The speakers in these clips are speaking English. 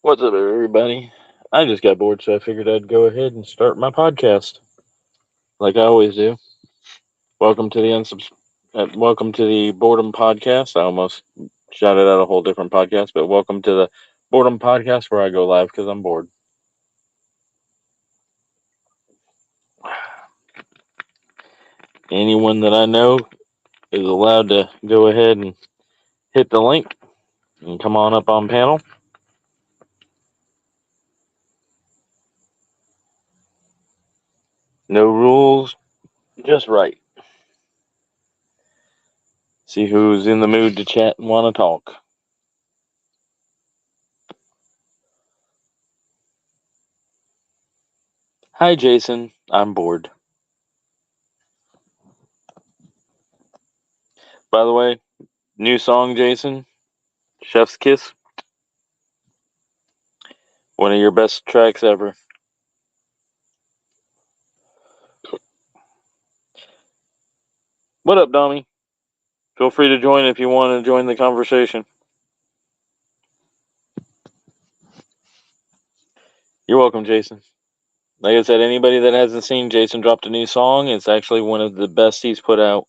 What's up, everybody? I just got bored, so I figured I'd go ahead and start my podcast, like I always do. Welcome to the welcome to the Boredom Podcast. I almost shouted out a whole different podcast, but welcome to the Boredom Podcast, where I go live because I'm bored. Anyone that I know is allowed to go ahead and hit the link and come on up on panel. No rules, just right. See who's in the mood to chat and want to talk. Hi, Jason. I'm bored. By the way, new song, Jason. Chef's Kiss. One of your best tracks ever. What up, Dommy? Feel free to join if you want to join the conversation. You're welcome, Jason. Like I said, anybody that hasn't seen Jason dropped a new song, it's actually one of the best he's put out.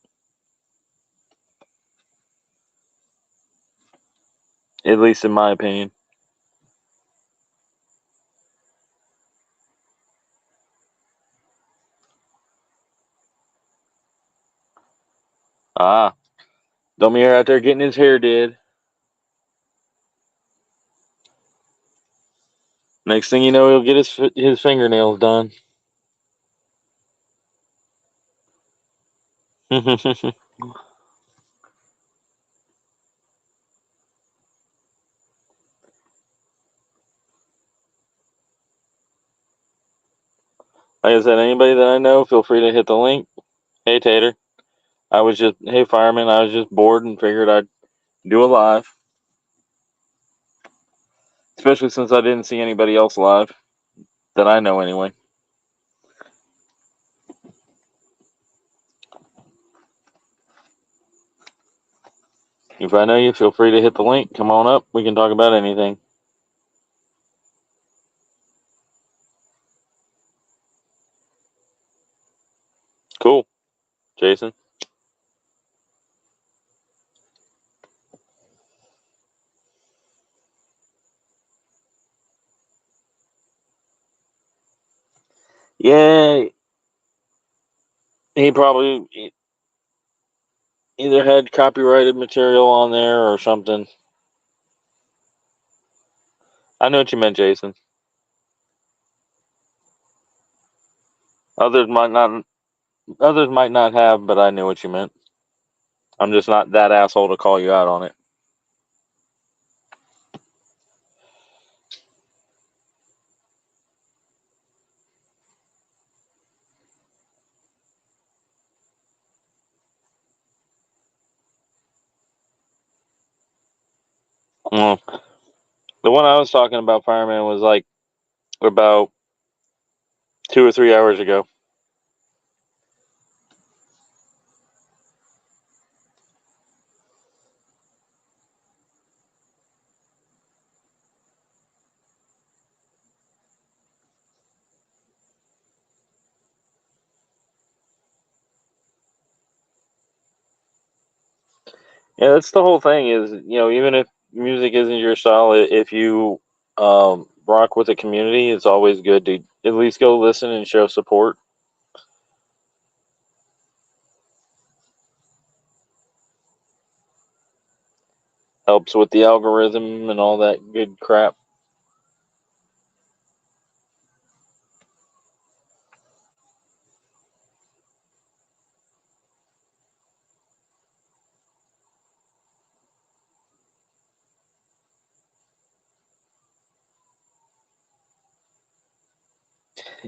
At least in my opinion. Ah. Dommy out there getting his hair did. Next thing you know, he'll get his fingernails done. Like I said, anybody that I know, feel free to hit the link. Hey, Tater. Hey, Fireman, I was just bored and figured I'd do a live. Especially since I didn't see anybody else live. That I know, anyway. If I know you, feel free to hit the link. Come on up. We can talk about anything. Cool. Jason? Yeah, he probably either had copyrighted material on there or something. I know what you meant, Jason. Others might not. Others might not have, but I knew what you meant. I'm just not that asshole to call you out on it. Well, the one I was talking about, Fireman, was like about 2 or 3 hours ago. Yeah, that's the whole thing. Is even if music isn't your style, if you rock with the community, it's always good to at least go listen and show support. Helps with the algorithm and all that good crap.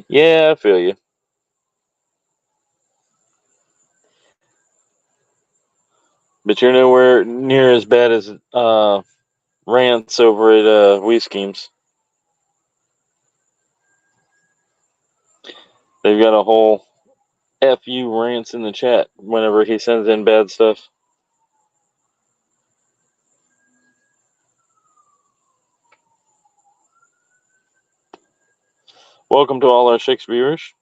Yeah, I feel you. But you're nowhere near as bad as Rants over at We Schemes. They've got a whole FU Rants in the chat whenever he sends in bad stuff. Welcome to all our Shakespeareans.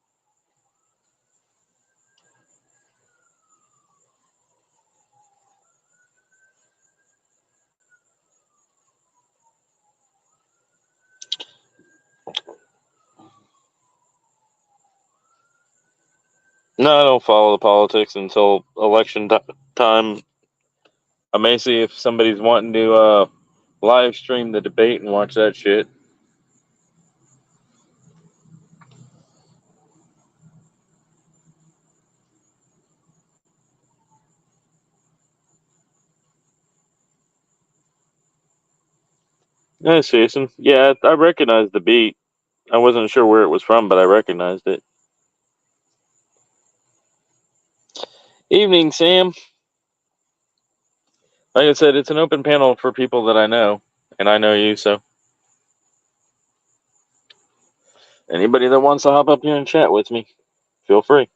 No, I don't follow the politics until election time. I may see if somebody's wanting to live stream the debate and watch that shit. Nice, Jason. Yeah, I recognized the beat. I wasn't sure where it was from, but I recognized it. Evening, Sam. Like I said, it's an open panel for people that I know, and I know you, so anybody that wants to hop up here and chat with me, feel free.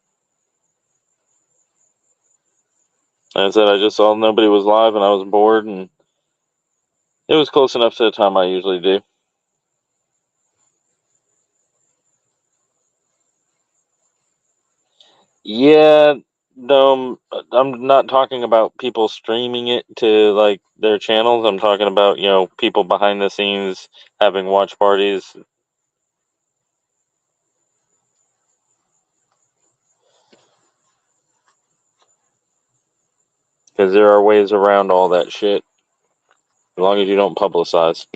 Like I said, I just saw nobody was live, and I was bored, and it was close enough to the time I usually do. Yeah, no, I'm not talking about people streaming it to like their channels. I'm talking about, people behind the scenes having watch parties. Because there are ways around all that shit, as long as you don't publicize.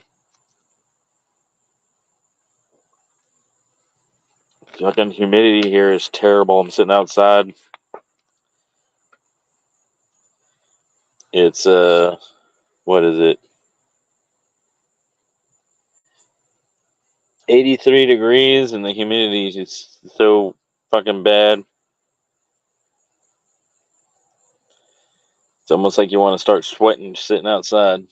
Fucking humidity here is terrible. I'm sitting outside. It's what is it? 83 degrees, and the humidity is just so fucking bad. It's almost like you want to start sweating sitting outside.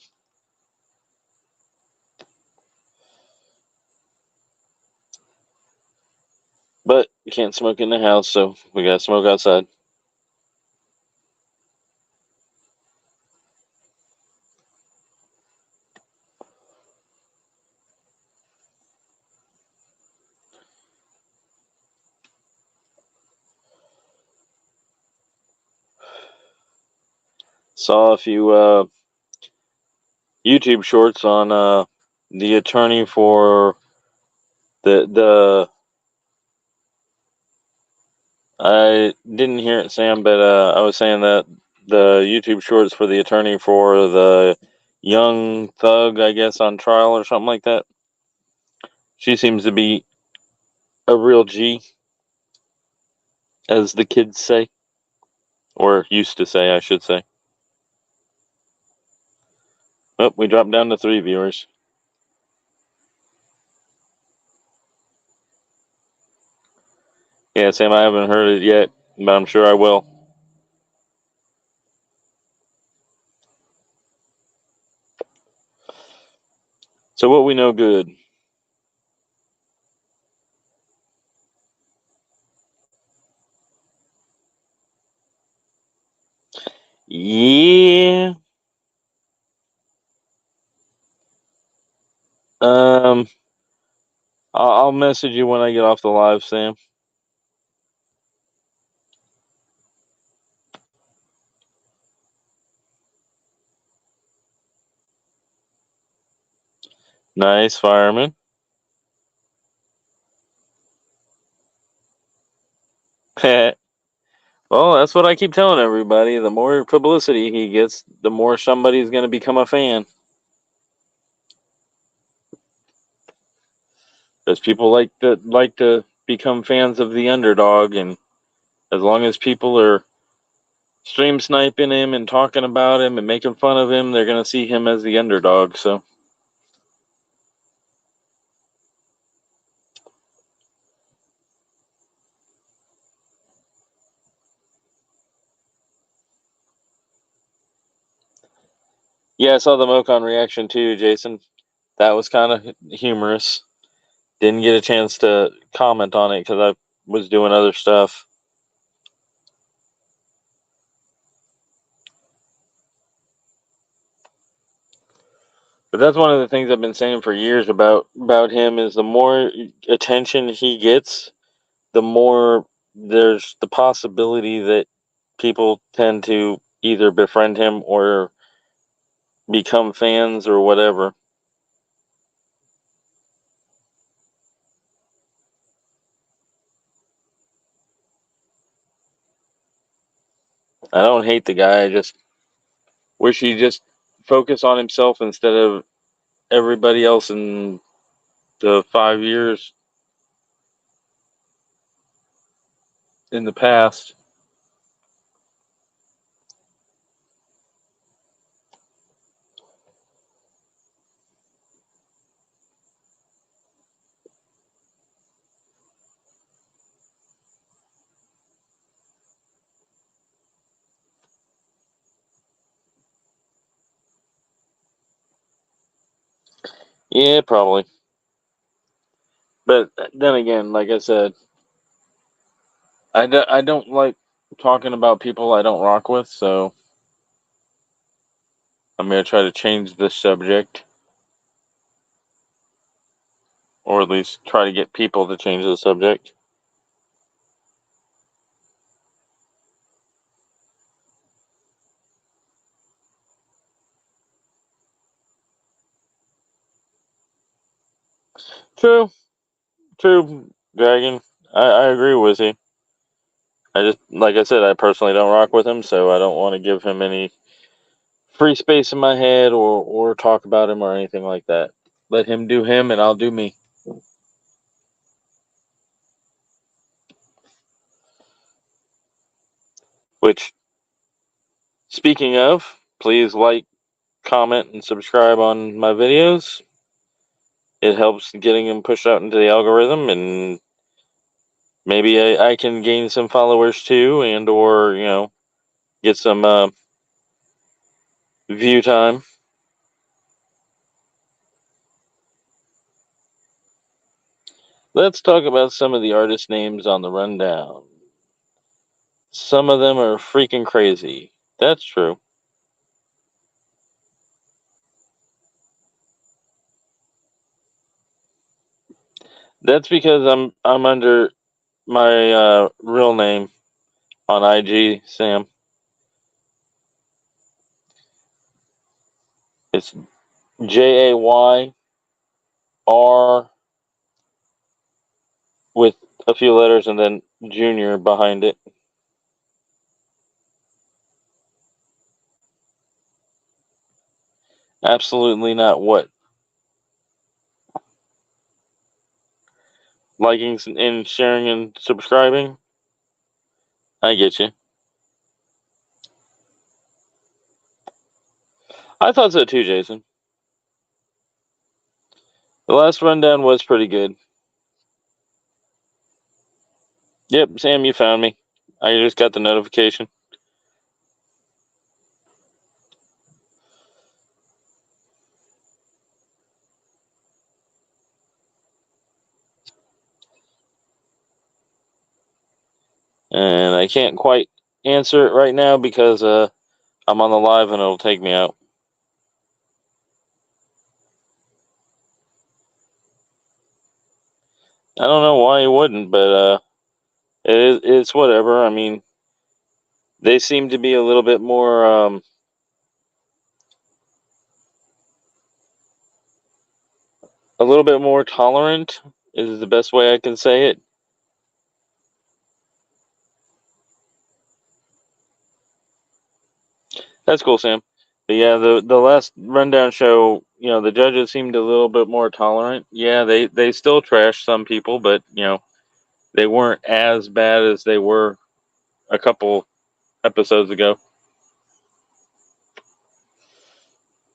But you can't smoke in the house, so we gotta smoke outside. Saw a few YouTube shorts on the attorney for the I didn't hear it, Sam, but I was saying that the YouTube shorts for the attorney for the young thug, I guess, on trial or something like that. She seems to be a real G, as the kids say, or used to say, I should say. Oh, we dropped down to 3 viewers. Yeah, Sam, I haven't heard it yet, but I'm sure I will. So what we know good. Yeah. Um, I'll message you when I get off the live, Sam. Nice, fireman. Well, that's what I keep telling everybody. The more publicity he gets, the more somebody's going to become a fan. Because people like to become fans of the underdog, and as long as people are stream sniping him and talking about him and making fun of him, they're going to see him as the underdog. So, yeah, I saw the Mocon reaction too, Jason. That was kind of humorous. Didn't get a chance to comment on it because I was doing other stuff. But that's one of the things I've been saying for years about him is the more attention he gets, the more there's the possibility that people tend to either befriend him or become fans or whatever. I don't hate the guy. I just wish he just focus on himself instead of everybody else in the 5 years in the past. Yeah, probably. But then again, like I said, I don't like talking about people I don't rock with, so I'm going to try to change the subject, or at least try to get people to change the subject. True, true, Dragon. I agree with you. I just, like I said, I personally don't rock with him, so I don't want to give him any free space in my head or talk about him or anything like that. Let him do him, and I'll do me. Which, speaking of, please like, comment, and subscribe on my videos. It helps getting them pushed out into the algorithm, and maybe I can gain some followers too, and or get some view time. Let's talk about some of the artist names on the rundown. Some of them are freaking crazy. That's true. That's because I'm under my real name on IG, Sam. It's JAYR with a few letters and then Junior behind it. Absolutely not what? Liking and sharing and subscribing? I get you. I thought so too, Jason. The last rundown was pretty good. Yep, Sam, you found me. I just got the notification. And I can't quite answer it right now because I'm on the live and it'll take me out. I don't know why he wouldn't, but it's whatever. I mean, they seem to be a little bit more tolerant is the best way I can say it. That's cool, Sam. But yeah, the last rundown show, the judges seemed a little bit more tolerant. Yeah, they still trash some people, but they weren't as bad as they were a couple episodes ago,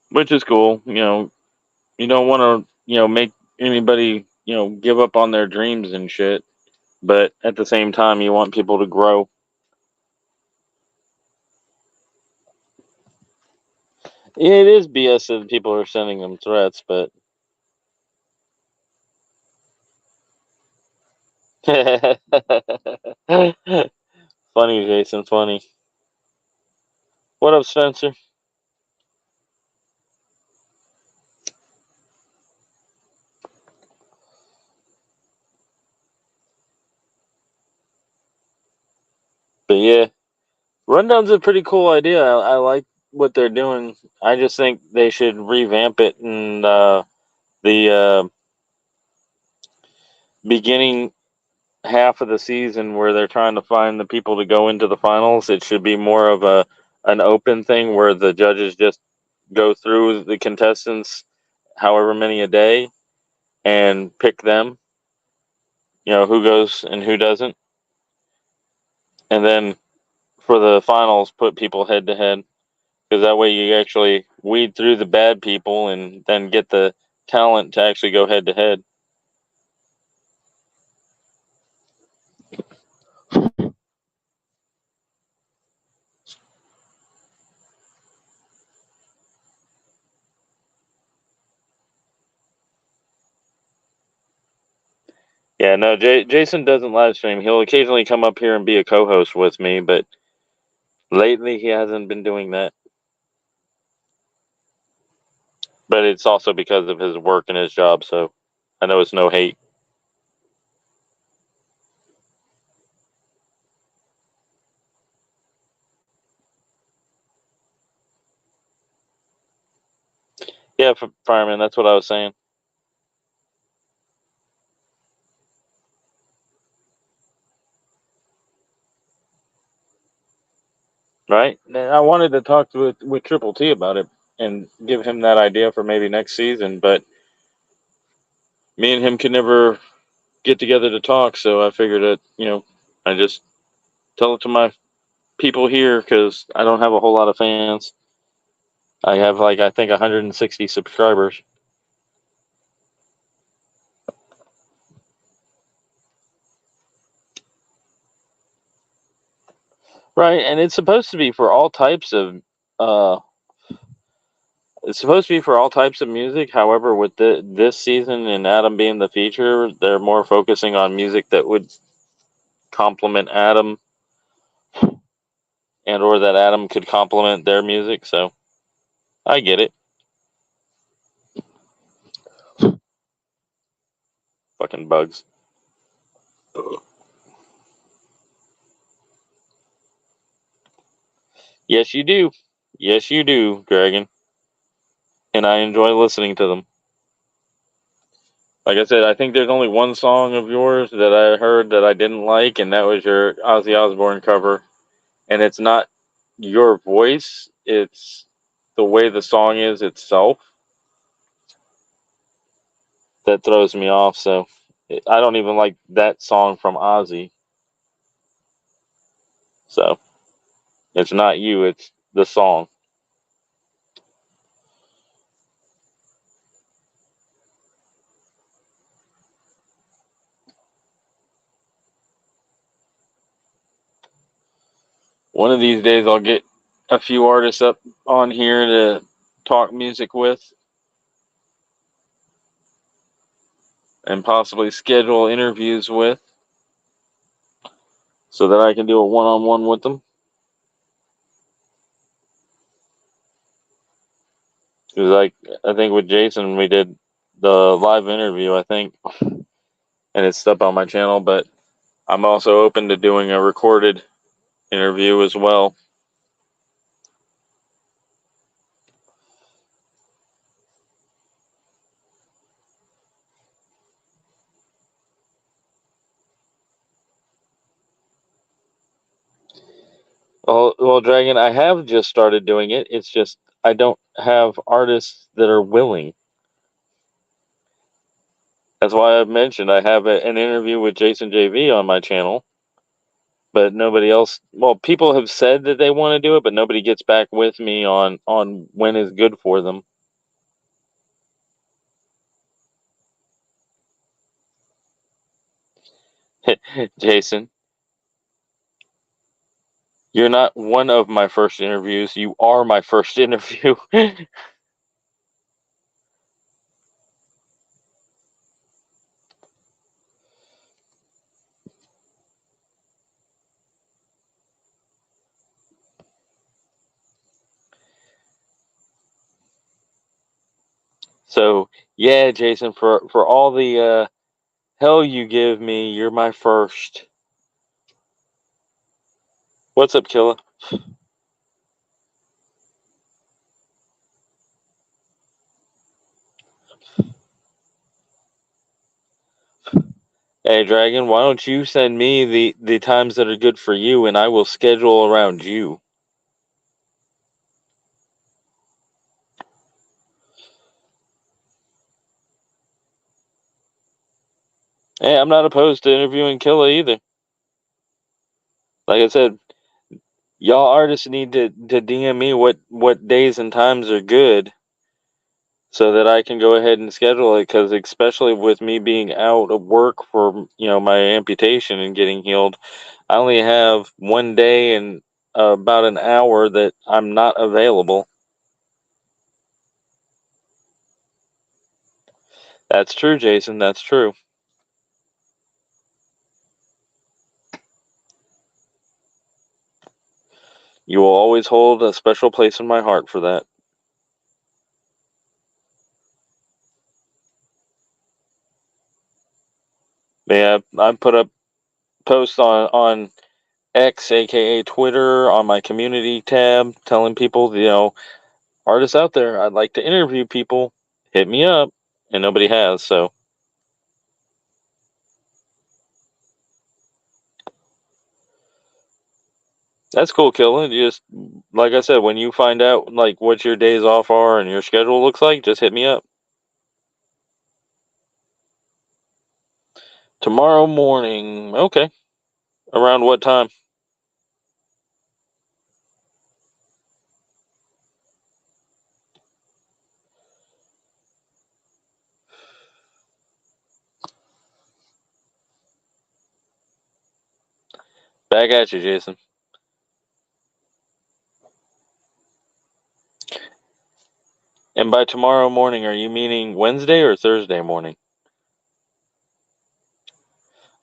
which is cool. You don't want to make anybody give up on their dreams and shit, but at the same time, you want people to grow. It is BS that people are sending them threats, but funny, Jason, funny. What up, Spencer? But yeah, Rundown's a pretty cool idea. I like what they're doing. I just think they should revamp it and the beginning half of the season where they're trying to find the people to go into the finals. It should be more of an open thing where the judges just go through the contestants, however many a day, and pick them. You know who goes and who doesn't, and then for the finals, put people head to head because that way you actually weed through the bad people and then get the talent to actually go head to head. Yeah, no, Jason doesn't live stream. He'll occasionally come up here and be a co-host with me, but lately he hasn't been doing that. But it's also because of his work and his job, so I know it's no hate. Yeah, fireman, that's what I was saying. Right? And I wanted to talk with Triple T about it and give him that idea for maybe next season, but me and him could never get together to talk, so I figured that, I just tell it to my people here because I don't have a whole lot of fans. I have I think 160 subscribers. Right, and it's supposed to be for all types of uh it's supposed to be for all types of music. However, with this season and Adam being the feature, they're more focusing on music that would complement Adam and or that Adam could complement their music, so I get it. Fucking bugs. Yes, you do. Yes, you do, Dragon. And I enjoy listening to them. Like I said, I think there's only one song of yours that I heard that I didn't like, and that was your Ozzy Osbourne cover. And it's not your voice, it's the way the song is itself that throws me off. So I don't even like that song from Ozzy. So it's not you, it's the song. One of these days, I'll get a few artists up on here to talk music with and possibly schedule interviews with so that I can do a one on one with them. Because I think with Jason, we did the live interview, I think, and it's up on my channel, but I'm also open to doing a recorded interview as well. Well, Dragon, I have just started doing it. It's just I don't have artists that are willing. That's why I've mentioned I have an interview with Jason JV on my channel, but nobody else. Well, people have said that they want to do it, but nobody gets back with me on when is good for them. Jason, you're not one of my first interviews. You are my first interview. So yeah, Jason, for all the hell you give me, you're my first. What's up, Killa? Hey, Dragon, why don't you send me the times that are good for you, and I will schedule around you. Hey, I'm not opposed to interviewing Killa either. Like I said, y'all artists need to DM me what days and times are good, so that I can go ahead and schedule it. Because especially with me being out of work for my amputation and getting healed, I only have one day and about an hour that I'm not available. That's true, Jason. That's true. You will always hold a special place in my heart for that. Yeah, I put up posts on X, aka Twitter, on my community tab, telling people, artists out there, I'd like to interview people. Hit me up, and nobody has. So that's cool, Killa. Just like I said, when you find out like what your days off are and your schedule looks like, just hit me up. Tomorrow morning, okay. Around what time? Back at you, Jason. And by tomorrow morning, are you meaning Wednesday or Thursday morning?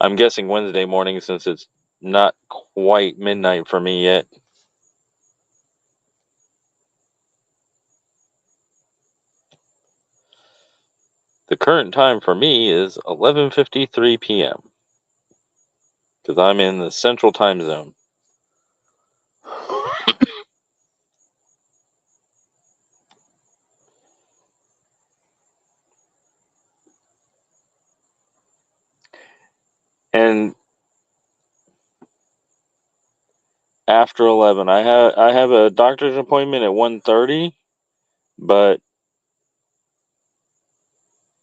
I'm guessing Wednesday morning since it's not quite midnight for me yet. The current time for me is 11:53 p.m. because I'm in the Central Time Zone. And after 11, I have a doctor's appointment at 1:30, but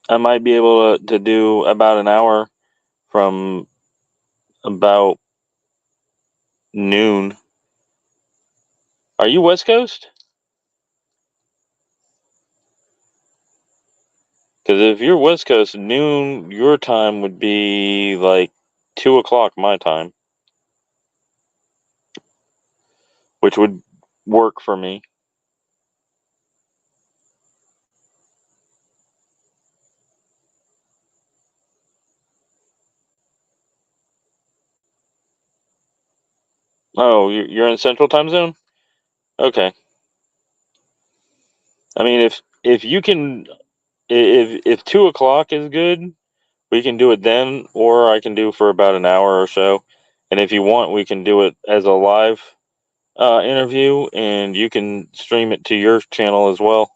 I might be able to do about an hour from about noon. Are you West Coast? Because if you're West Coast, noon your time would be like 2 o'clock my time, which would work for me. Oh, you're in Central Time Zone? Okay. I mean, if you can, if 2 o'clock is good, we can do it then, or I can do for about an hour or so. And if you want, we can do it as a live interview, and you can stream it to your channel as well.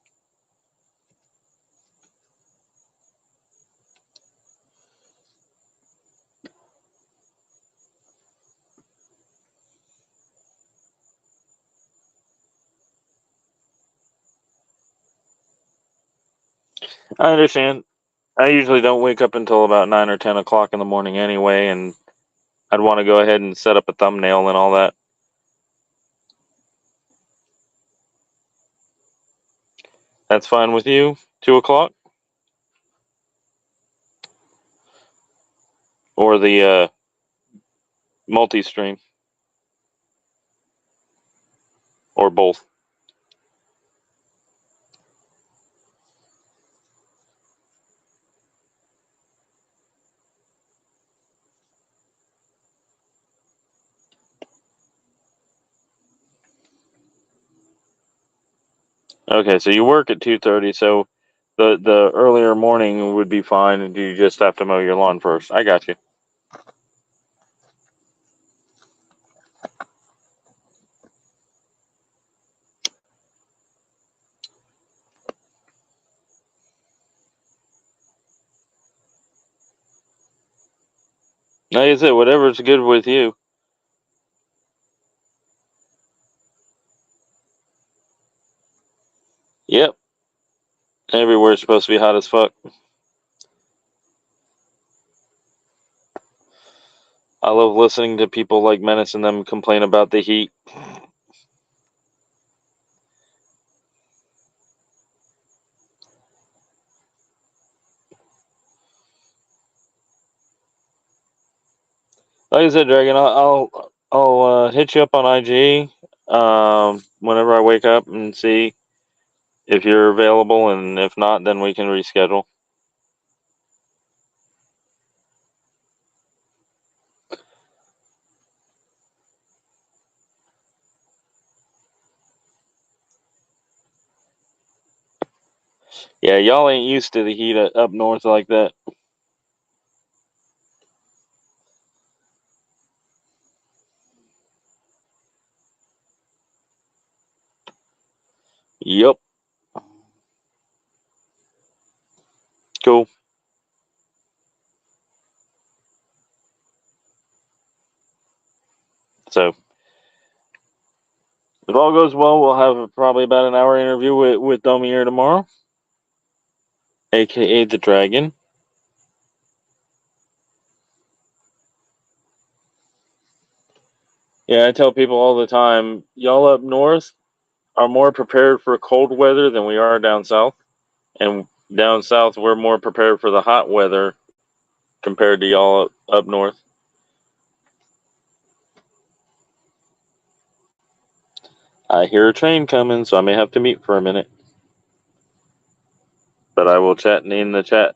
I understand. I usually don't wake up until about 9 or 10 o'clock in the morning anyway, and I'd want to go ahead and set up a thumbnail and all that. That's fine with you? 2 o'clock? Or the multi stream? Or both? Okay, so you work at 2:30, so the earlier morning would be fine, and you just have to mow your lawn first. I got you. Like I said, whatever's good with you. Yep. Everywhere's supposed to be hot as fuck. I love listening to people like Menace and them complain about the heat. Like I said, Dragon, I'll hit you up on IG whenever I wake up and see if you're available, and if not, then we can reschedule. Yeah, y'all ain't used to the heat up north like that. Yep. Cool. So, if all goes well, we'll have probably about an hour interview with Domier tomorrow, aka the Dragon. Yeah, I tell people all the time, y'all up north are more prepared for cold weather than we are down south. And down south, we're more prepared for the hot weather compared to y'all up north. I hear a train coming, so I may have to mute for a minute. But I will chat in the chat.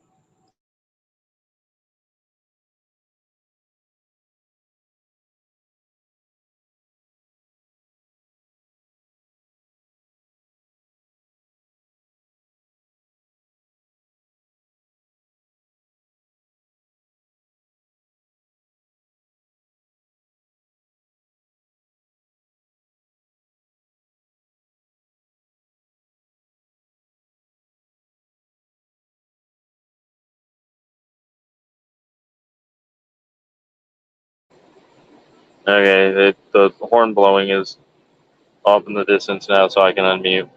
Okay, the horn blowing is off in the distance now, so I can unmute.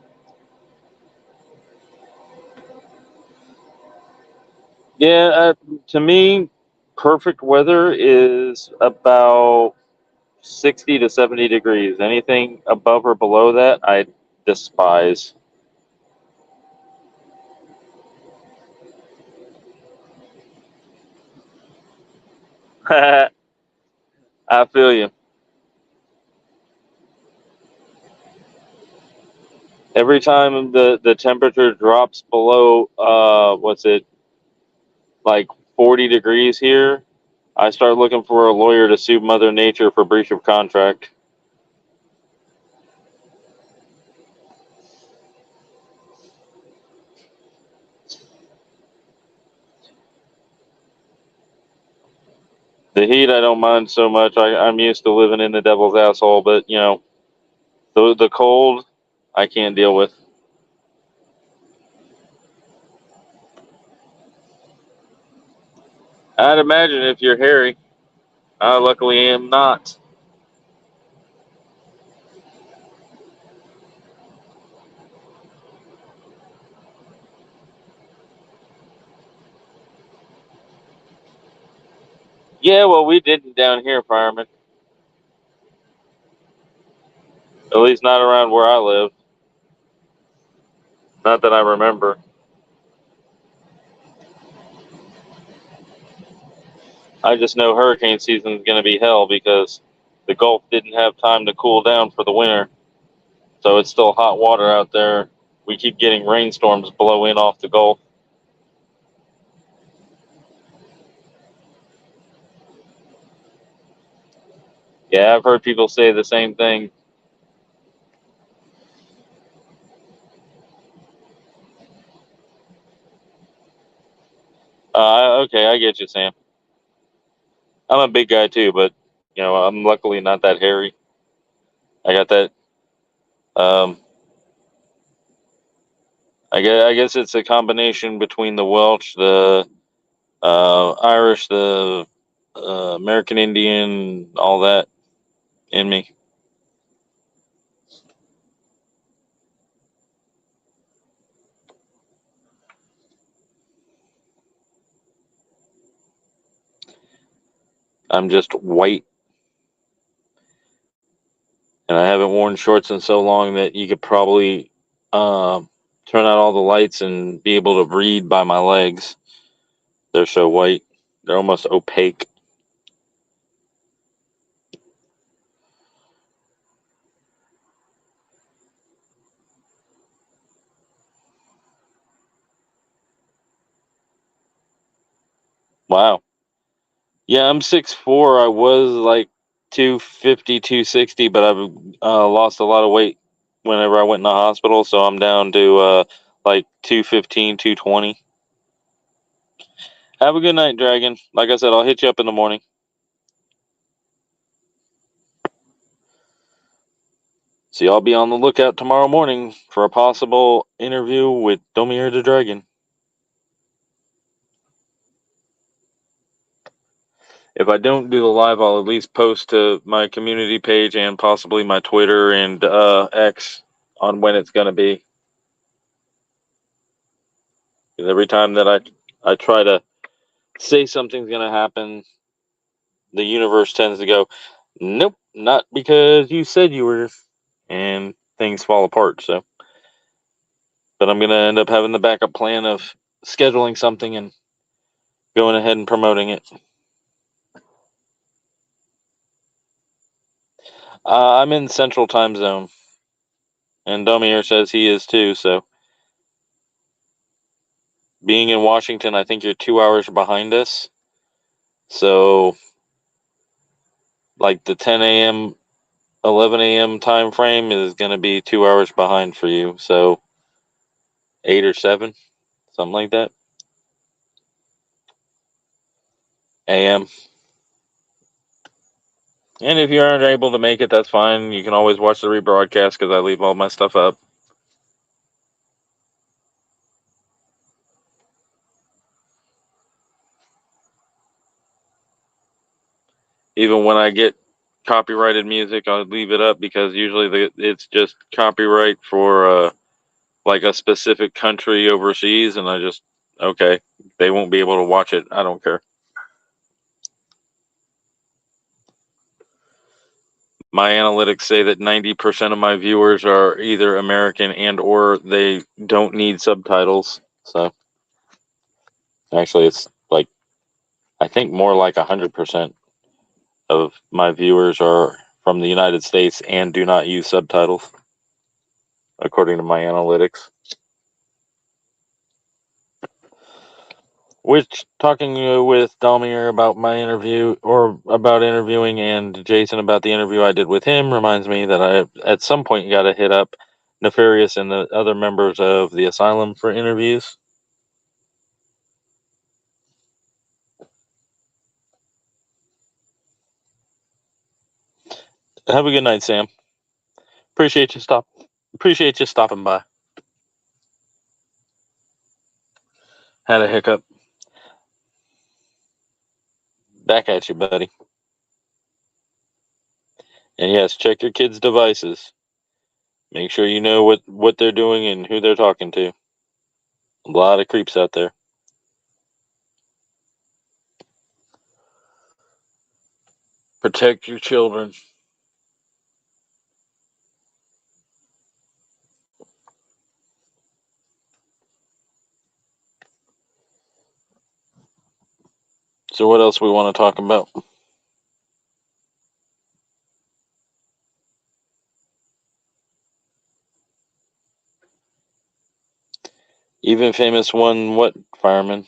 Yeah, to me, perfect weather is about 60 to 70 degrees. Anything above or below that, I despise. I feel you. Every time the temperature drops below, what's it, like 40 degrees here, I start looking for a lawyer to sue Mother Nature for breach of contract. The heat, I don't mind so much. I'm used to living in the devil's asshole, but the cold, I can't deal with. I'd imagine if you're hairy. I luckily am not. Yeah, well, we didn't down here, fireman. At least not around where I live. Not that I remember. I just know hurricane season is going to be hell because the Gulf didn't have time to cool down for the winter. So it's still hot water out there. We keep getting rainstorms blow in off the Gulf. Yeah, I've heard people say the same thing. Okay, I get you, Sam. I'm a big guy too, but I'm luckily not that hairy. I got that. Um, I guess it's a combination between the Welsh, the Irish, the American Indian, all that in me. I'm just white, and I haven't worn shorts in so long that you could probably turn out all the lights and be able to read by my legs. They're so white. They're almost opaque. Wow. Yeah, I'm 6'4". I was like 250, 260, but I've lost a lot of weight whenever I went in the hospital, so I'm down to like 215, 220. Have a good night, Dragon. Like I said, I'll hit you up in the morning. So y'all be on the lookout tomorrow morning for a possible interview with Domir the Dragon. If I don't do the live, I'll at least post to my community page and possibly my Twitter and X on when it's going to be. 'Cause every time that I try to say something's going to happen, the universe tends to go, nope, not because you said you were, and things fall apart. So, but I'm going to end up having the backup plan of scheduling something and going ahead and promoting it. I'm in Central Time Zone, and Domir says he is too. So, being in Washington, I think you're 2 hours behind us. So, like the 10 a.m., 11 a.m. time frame is going to be 2 hours behind for you. So, 8 or 7, something like that. A.m. And if you aren't able to make it, that's fine. You can always watch the rebroadcast because I leave all my stuff up. Even when I get copyrighted music, I'll leave it up because usually it's just copyright for like a specific country overseas, and okay, they won't be able to watch it. I don't care. My analytics say that 90% of my viewers are either American and or they don't need subtitles. So actually, it's like I think more like 100% of my viewers are from the United States and do not use subtitles, according to my analytics. Which, talking with Dalmir about my interview, or about interviewing, and Jason about the interview I did with him, reminds me that I, at some point, got to hit up Nefarious and the other members of the asylum for interviews. Have a good night, Sam. Appreciate you stopping by. Had a hiccup. Back at you, buddy. And yes, check your kids' devices. Make sure you know what they're doing and who they're talking to. A lot of creeps out there. Protect your children. So what else we want to talk about? Even famous one, what, fireman?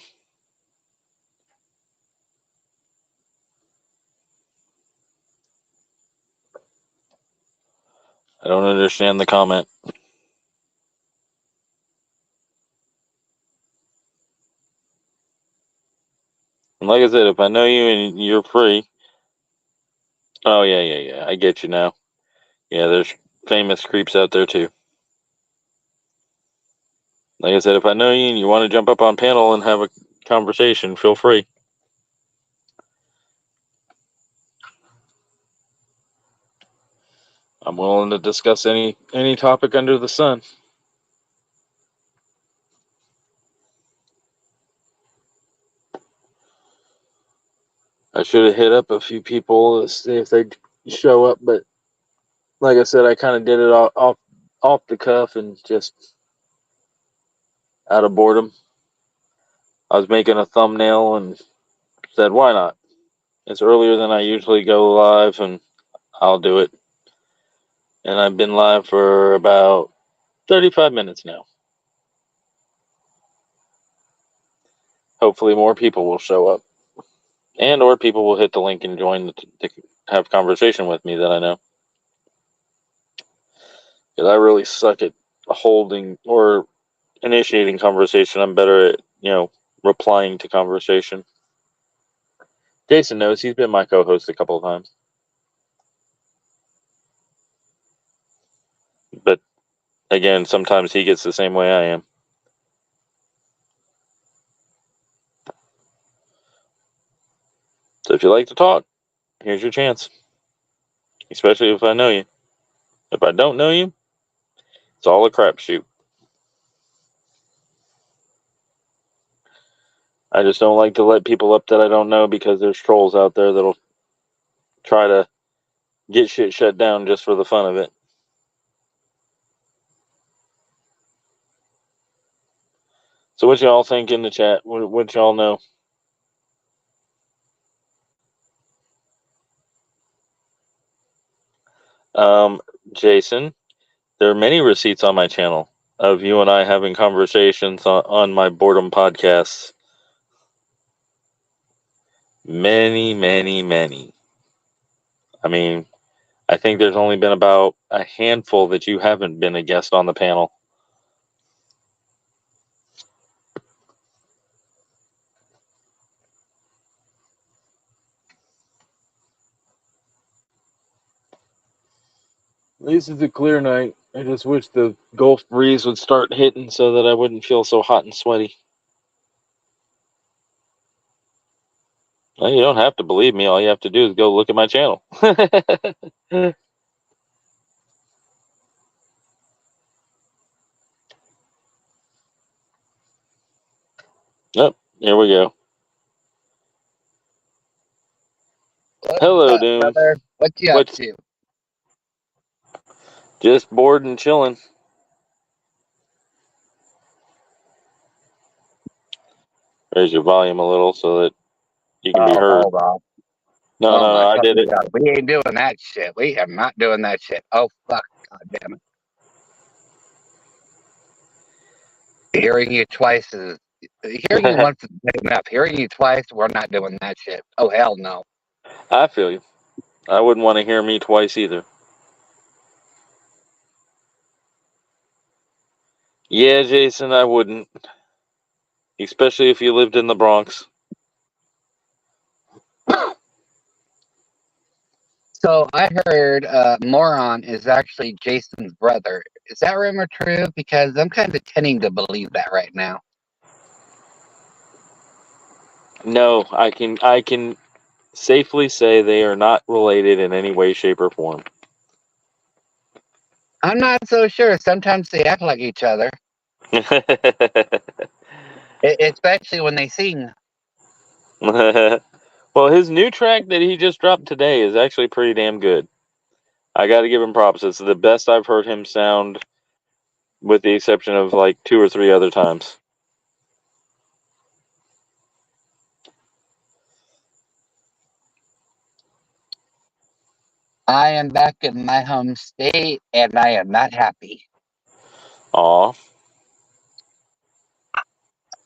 I don't understand the comment. And like I said, if I know you and you're free. Oh, yeah. I get you now. Yeah, there's famous creeps out there too. Like I said, if I know you and you want to jump up on panel and have a conversation, feel free. I'm willing to discuss any topic under the sun. I should have hit up a few people to see if they'd show up, but like I said, I kind of did it off the cuff and just out of boredom. I was making a thumbnail and said, why not? It's earlier than I usually go live, and I'll do it. And I've been live for about 35 minutes now. Hopefully more people will show up. And or people will hit the link and join to have conversation with me that I know. Because I really suck at holding or initiating conversation. I'm better at, replying to conversation. Jason knows. He's been my co-host a couple of times. But again, sometimes he gets the same way I am. So if you like to talk, here's your chance. Especially if I know you. If I don't know you, it's all a crapshoot. I just don't like to let people up that I don't know because there's trolls out there that'll try to get shit shut down just for the fun of it. So what y'all think in the chat? What y'all know? Jason, there are many receipts on my channel of you and I having conversations on my boredom podcasts. Many, many, many. I mean, I think there's only been about a handful that you haven't been a guest on the panel. This is a clear night. I just wish the Gulf breeze would start hitting so that I wouldn't feel so hot and sweaty. Well, you don't have to believe me. All you have to do is go look at my channel. Yep, here we go. Hello, Doom. Brother? What you up to? Just bored and chilling. Raise your volume a little so that you can be heard. Hold on. No, I did it. God. We ain't doing that shit. We are not doing that shit. Oh, fuck. God damn it. Hearing you twice is... Hearing you once is enough. Hearing you twice, we're not doing that shit. Oh, hell no. I feel you. I wouldn't want to hear me twice either. Yeah, Jason, I wouldn't. Especially if you lived in the Bronx. So I heard Moron is actually Jason's brother. Is that rumor true? Because I'm kind of tending to believe that right now. No, I can safely say they are not related in any way, shape, or form. I'm not so sure. Sometimes they act like each other. Especially when they sing. Well, his new track that he just dropped today is actually pretty damn good. I got to give him props. It's the best I've heard him sound, with the exception of like 2 or 3 other times. I am back in my home state, and I am not happy. Aw.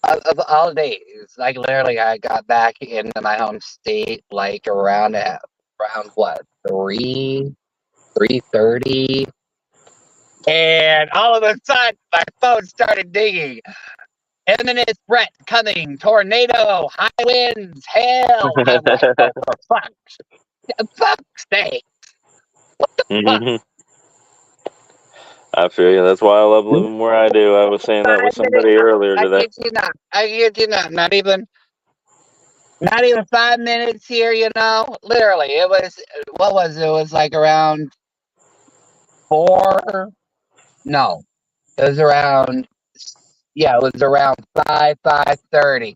Of all days, like literally, I got back into my home state like around what 3:30, and all of a sudden my phone started dinging. Imminent threat coming, tornado, high winds, hail. I'm like, oh, for fuck's sake. What the fuck? I feel you. That's why I love living where I do. I was saying that with somebody earlier today. I kid you not. Not even 5 minutes here, Literally, it was, what was it? It was like around 4. No, it was around. Yeah, it was around 5:30.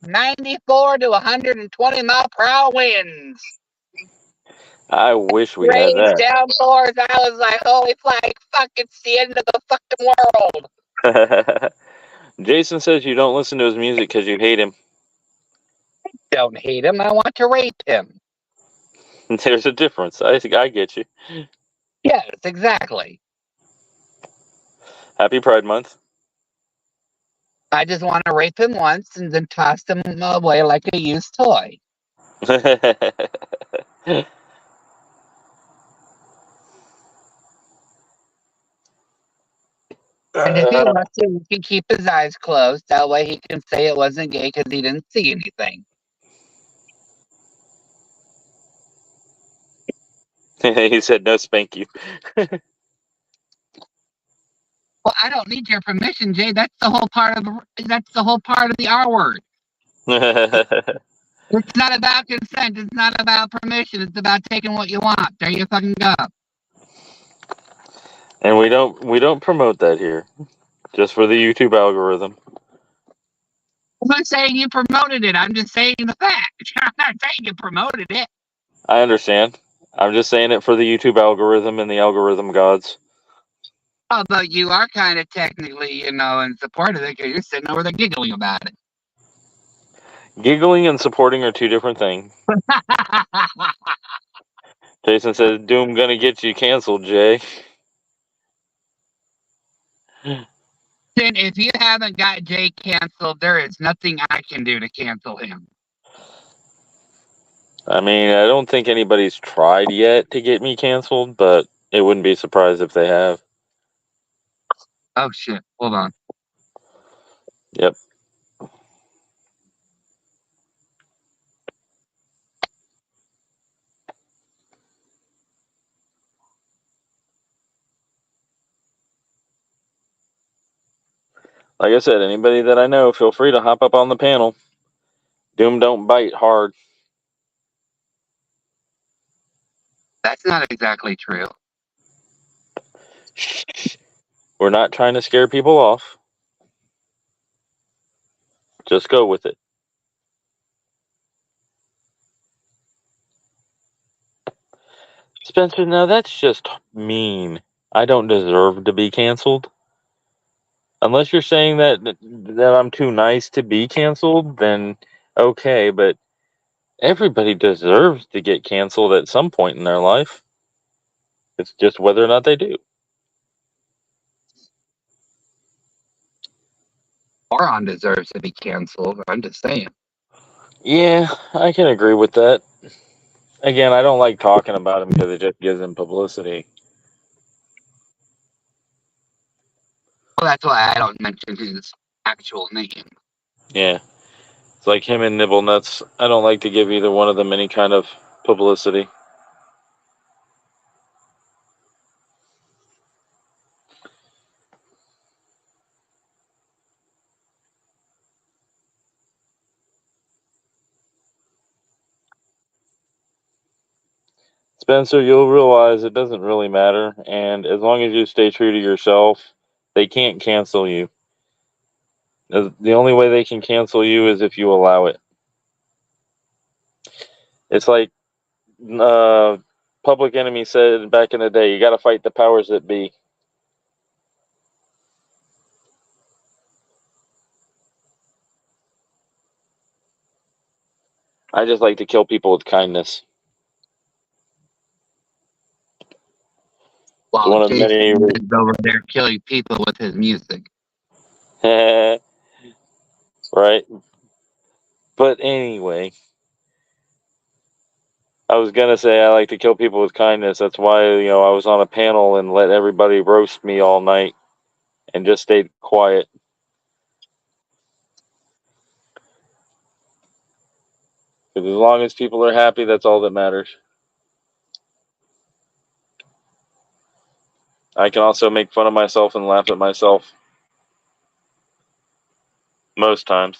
94 to 120 mile per hour winds. I wish we had Rains, that. downpours. I was like, holy flag, fuck, it's the end of the fucking world. Jason says you don't listen to his music because you hate him. Don't hate him. I want to rape him. There's a difference. I get you. Yes, exactly. Happy Pride Month. I just want to rape him once and then toss him away like a used toy. And if he wants to, he can keep his eyes closed. That way he can say it wasn't gay because he didn't see anything. He said no spank you. Well, I don't need your permission, Jay. That's the whole part of the R word. It's not about consent. It's not about permission. It's about taking what you want. There you fucking go. And we don't promote that here. Just for the YouTube algorithm. I'm not saying you promoted it. I'm just saying the fact. I'm not saying you promoted it. I understand. I'm just saying it for the YouTube algorithm and the algorithm gods. Although you are kind of technically, in support of it because you're sitting over there giggling about it. Giggling and supporting are two different things. Jason says, Doom gonna get you canceled, Jay. Then if you haven't got Jay canceled, there is nothing I can do to cancel him. I mean, I don't think anybody's tried yet to get me canceled, but it wouldn't be surprised if they have. Oh, shit. Hold on. Yep. Like I said, anybody that I know, feel free to hop up on the panel. Doom don't bite hard. That's not exactly true. We're not trying to scare people off. Just go with it. Spencer, now that's just mean. I don't deserve to be canceled. Unless you're saying that I'm too nice to be canceled, then okay, but everybody deserves to get canceled at some point in their life. It's just whether or not they do. Moron deserves to be canceled. I'm just saying. Yeah, I can agree with that. Again, I don't like talking about him because it just gives him publicity. Well, that's why I don't mention his actual name. Yeah. It's like him and Nibble Nuts. I don't like to give either one of them any kind of publicity. Spencer, you'll realize it doesn't really matter, and as long as you stay true to yourself, they can't cancel you. The only way they can cancel you is if you allow it. It's like Public Enemy said back in the day, you got to fight the powers that be. I just like to kill people with kindness. While one of Jason many is over there killing people with his music. right. But anyway, I was gonna say I like to kill people with kindness. That's why I was on a panel and let everybody roast me all night and just stayed quiet. Because as long as people are happy, that's all that matters. I can also make fun of myself and laugh at myself. Most times.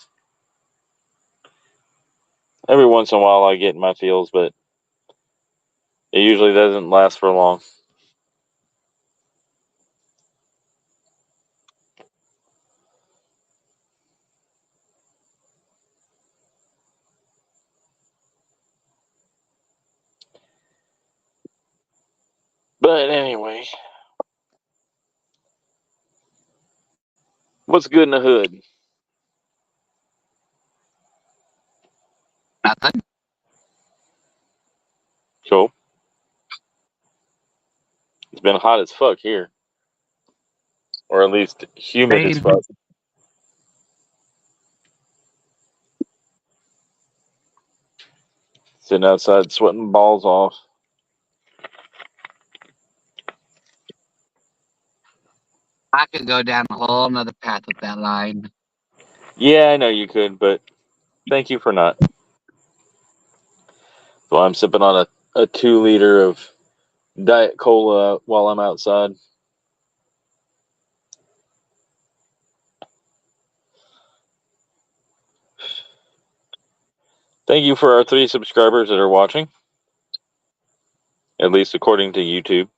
Every once in a while I get in my feels, but it usually doesn't last for long. But anyway, what's good in the hood? Nothing. Cool. It's been hot as fuck here. Or at least humid as fuck. Sitting outside sweating balls off. I could go down a whole nother path with that line. Yeah, I know you could, but thank you for not. So I'm sipping on a 2-liter of Diet Cola while I'm outside. Thank you for our 3 subscribers that are watching. At least according to YouTube.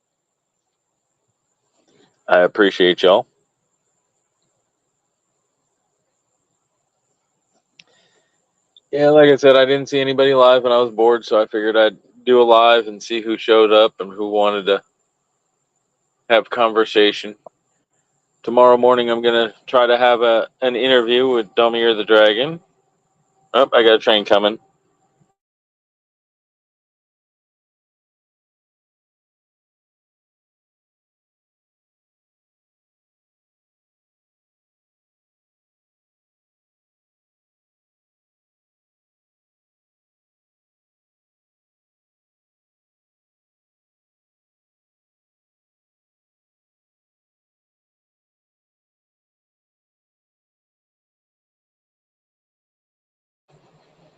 I appreciate y'all. Yeah, like I said, I didn't see anybody live and I was bored, so I figured I'd do a live and see who showed up and who wanted to have conversation. Tomorrow morning, I'm going to try to have an interview with Domir the Dragon. Oh, I got a train coming.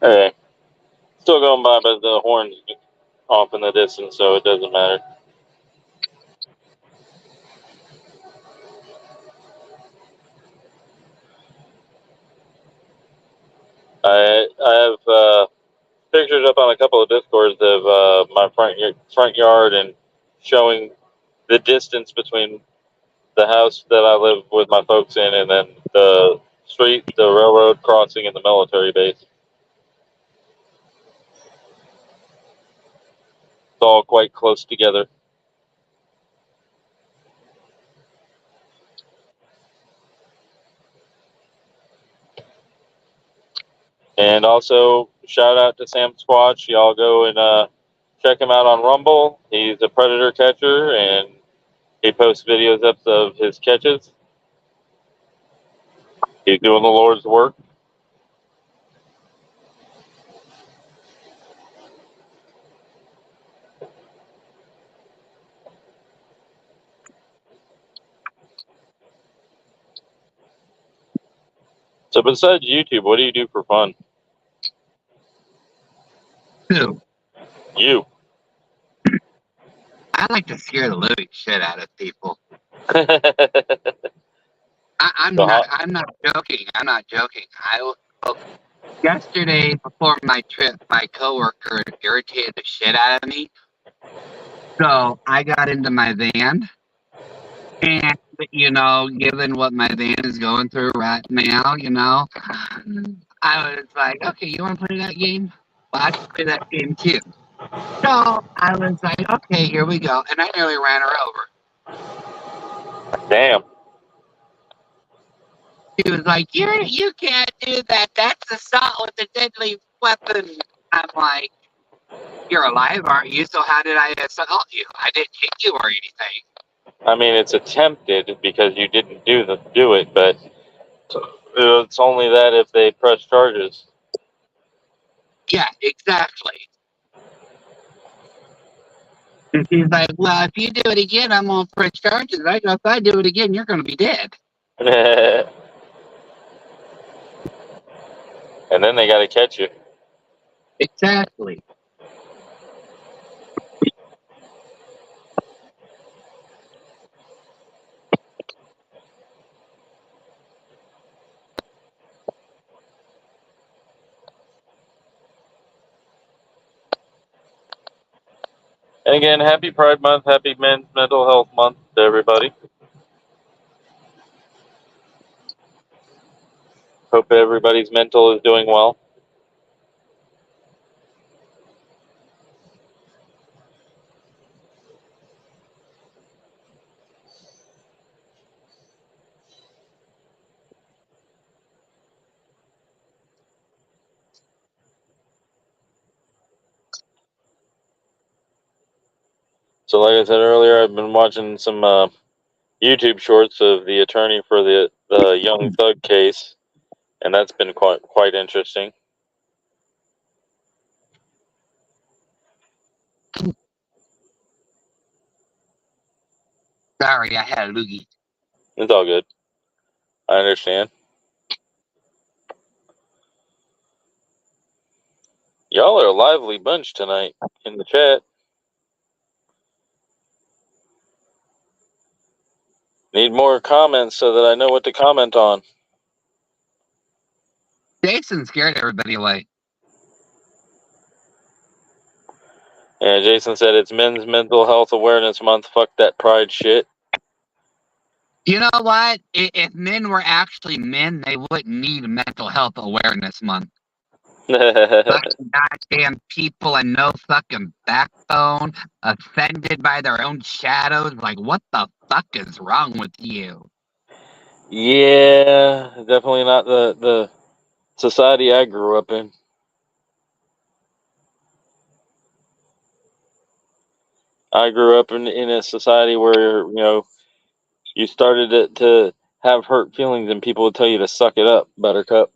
Hey, still going by, but the horn's off in the distance, so it doesn't matter. I have pictures up on a couple of Discords of my front yard and showing the distance between the house that I live with my folks in and then the street, the railroad crossing, and the military base. It's all quite close together. And also, shout out to Sam Squatch. Y'all go and check him out on Rumble. He's a predator catcher, and he posts videos up of his catches. He's doing the Lord's work. So besides YouTube, what do you do for fun? Who? You. I like to scare the living shit out of people. I'm not joking. I'm not joking. Yesterday before my trip, my coworker irritated the shit out of me. So I got into my van, and given what my van is going through right now, I was like, okay, you want to play that game? Well, I can play that game too. So I was like, okay, here we go, and I nearly ran her over. Damn. He was like, you can't do that. That's assault with a deadly weapon. I'm like, you're alive, aren't you? So how did I assault you? I didn't hit you or anything. I mean, it's attempted because you didn't do it, but it's only that if they press charges. Yeah, exactly. And she's like, well, if you do it again, I'm going to press charges. I go, if I do it again, you're going to be dead. And then they got to catch you. Exactly. And again, happy Pride Month, happy Men's Mental Health Month to everybody. Hope everybody's mental is doing well. So, like I said earlier, I've been watching some YouTube shorts of the attorney for the Young Thug case, and that's been quite interesting. Sorry, I had a loogie. It's all good. I understand. Y'all are a lively bunch tonight in the chat. Need more comments so that I know what to comment on. Jason scared everybody away. Yeah, Jason said it's Men's Mental Health Awareness Month. Fuck that pride shit. You know what? If men were actually men, they wouldn't need Mental Health Awareness Month. Fucking goddamn people and no fucking backbone, offended by their own shadows. Like, what the fuck is wrong with you? Yeah, definitely not the society I grew up in. I grew up in a society where, you started to have hurt feelings and people would tell you to suck it up, buttercup.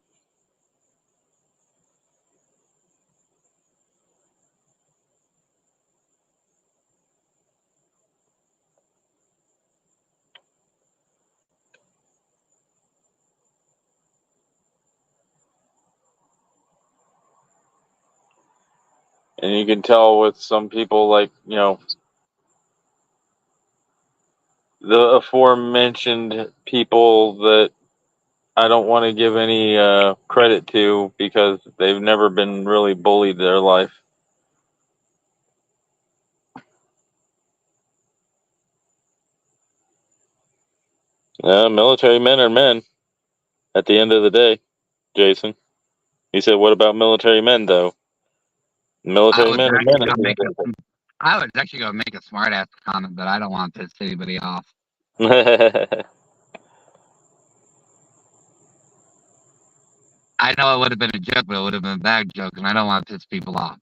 And you can tell with some people, like, the aforementioned people that I don't want to give any credit to because they've never been really bullied their life. Military men are men at the end of the day, Jason. He said, what about military men, though? Military men are men at the end of the day. I was actually going to make a smart ass comment, but I don't want to piss anybody off. I know it would have been a joke, but it would have been a bad joke, and I don't want to piss people off.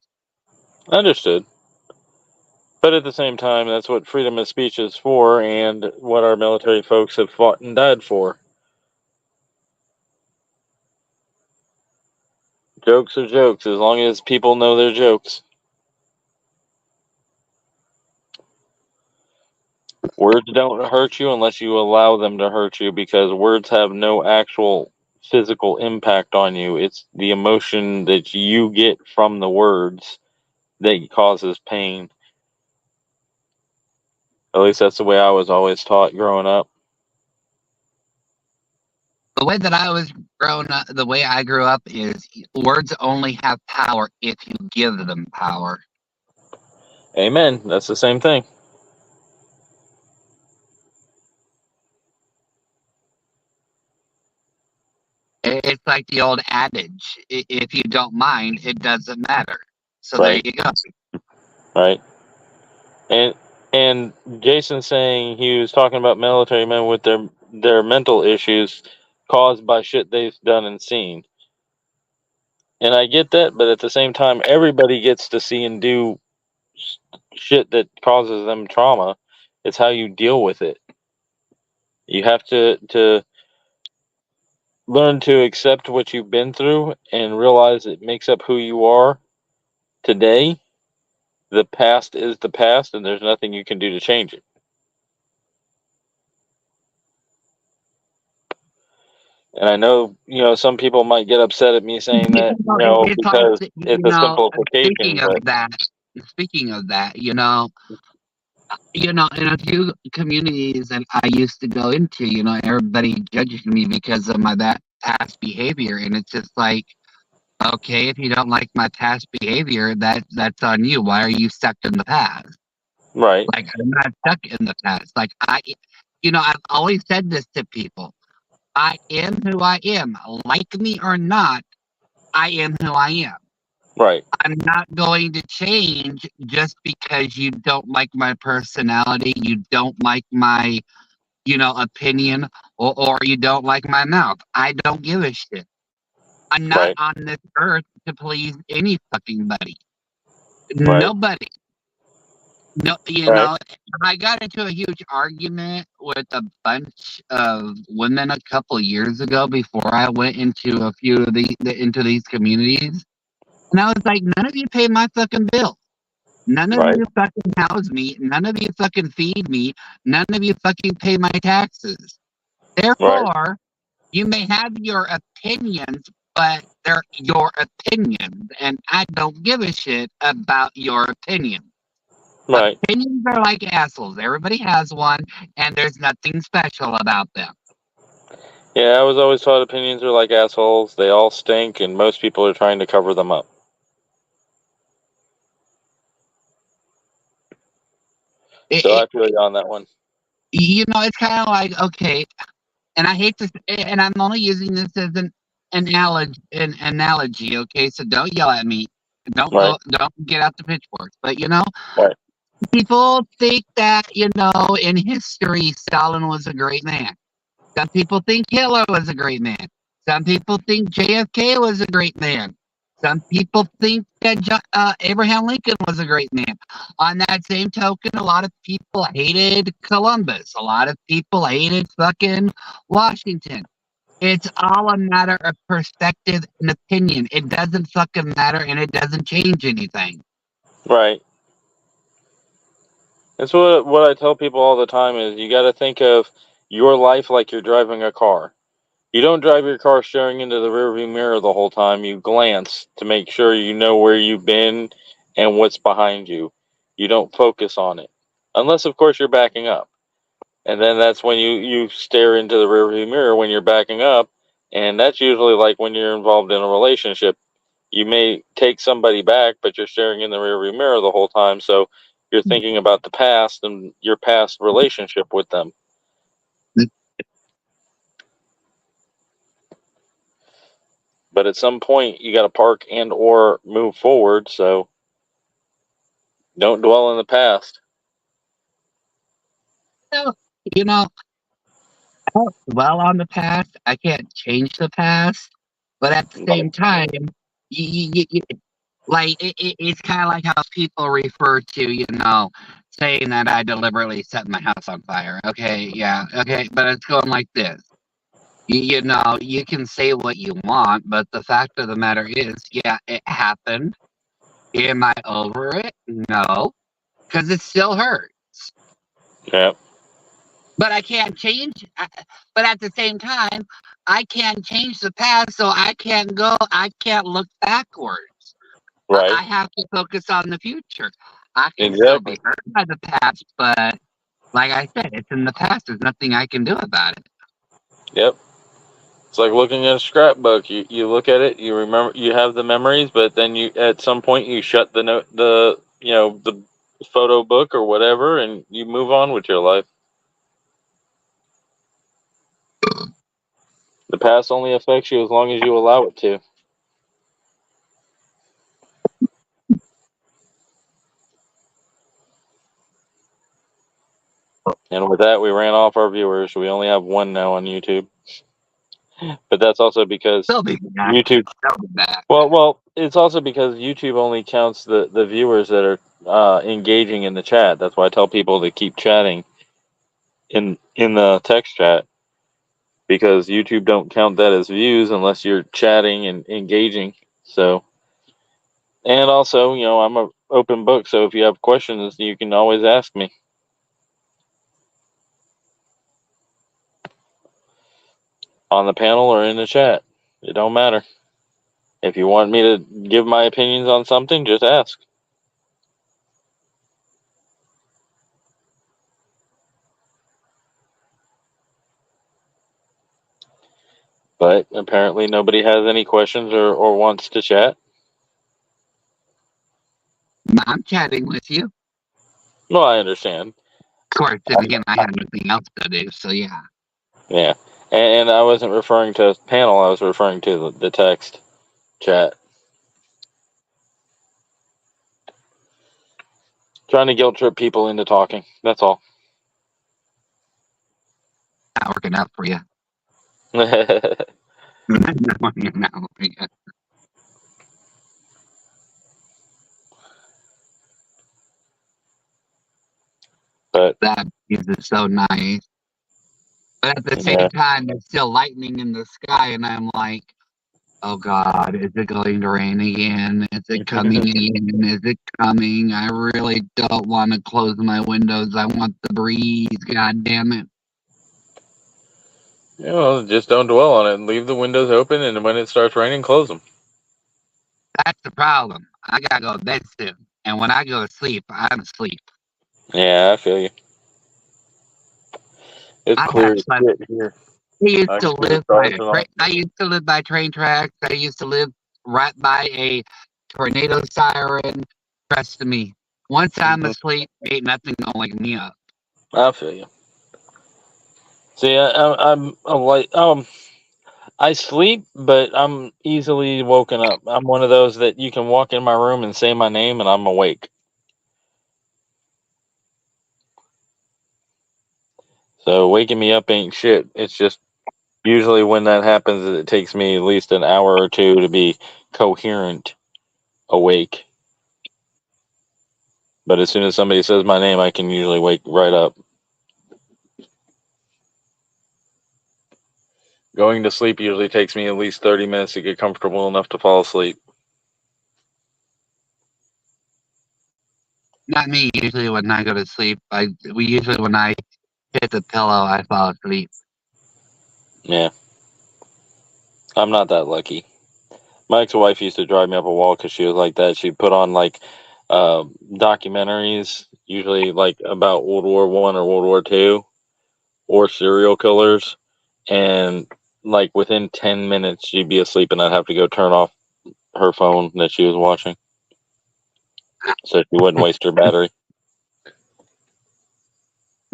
Understood. But at the same time, that's what freedom of speech is for and what our military folks have fought and died for. Jokes are jokes, as long as people know they're jokes. Words don't hurt you unless you allow them to hurt you, because words have no actual physical impact on you. It's the emotion that you get from the words that causes pain. At least that's the way I was always taught growing up. The way that I was grown up, the way I grew up is words only have power if you give them power. Amen. That's the same thing. It's like the old adage, if you don't mind, it doesn't matter. So Right. There you go. Right. And Jason saying he was talking about military men with their mental issues caused by shit they've done and seen. And I get that, but at the same time, everybody gets to see and do shit that causes them trauma. It's how you deal with it. You have to learn to accept what you've been through and realize it makes up who you are today. The past is the past, and there's nothing you can do to change it. And I know, some people might get upset at me saying that, because it's a simplification. Speaking of that, in a few communities that I used to go into, everybody judges me because of my past behavior, and it's just like, okay, if you don't like my past behavior, that's on you. Why are you stuck in the past? Right. Like, I'm not stuck in the past. Like, I've always said this to people. I am who I am. Like me or not, I am who I am. Right. I'm not going to change just because you don't like my personality, you don't like my, opinion, or you don't like my mouth. I don't give a shit. I'm not Right. on this earth to please any fucking buddy. Right. Nobody. No, Right. I got into a huge argument with a bunch of women a couple years ago before I went into a few of into these communities, and I was like, none of you pay my fucking bill. None of Right. you fucking house me. None of you fucking feed me. None of you fucking pay my taxes. Right. Therefore, you may have your opinions, but they're your opinions, and I don't give a shit about your opinion. Right. Opinions are like assholes. Everybody has one, and there's nothing special about them. Yeah, I was always taught opinions are like assholes. They all stink, and most people are trying to cover them up. So I feel you on that one. It's kind of like, okay, and I hate to, and I'm only using this as an analogy, okay? So don't yell at me. Right. Don't get out the pitchforks. But Right. people think that in history Stalin was a great man. Some people think Hitler was a great man. Some people think JFK was a great man. Some people think that Abraham Lincoln was a great man. On that same token, a lot of people hated Columbus. A lot of people hated fucking Washington. It's all a matter of perspective and opinion. It doesn't fucking matter, and it doesn't change anything. Right. That's what I tell people all the time is you got to think of your life like you're driving a car. You don't drive your car staring into the rearview mirror the whole time. You glance to make sure you know where you've been and what's behind you. You don't focus on it. Unless, of course, you're backing up. And then that's when you stare into the rearview mirror when you're backing up. And that's usually like when you're involved in a relationship. You may take somebody back, but you're staring in the rearview mirror the whole time. So you're thinking about the past and your past relationship with them. But at some point, you got to park and or move forward. So don't dwell in the past. So, you know, I don't dwell on the past. I can't change the past, but at the same time, like it's kind of like how people refer to, saying that I deliberately set my house on fire. Okay, yeah, okay, but it's going like this. You can say what you want, but the fact of the matter is, yeah, it happened. Am I over it? No, because it still hurts. Yeah. But I can't change. But at the same time, I can't change the past, so I can't look backwards. I Right. have to focus on the future. I can still Exactly. be hurt by the past, but like I said, it's in the past. There's nothing I can do about it. Yep. It's like looking at a scrapbook. You look at it, you remember, you have the memories, but then you at some point you shut the photo book or whatever, and you move on with your life. The past only affects you as long as you allow it to. And with that, we ran off our viewers. We only have one now on YouTube, but that's also because They'll be back. YouTube. They'll be back. Well, it's also because YouTube only counts the viewers that are engaging in the chat. That's why I tell people to keep chatting in the text chat, because YouTube don't count that as views unless you're chatting and engaging. So, and also, I'm a open book, so if you have questions, you can always ask me on the panel or in the chat. It don't matter. If you want me to give my opinions on something, just ask. But apparently nobody has any questions or wants to chat. I'm chatting with you. Well, I understand. Of course, then again, I have nothing else to do, so yeah. Yeah. And I wasn't referring to panel, I was referring to the text chat. Trying to guilt trip people into talking. That's all. Not working out for you. Yeah. No. That piece is so nice. But at the same time, there's still lightning in the sky, and I'm like, oh God, is it going to rain again? Is it coming in? Is it coming? I really don't want to close my windows. I want the breeze. God damn it. Yeah, well, just don't dwell on it. Leave the windows open, and when it starts raining, close them. That's the problem. I gotta go to bed soon. And when I go to sleep, I'm asleep. Yeah, I feel you. It's clear as shit here. I used to live by train tracks. I used to live right by a tornado siren. Trust me. Once I'm asleep, ain't nothing gonna wake me up. I feel you. See, I'm like I sleep, but I'm easily woken up. I'm one of those that you can walk in my room and say my name, and I'm awake. So waking me up ain't shit. It's just usually when that happens, it takes me at least an hour or two to be coherent awake. But as soon as somebody says my name, I can usually wake right up. Going to sleep usually takes me at least 30 minutes to get comfortable enough to fall asleep. Not me. Usually when I go to sleep, when I hit the pillow, I fall asleep. Yeah. I'm not that lucky. My ex-wife used to drive me up a wall because she was like that. She'd put on like documentaries, usually like about World War I or World War II or serial killers, and like within 10 minutes she'd be asleep and I'd have to go turn off her phone that she was watching so she wouldn't waste her battery.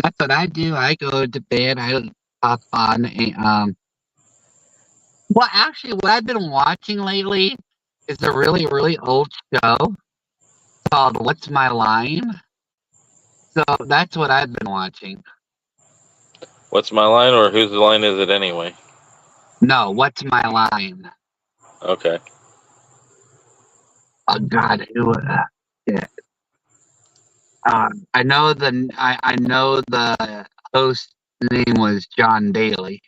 That's what I do. I go to bed. I pop on a Well, actually, what I've been watching lately is a really, really old show called What's My Line? So that's what I've been watching. What's my line, or whose line is it anyway? No, What's My Line? Okay. Oh God, yeah. I know the host name was John Daly.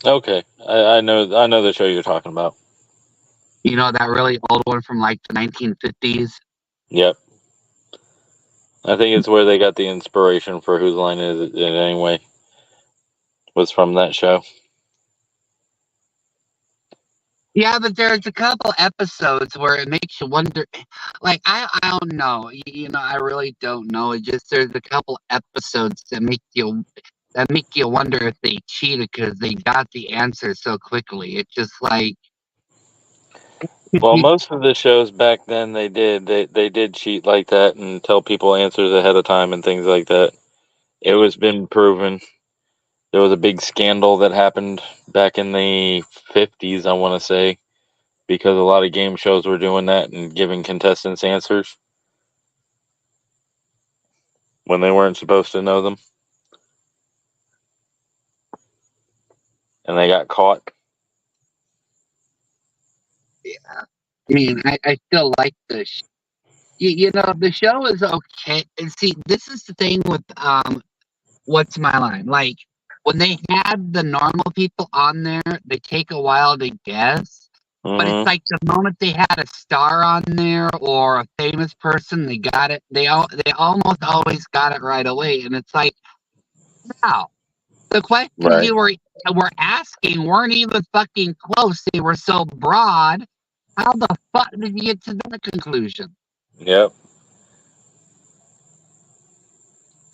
Okay. I know the show you're talking about. You know that really old one from like the 1950s? Yep. I think it's where they got the inspiration for whose line is it anyway. Was from that show. Yeah, but there's a couple episodes where it makes you wonder. Like I don't know. I really don't know. It just there's a couple episodes that make you wonder if they cheated because they got the answer so quickly. It's just like. Well, most of the shows back then they did cheat like that and tell people answers ahead of time and things like that. It was been proven. There was a big scandal that happened back in the 50s, I want to say, because a lot of game shows were doing that and giving contestants answers when they weren't supposed to know them. And they got caught. Yeah. I mean, I still like the the show is okay. And see, this is the thing with What's My Line? Like when they had the normal people on there, they take a while to guess. But it's like the moment they had a star on there or a famous person, they got it. They almost always got it right away. And it's like, wow, the questions you were asking weren't even fucking close. They were so broad. How the fuck did you get to that conclusion? Yep.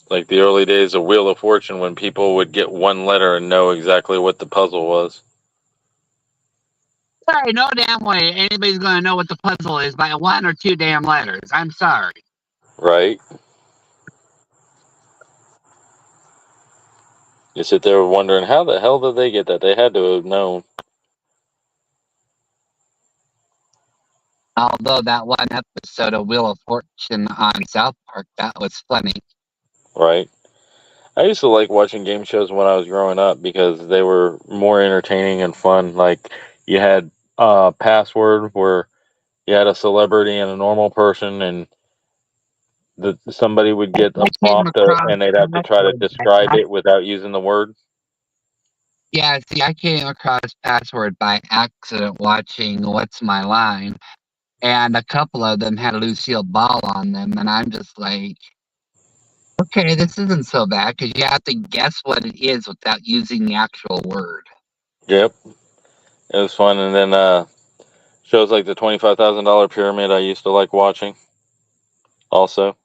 Like the early days of Wheel of Fortune when people would get one letter and know exactly what the puzzle was. Sorry, no damn way anybody's going to know what the puzzle is by one or two damn letters. I'm sorry. Right. You sit there wondering, how the hell did they get that? They had to have known. Although that one episode of Wheel of Fortune on South Park, that was funny. Right. I used to like watching game shows when I was growing up because they were more entertaining and fun. Like you had Password where you had a celebrity and a normal person, and somebody would get a I came prompt across and they'd have to try to passwords. describe it without using the word. Yeah, see, I came across password by accident watching What's My Line, and a couple of them had Lucille Ball on them, and I'm just like, okay, this isn't so bad because you have to guess what it is without using the actual word. Yep, it was fun. And then shows like the $25,000 Pyramid I used to like watching, also.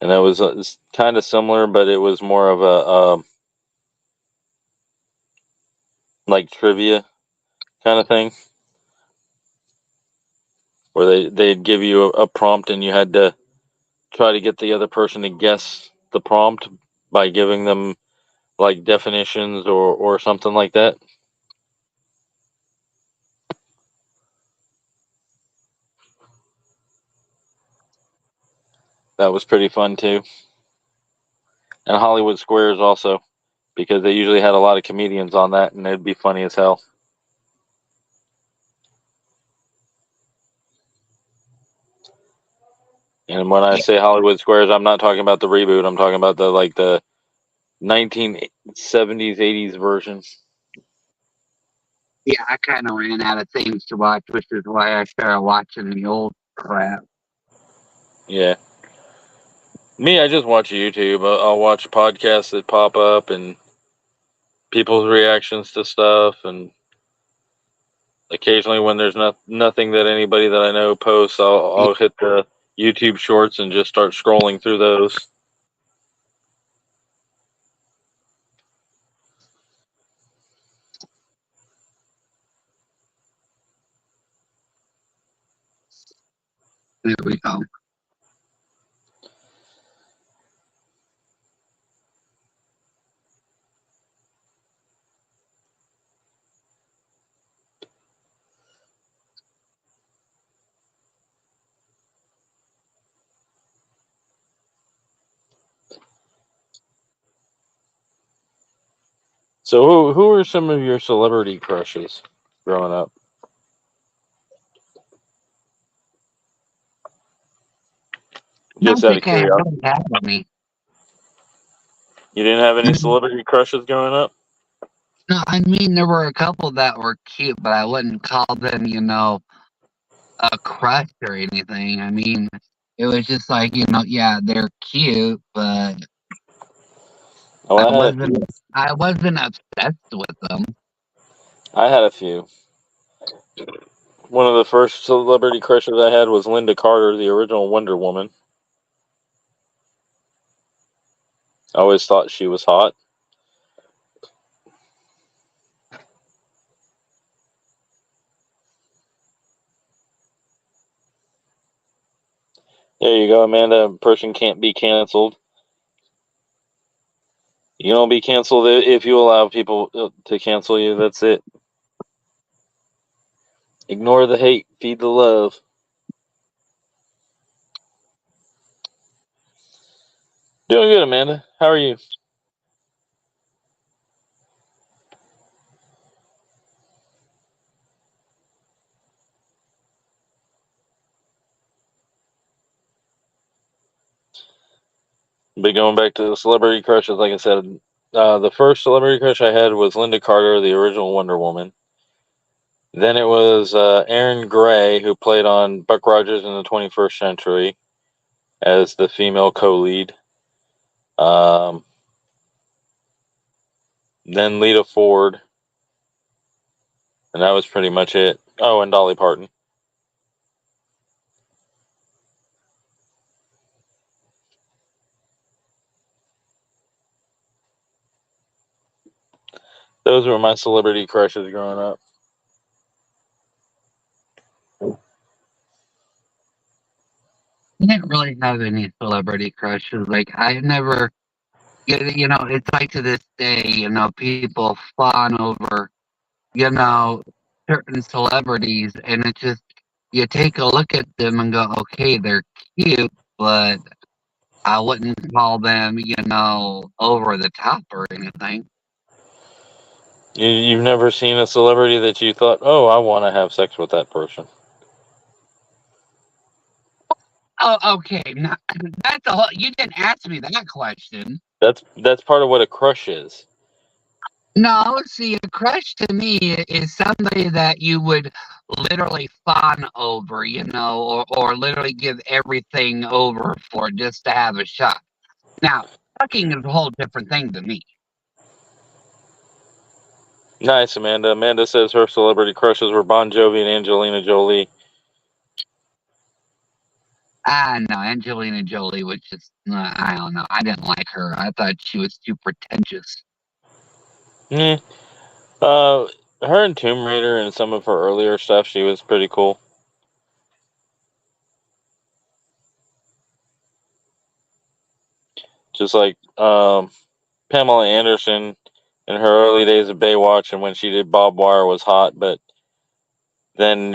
And that was kind of similar, but it was more of a like trivia kind of thing, where they'd give you a prompt and you had to try to get the other person to guess the prompt by giving them like definitions or something like that. That was pretty fun too. And Hollywood Squares also, because they usually had a lot of comedians on that, and it'd be funny as hell. And when I say Hollywood Squares, I'm not talking about the reboot. I'm talking about the 1970s, 80s version. Yeah, I kind of ran out of things to watch, which is why I started watching the old crap. Yeah. Me, I just watch YouTube. I'll watch podcasts that pop up and people's reactions to stuff, and occasionally when there's nothing that anybody that I know posts, I'll hit the YouTube shorts and just start scrolling through those. There we go. So who are some of your celebrity crushes growing up? I Just don't out of think I curiosity. really have any. You didn't have any celebrity crushes growing up? No, I mean, there were a couple that were cute, but I wouldn't call them, a crush or anything. I mean, it was just like, yeah, they're cute, but Oh, I I had a wasn't few. I wasn't obsessed with them. I had a few. One of the first celebrity crushes I had was Linda Carter, the original Wonder Woman. I always thought she was hot. There you go, Amanda. A person can't be canceled. You don't be canceled if you allow people to cancel you. That's it. Ignore the hate, feed the love. Doing good, Amanda. How are you? But going back to the celebrity crushes, like I said, the first celebrity crush I had was Linda Carter, the original Wonder Woman. Then it was Erin Gray, who played on Buck Rogers in the 21st Century as the female co-lead. Then Lita Ford, and that was pretty much it. Oh, and Dolly Parton. Those were my celebrity crushes growing up. I didn't really have any celebrity crushes. Like, I never, it's like to this day, people fawn over, you know, certain celebrities, and it just, you take a look at them and go, okay, they're cute, but I wouldn't call them, over the top or anything. You've never seen a celebrity that you thought, oh, I want to have sex with that person. Oh, okay. Now, that's a whole. You didn't ask me that question. That's part of what a crush is. No, see, a crush to me is somebody that you would literally fawn over, or literally give everything over for just to have a shot. Now, fucking is a whole different thing to me. Nice, Amanda. Amanda says her celebrity crushes were Bon Jovi and Angelina Jolie. No, Angelina Jolie was just, I don't know. I didn't like her. I thought she was too pretentious. Hmm. Her and Tomb Raider and some of her earlier stuff, she was pretty cool. Just like Pamela Anderson in her early days of Baywatch and when she did Bob Wire was hot, but then,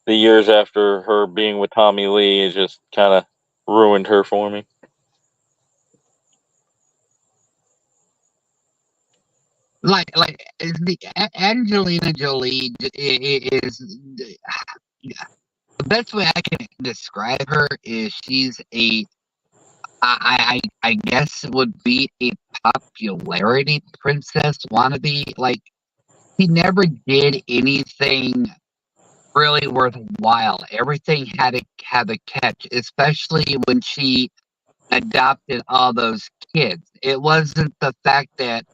the years after her being with Tommy Lee, it just kind of ruined her for me. Like Angelina Jolie is the best way I can describe her is she's I guess it would be a popularity princess wannabe. Like, he never did anything really worthwhile. Everything had a catch, especially when she adopted all those kids. It wasn't the fact that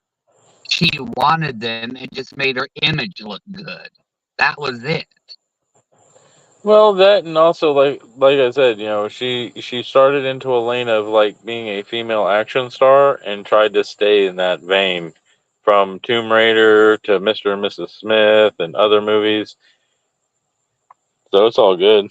she wanted them, it just made her image look good. That was it. Well, that and also like I said, she started into a lane of like being a female action star and tried to stay in that vein from Tomb Raider to Mr. and Mrs. Smith and other movies. So it's all good.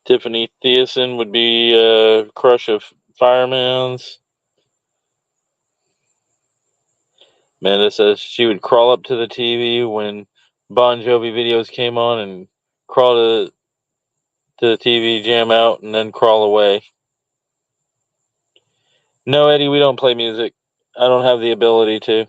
Tiffany Thiessen would be a crush of Fireman's. Amanda says she would crawl up to the TV when Bon Jovi videos came on and crawl to the TV, jam out, and then crawl away. No, Eddie, we don't play music. I don't have the ability to.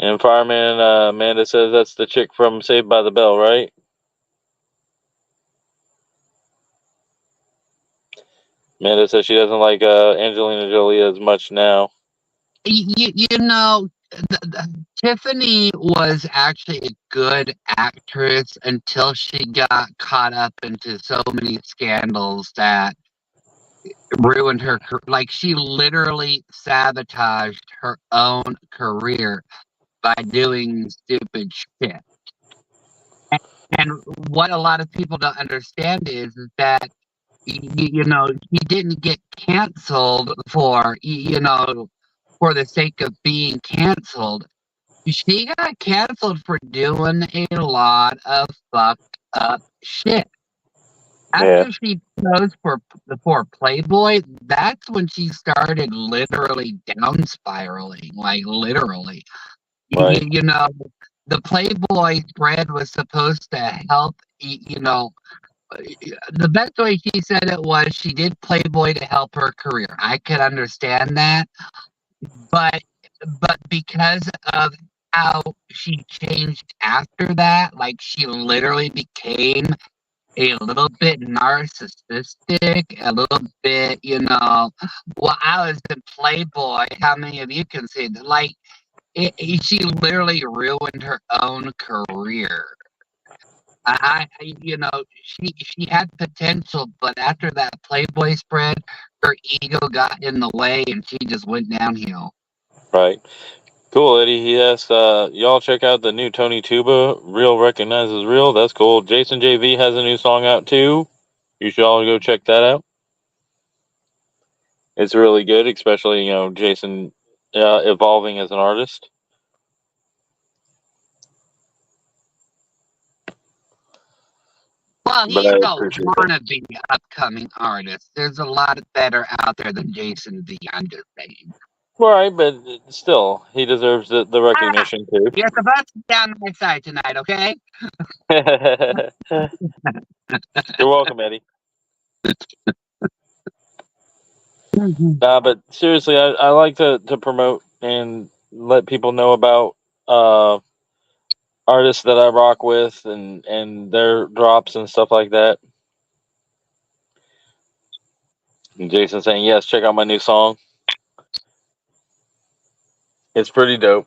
And Fireman Amanda says that's the chick from Saved by the Bell, right? Amanda says she doesn't like Angelina Jolie as much now. Tiffany was actually a good actress until she got caught up into so many scandals that ruined her. Like, she literally sabotaged her own career by doing stupid shit. And what a lot of people don't understand is that he didn't get canceled for for the sake of being canceled. She got canceled for doing a lot of fucked up shit. After she posed for Playboy, that's when she started literally down spiraling, like literally. Right. The Playboy spread was supposed to help. The best way she said it was she did Playboy to help her career. I could understand that, but because of how she changed after that, like, she literally became a little bit narcissistic, a little bit, well, I was in Playboy. How many of you can say that? Like, she literally ruined her own career. She had potential, but after that Playboy spread, her ego got in the way, and she just went downhill. Right. Cool, Eddie. He asked, y'all check out the new Tony Tuba, Real Recognizes Real. That's cool. Jason JV has a new song out too. You should all go check that out. It's really good, especially, Jason evolving as an artist. Well, he's a wannabe upcoming artist. There's a lot better out there than Jason V. I'm just saying. Right, but still, he deserves the recognition too. You're supposed to be on my side tonight, okay? You're welcome, Eddie. Nah, but seriously, I like to promote and let people know about artists that I rock with and their drops and stuff like that. And Jason saying, yes, check out my new song. It's pretty dope.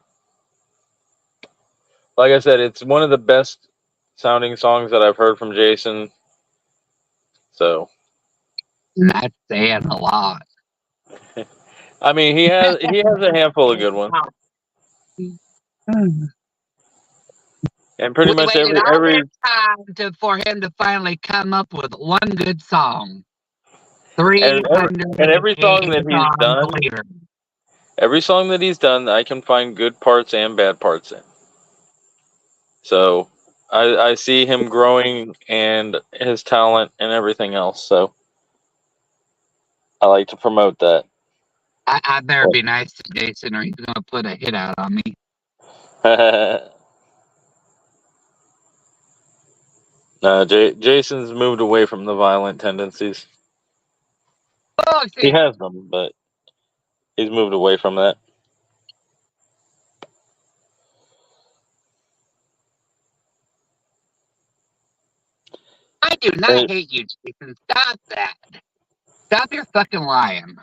Like I said, it's one of the best sounding songs that I've heard from Jason. So, That's saying a lot. I mean, he has a handful of good ones, and pretty We much waited all every this time for him to finally come up with one good song. 380 and every song that he's songs done, later. every song that he's done, I can find good parts and bad parts in. So, I see him growing and his talent and everything else. So, I like to promote that. I better be nice to Jason or he's going to put a hit out on me. Jason's moved away from the violent tendencies. Oh, He shit. has them, but he's moved away from that. I do not hate you, Jason. Stop that. Stop your fucking lying.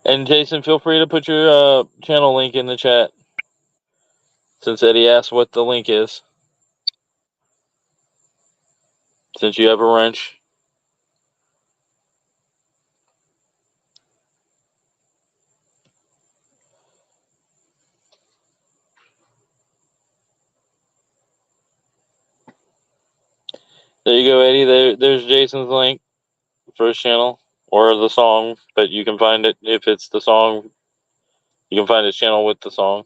And Jason, feel free to put your channel link in the chat, since Eddie asked what the link is. Since you have a wrench. There you go, Eddie. There's Jason's link for his channel or the song, but you can find it if it's the song. You can find his channel with the song.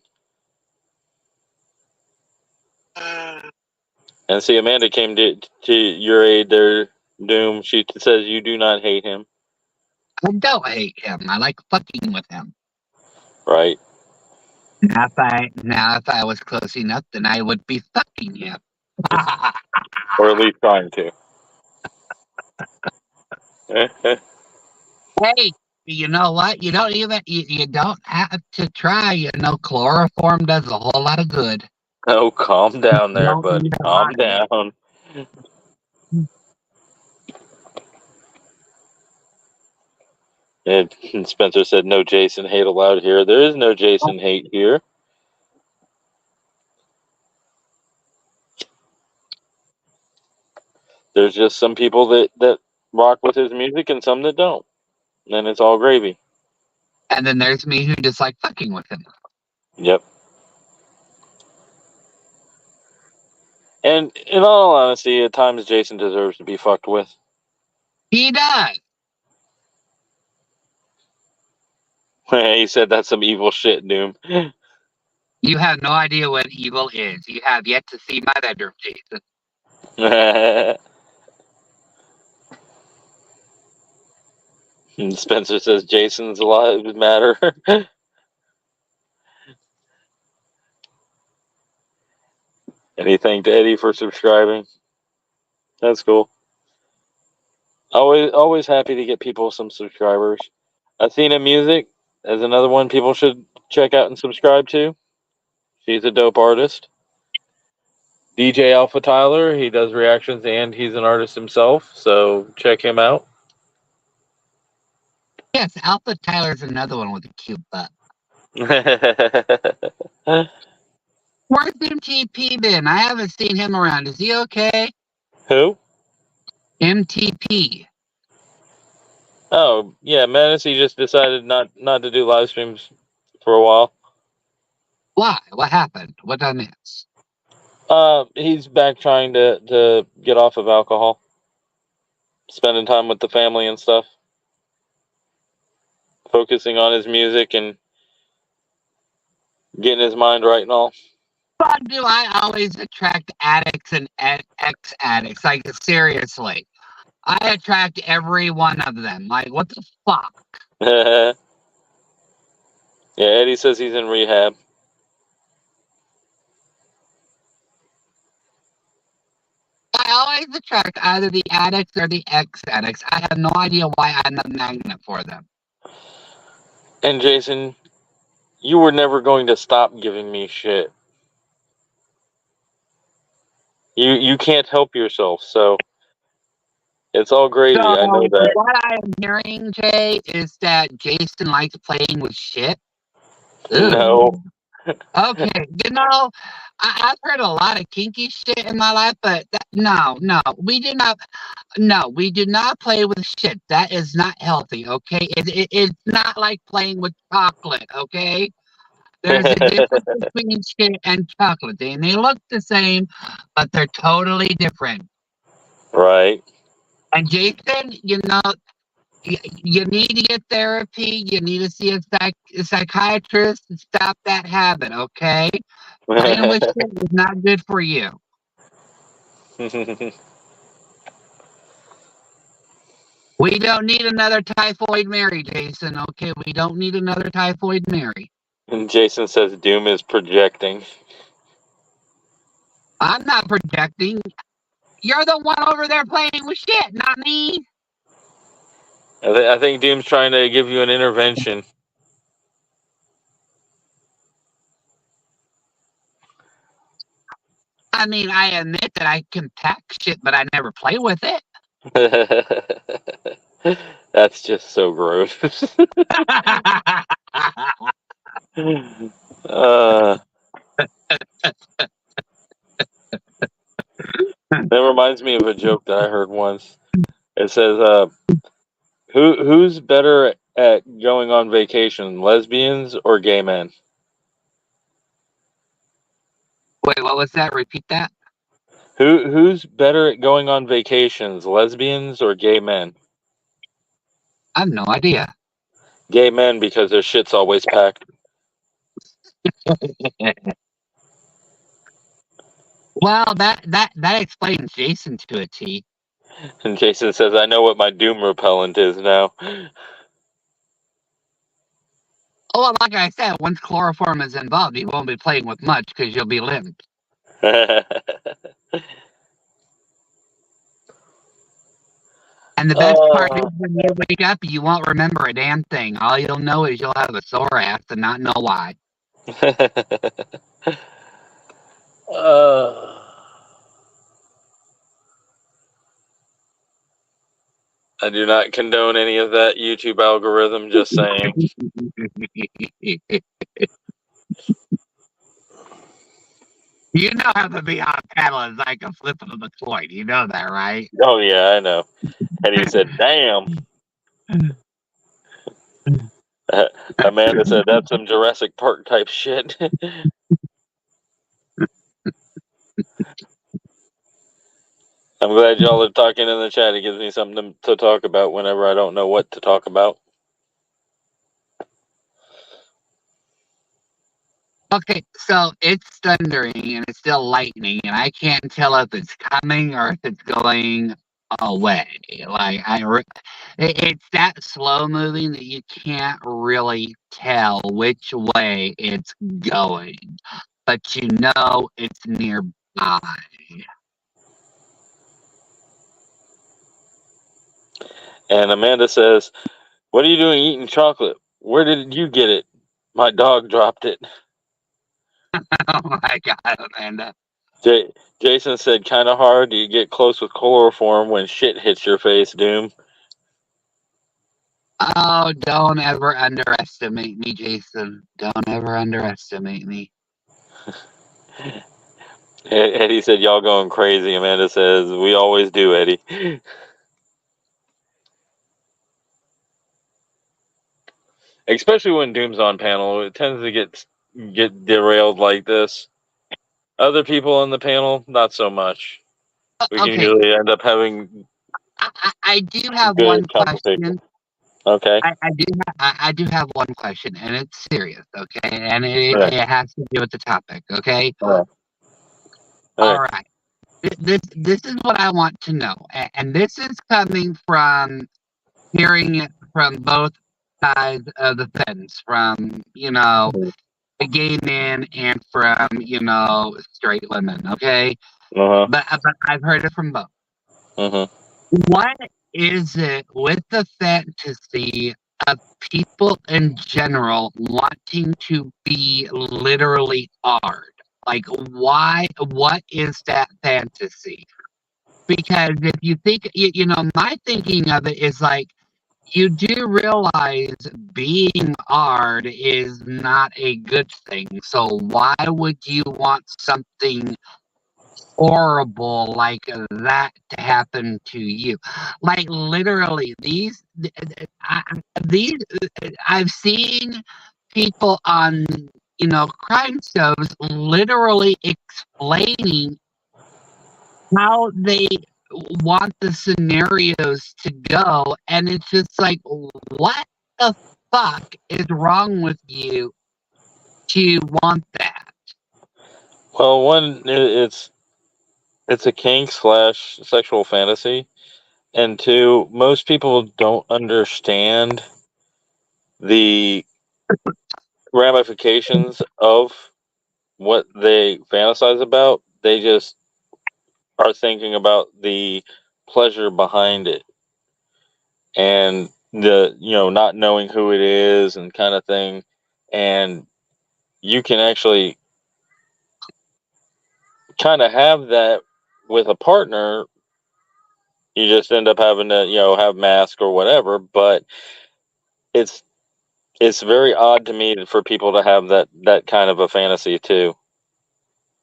And see, Amanda came to your aid there, Doom. She says you do not hate him. I don't hate him. I like fucking with him. Right. Now if I was close enough, then I would be fucking him. Or at least trying to. Hey, you know what? You don't even you don't have to try. You know, chloroform does a whole lot of good. Oh, calm down You there, don't buddy. need a Calm lot of it. down. And Spencer said, no Jason hate allowed here. There is no Jason hate here. There's just some people that rock with his music and some that don't. And then it's all gravy. And then there's me who just like fucking with him. Yep. And in all honesty, at times Jason deserves to be fucked with. He does. He said that's some evil shit, Doom. You have no idea what evil is. You have yet to see my bedroom, Jason. And Spencer says Jason's lives matter. And he thanked Eddie for subscribing. That's cool. Always happy to get people some subscribers. Athena Music is another one people should check out and subscribe to. She's a dope artist. DJ Alpha Tyler, he does reactions and he's an artist himself, so check him out. Yes, Alpha Tyler's another one with a cute butt. Where's MTP been? I haven't seen him around. Is he okay? Who? MTP. Oh, yeah, Menace, he just decided not to do live streams for a while. Why? What happened? What did I miss? He's back trying to get off of alcohol. Spending time with the family and stuff. Focusing on his music and getting his mind right and all. Why do I always attract addicts and ex-addicts? Like, seriously. I attract every one of them. Like, what the fuck? Yeah, Eddie says he's in rehab. I always attract either the addicts or the ex-addicts. I have no idea why I'm a magnet for them. And Jason, you were never going to stop giving me shit. You can't help yourself, so it's all gravy. So I know that. what I am hearing, Jay, is that Jason likes playing with shit. Ooh. No. Okay, I've heard a lot of kinky shit in my life, but no, we do not. No, we do not play with shit. That is not healthy. Okay, it's not like playing with chocolate. Okay, there's a difference between shit and chocolate. They may look the same, but they're totally different. Right. And Jason, you need to get therapy. You need to see a psychiatrist and stop that habit, okay? Playing with shit is not good for you. We don't need another typhoid Mary, Jason, okay? We don't need another typhoid Mary. And Jason says Doom is projecting. I'm not projecting. You're the one over there playing with shit, not me. I think Doom's trying to give you an intervention. I mean, I admit that I can pack shit, but I never play with it. That's just so gross. That reminds me of a joke that I heard once. It says, who's better at going on vacation, lesbians or gay men? Wait, what was that? Repeat that. Who's better at going on vacations, lesbians or gay men? I have no idea. Gay men, because their shit's always packed. Well, that explains Jason to a T. And Jason says, I know what my Doom repellent is now. Oh, well, like I said, once chloroform is involved, you won't be playing with much because you'll be limped. And the best part is when you wake up, you won't remember a damn thing. All you'll know is you'll have a sore ass and not know why. I do not condone any of that YouTube algorithm, just saying. You know how to be on panel is like a flip of the coin. You know that, right? Oh, yeah, I know. And he said, damn. Amanda said, that's some Jurassic Park type shit. I'm glad y'all are talking in the chat. It gives me something to talk about whenever I don't know what to talk about. Okay, so it's thundering and it's still lightning, and I can't tell if it's coming or if it's going away. Like it's that slow moving that you can't really tell which way it's going, but you know it's nearby. And Amanda says, what are you doing eating chocolate? Where did you get it? My dog dropped it. Oh my God, Amanda. Jason said, kind of hard. Do you get close with chloroform when shit hits your face, Doom? Oh, don't ever underestimate me, Jason. Don't ever underestimate me. Eddie said, y'all going crazy. Amanda says, we always do, Eddie. Especially when Doom's on panel, it tends to get derailed like this. Other people on the panel, not so much. We can usually end up having. I do have one question. Okay. I do have one question, and it's serious, okay? And it has to do with the topic, okay? All right. This is what I want to know, and this is coming from hearing it from both sides of the fence, from the gay men and from straight women, okay? But I've heard it from both. What is it with the fantasy of people in general wanting to be literally Ard. Like, why? What is that fantasy? Because if you think, my thinking of it is like, you do realize being Ard is not a good thing. So why would you want something horrible like that to happen to you? Like literally, I've seen people on crime shows literally explaining how they want the scenarios to go, and it's just like, what the fuck is wrong with you to want that? Well, one, it's a kink / sexual fantasy, and two, most people don't understand the ramifications of what they fantasize about. They just are thinking about the pleasure behind it, and the not knowing who it is and kind of thing. And you can actually kind of have that with a partner. You just end up having to have mask or whatever, but it's very odd to me for people to have that kind of a fantasy too.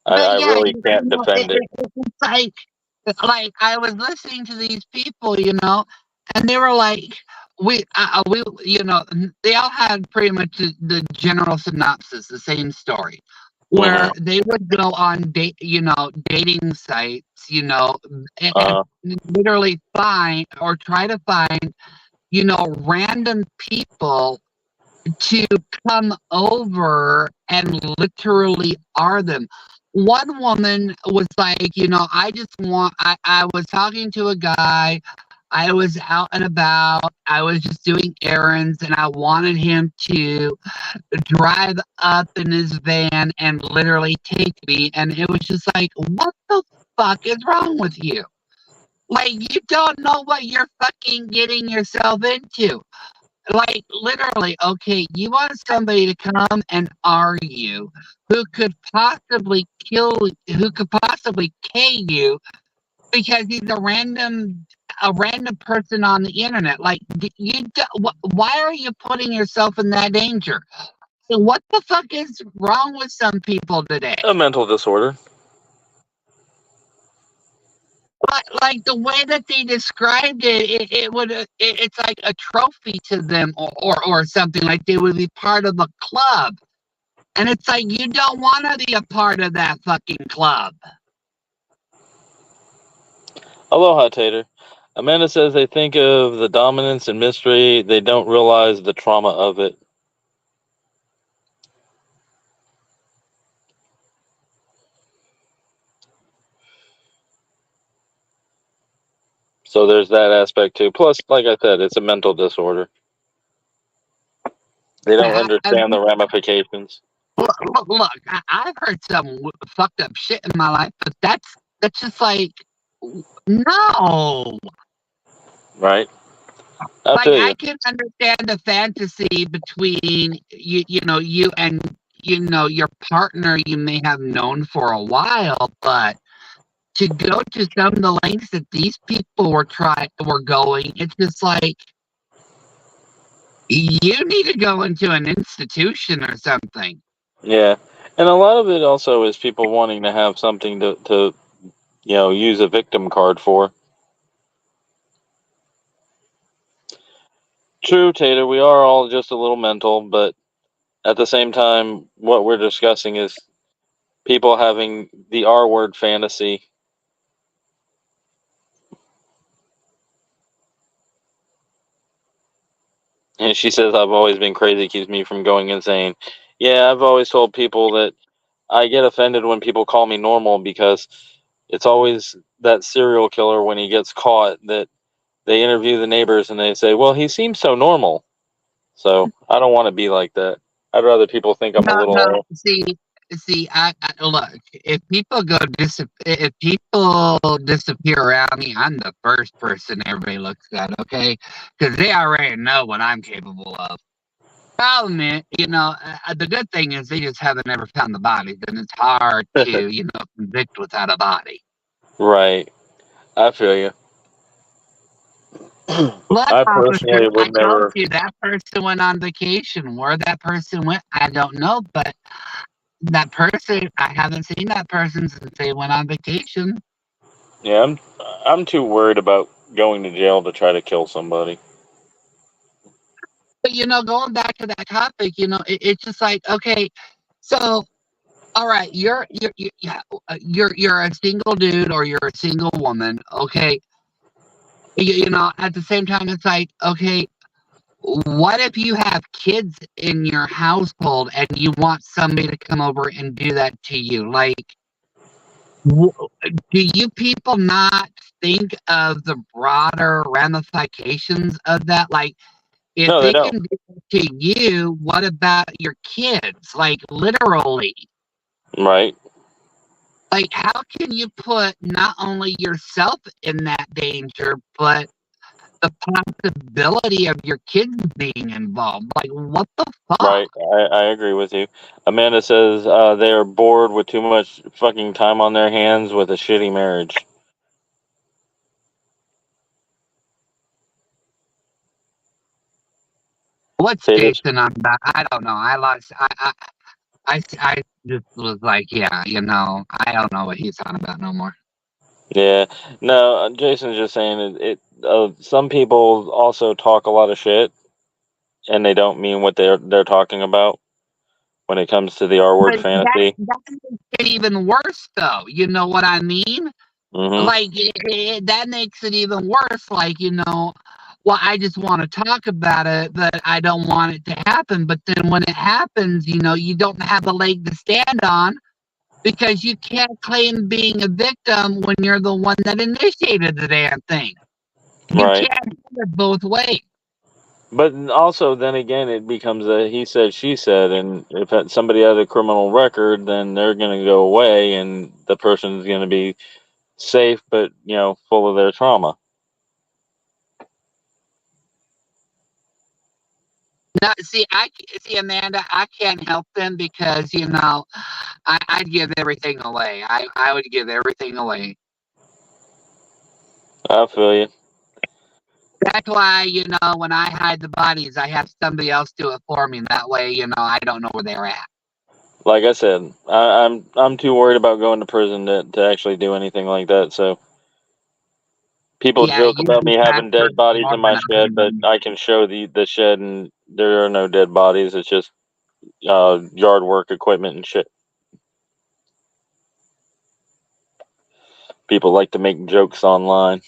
I Yeah, really can't defend it. it's like I was listening to these people, and they were like, we, they all had pretty much the general synopsis, the same story, where they would go on dating sites, and literally find or try to find, random people to come over and literally are them. One woman was like, I was talking to a guy, I was out and about, I was just doing errands, and I wanted him to drive up in his van and literally take me. And it was just like, what the fuck is wrong with you? Like, you don't know what you're fucking getting yourself into. Like, literally, okay, you want somebody to come and argue who could possibly who could possibly K you because he's a random person on the internet. Like, why are you putting yourself in that danger? What the fuck is wrong with some people today? A mental disorder. Like the way that they described it's like a trophy to them, or something, like they would be part of a club. And it's like, you don't want to be a part of that fucking club. Aloha, Tater. Amanda says they think of the dominance and mystery. They don't realize the trauma of it. So there's that aspect too. Plus, like I said, it's a mental disorder. They don't understand the ramifications. Look, I've heard some fucked up shit in my life, but that's just like, no. Right. I can understand the fantasy between you and your partner you may have known for a while, but to go to some of the lengths that these people were going, it's just like, you need to go into an institution or something. Yeah, and a lot of it also is people wanting to have something to use a victim card for. True, Tater, we are all just a little mental, but at the same time, what we're discussing is people having the R word fantasy. And she says, I've always been crazy, keeps me from going insane. Yeah, I've always told people that I get offended when people call me normal, because it's always that serial killer when he gets caught that they interview the neighbors and they say, well, he seems so normal. So I don't want to be like that. I'd rather people think I'm a little... See, See, I look. If people if people disappear around me, I'm the first person everybody looks at. Okay, because they already know what I'm capable of. Problem is, the good thing is they just haven't ever found the bodies, and it's hard to, convict without a body. Right. I feel you. Look, I officer, personally I would told never. you that person went on vacation. Where that person went, I don't know, but that person, I haven't seen that person since they went on vacation. Yeah, I'm too worried about going to jail to try to kill somebody. But going back to that topic, it's just like, okay, so all right, you're a single dude or you're a single woman, okay? At the same time, it's like, okay, what if you have kids in your household and you want somebody to come over and do that to you? Like, do you people not think of the broader ramifications of that? Like, if No, they they don't. can do it to you, what about your kids? Like, literally. Right. Like, how can you put not only yourself in that danger, but the possibility of your kids being involved? Like, what the fuck? Right. I agree with you. Amanda says they are bored with too much fucking time on their hands with a shitty marriage. What's Say this. Jason on that? I don't know. I just was like, yeah, I don't know what he's on about no more. Yeah. No, Jason's just saying some people also talk a lot of shit, and they don't mean what they're talking about when it comes to the R word But fantasy. that makes it even worse, though. You know what I mean? Mm-hmm. Like, that makes it even worse. Like, well, I just want to talk about it, but I don't want it to happen. But then when it happens, you don't have a leg to stand on because you can't claim being a victim when you're the one that initiated the damn thing. You Right. can't have it both ways. But also, then again, it becomes a he said, she said, and if somebody has a criminal record, then they're going to go away, and the person's going to be safe, but full of their trauma. No, see, Amanda, I can't help them because I'd give everything away. I would give everything away. I feel you. That's why, when I hide the bodies, I have somebody else do it for me. That way, I don't know where they're at. Like I said, I'm too worried about going to prison to actually do anything like that. So people Yeah, joke you'd about be me having faster dead bodies more in than my shed, but I can show the shed, and there are no dead bodies. It's just yard work equipment and shit. People like to make jokes online.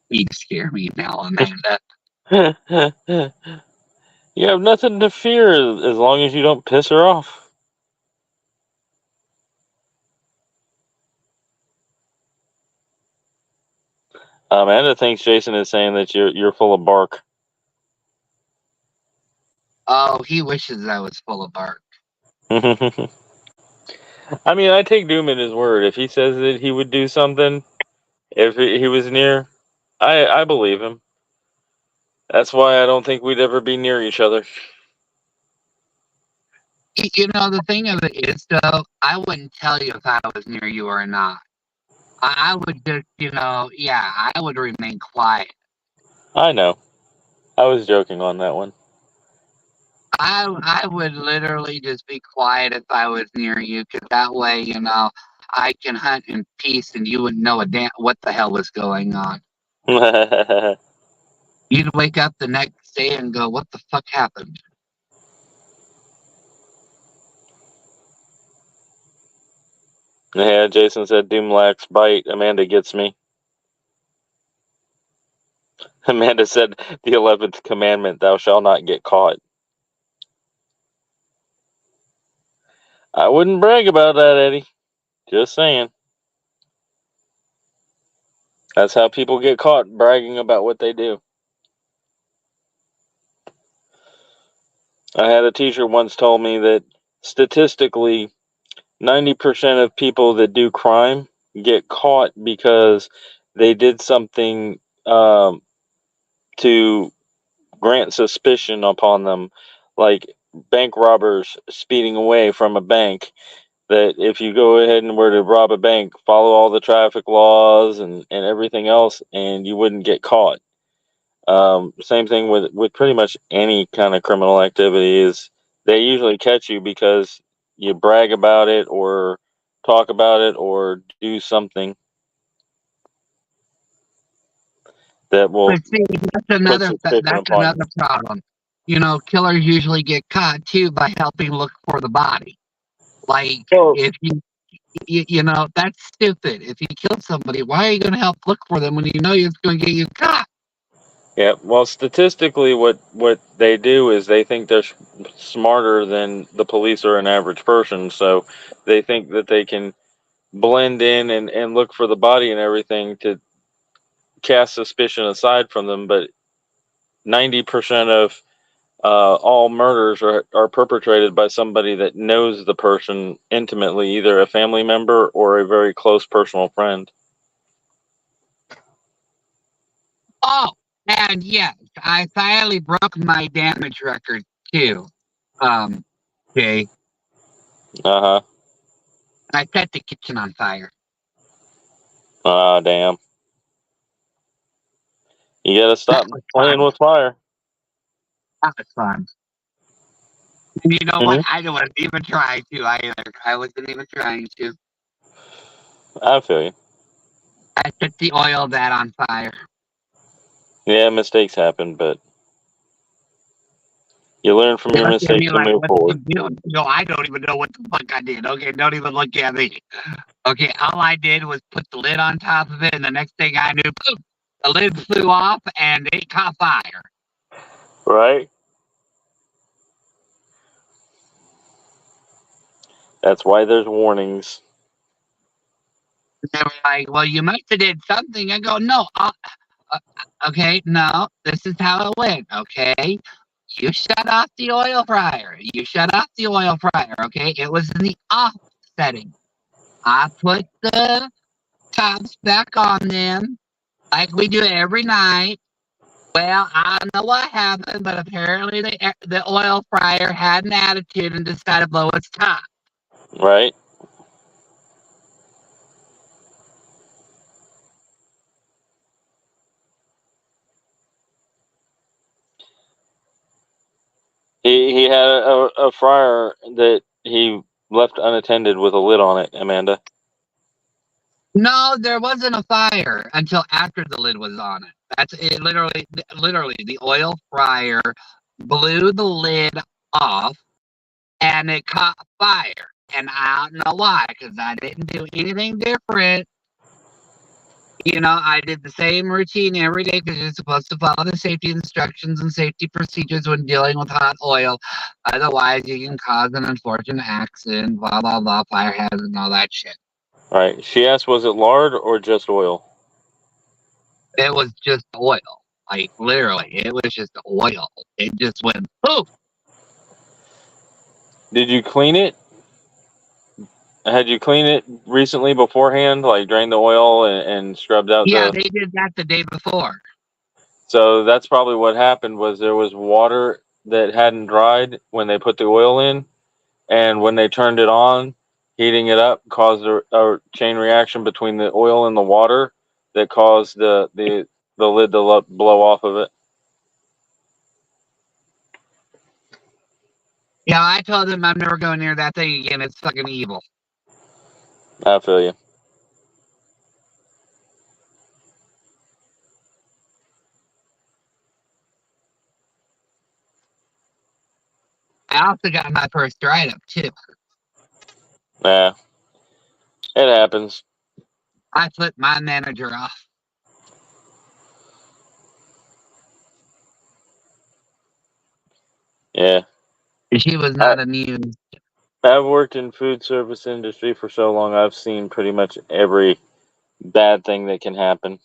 You scare me now, Amanda. You have nothing to fear as long as you don't piss her off. Amanda thinks Jason is saying that you're full of bark. Oh, he wishes I was full of bark. I mean, I take Doom at his word. If he says that he would do something, if he was near, I believe him. That's why I don't think we'd ever be near each other. The thing of it is, though, I wouldn't tell you if I was near you or not. I would just, I would remain quiet. I know. I was joking on that one. I would literally just be quiet if I was near you, because that way, I can hunt in peace and you wouldn't know what the hell was going on. You'd wake up the next day and go, what the fuck happened? Yeah, Jason said Doom lacks bite. Amanda gets me. Amanda said the 11th commandment, thou shalt not get caught. I wouldn't brag about that, Eddie. Just saying. That's how people get caught, bragging about what they do. I had a teacher once told me that statistically, 90% of people that do crime get caught because they did something to grant suspicion upon them, like bank robbers speeding away from a bank. That if you go ahead and were to rob a bank, follow all the traffic laws and everything else, and you wouldn't get caught. Same thing with pretty much any kind of criminal activity is they usually catch you because you brag about it or talk about it or do something that will But see, put suspicion that's upon you. another problem. You know, killers usually get caught too by helping look for the body. Like Well, if you know, that's stupid. If you kill somebody, why are you going to help look for them when you know it's going to get you caught? yeah. Well, statistically, what they do is they think they're smarter than the police or an average person, so they think that they can blend in and look for the body and everything to cast suspicion aside from them. But 90% of all murders are perpetrated by somebody that knows the person intimately, either a family member or a very close personal friend. Oh, and yes, I finally broke my damage record too. Okay, Uh huh. I set the kitchen on fire. Ah, damn. You gotta stop That was playing fun. with fire. That was fun. And you know what? Hmm. I wasn't even trying to either. I wasn't even trying to. I feel you. I set the oil vat on fire. Yeah, mistakes happen, but you learn from They your look at me mistakes and like, move what did forward. you do? No, I don't even know what the fuck I did. Okay, don't even look at me. Okay, all I did was put the lid on top of it, and the next thing I knew, poof, the lid flew off and it caught fire. Right? That's why there's warnings. They were like, well, you must have did something. I go, no, okay, no, this is how it went, okay? You shut off the oil fryer. You shut off the oil fryer, okay? It was in the off setting. I put the tops back on them like we do every night. Well, I don't know what happened, but apparently the oil fryer had an attitude and decided to blow its top. Right? He had a fryer that he left unattended with a lid on it, Amanda. No, there wasn't a fire until after the lid was on it. That's it. Literally, the oil fryer blew the lid off, and it caught fire. And I don't know why, because I didn't do anything different. You know, I did the same routine every day because you're supposed to follow the safety instructions and safety procedures when dealing with hot oil. Otherwise, you can cause an unfortunate accident, blah, blah, blah, fire hazard, and all that shit. Right. She asked, was it lard or just oil? It was just oil. Like, literally, it was just oil. It just went poof. Did you clean it? Had you cleaned it recently beforehand, like drained the oil and scrubbed out Yeah, the? they did that the day before. So that's probably what happened. Was there was water that hadn't dried when they put the oil in, and when they turned it on, heating it up caused a chain reaction between the oil and the water that caused the lid to blow off of it. Yeah, I told them I'm never going near that thing again. It's fucking evil. I feel you. I also got my first write up, too. Yeah, it happens. I flipped my manager off. Yeah. She was I, not amused. I've worked in food service industry for so long. I've seen pretty much every bad thing that can happen.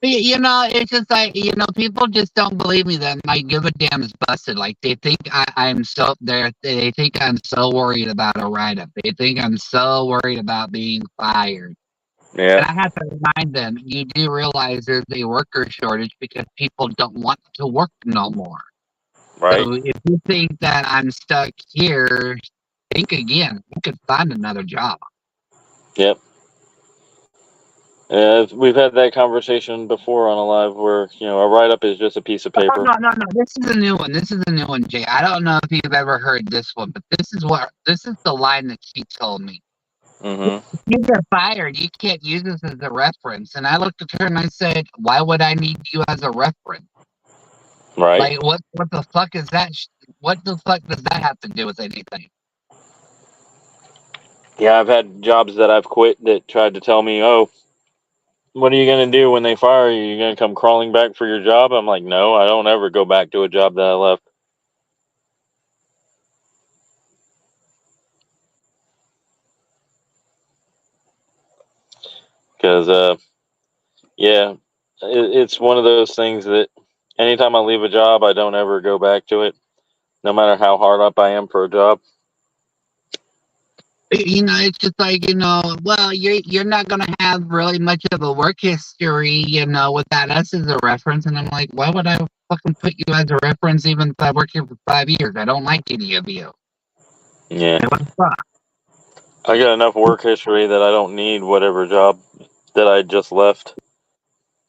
It's just like, people just don't believe me that my give a damn is busted. Like, they think they think I'm so worried about a write-up. They think I'm so worried about being fired. Yeah. And I have to remind them, you do realize there's a worker shortage because people don't want to work no more. Right. So if you think that I'm stuck here, think again. You could find another job. Yep. We've had that conversation before on a live where, a write-up is just a piece of paper. No. This is a new one. This is a new one, Jay. I don't know if you've ever heard this one, but this is the line that she told me. Mm-hmm. If you get fired, you can't use this as a reference. And I looked at her and I said, why would I need you as a reference? Right. Like, what the fuck is that? What the fuck does that have to do with anything? Yeah, I've had jobs that I've quit that tried to tell me, oh, what are you going to do when they fire you? You're going to come crawling back for your job? I'm like, no, I don't ever go back to a job that I left. Because, it's one of those things that anytime I leave a job, I don't ever go back to it, no matter how hard up I am for a job. It's just like, well, you're not gonna have really much of a work history, without us as a reference. And I'm like, why would I fucking put you as a reference even if I work here for 5 years? I don't like any of you. Yeah. What the fuck? I got enough work history that I don't need whatever job that I just left.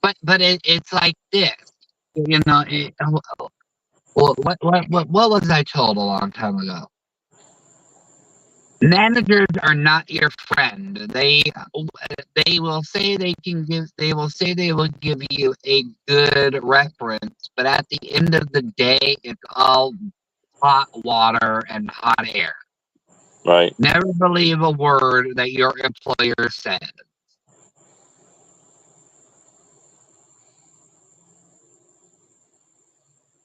But it's like this, what was I told a long time ago? Managers are not your friend. They will say they will give you a good reference, but at the end of the day, it's all hot water and hot air. Right. Never believe a word that your employer says.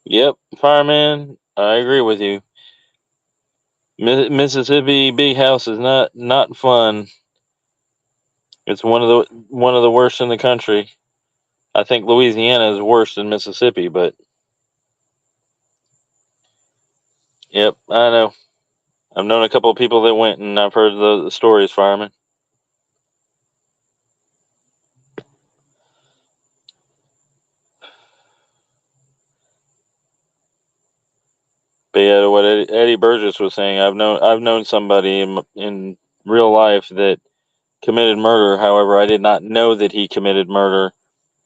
Yep, fireman, I agree with you. Mississippi Big House is not fun. It's one of the worst in the country. I think Louisiana is worse than Mississippi, but yep, I know. I've known a couple of people that went, and I've heard the stories, fireman. But yeah, what Eddie Burgess was saying, I've known somebody in real life that committed murder. However, I did not know that he committed murder,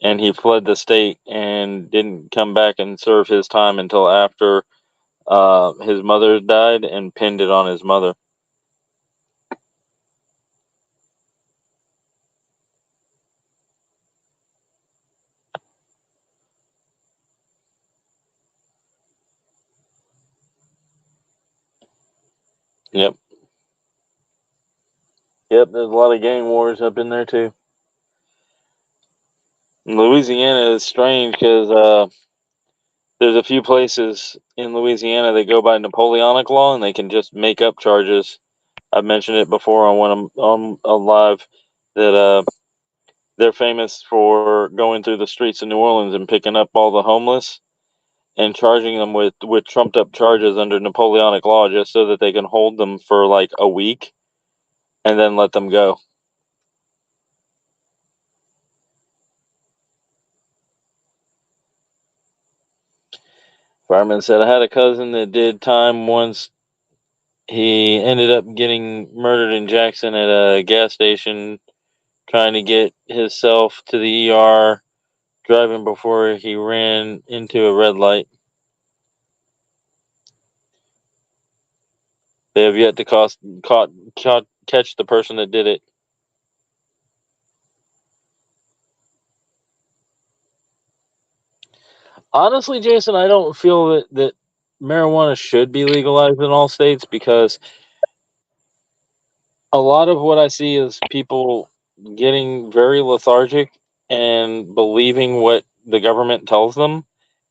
and he fled the state and didn't come back and serve his time until after his mother died, and pinned it on his mother. Yep. Yep, there's a lot of gang wars up in there too. Louisiana is strange because there's a few places in Louisiana that go by Napoleonic law, and they can just make up charges. I've mentioned it before on a live that they're famous for going through the streets of New Orleans and picking up all the homeless and charging them with trumped up charges under Napoleonic law, just so that they can hold them for like a week and then let them go. Fireman said, I had a cousin that did time once. He ended up getting murdered in Jackson at a gas station, trying to get himself to the ER, driving before he ran into a red light. They have yet to catch the person that did it. Honestly, Jason, I don't feel that marijuana should be legalized in all states, because a lot of what I see is people getting very lethargic and believing what the government tells them,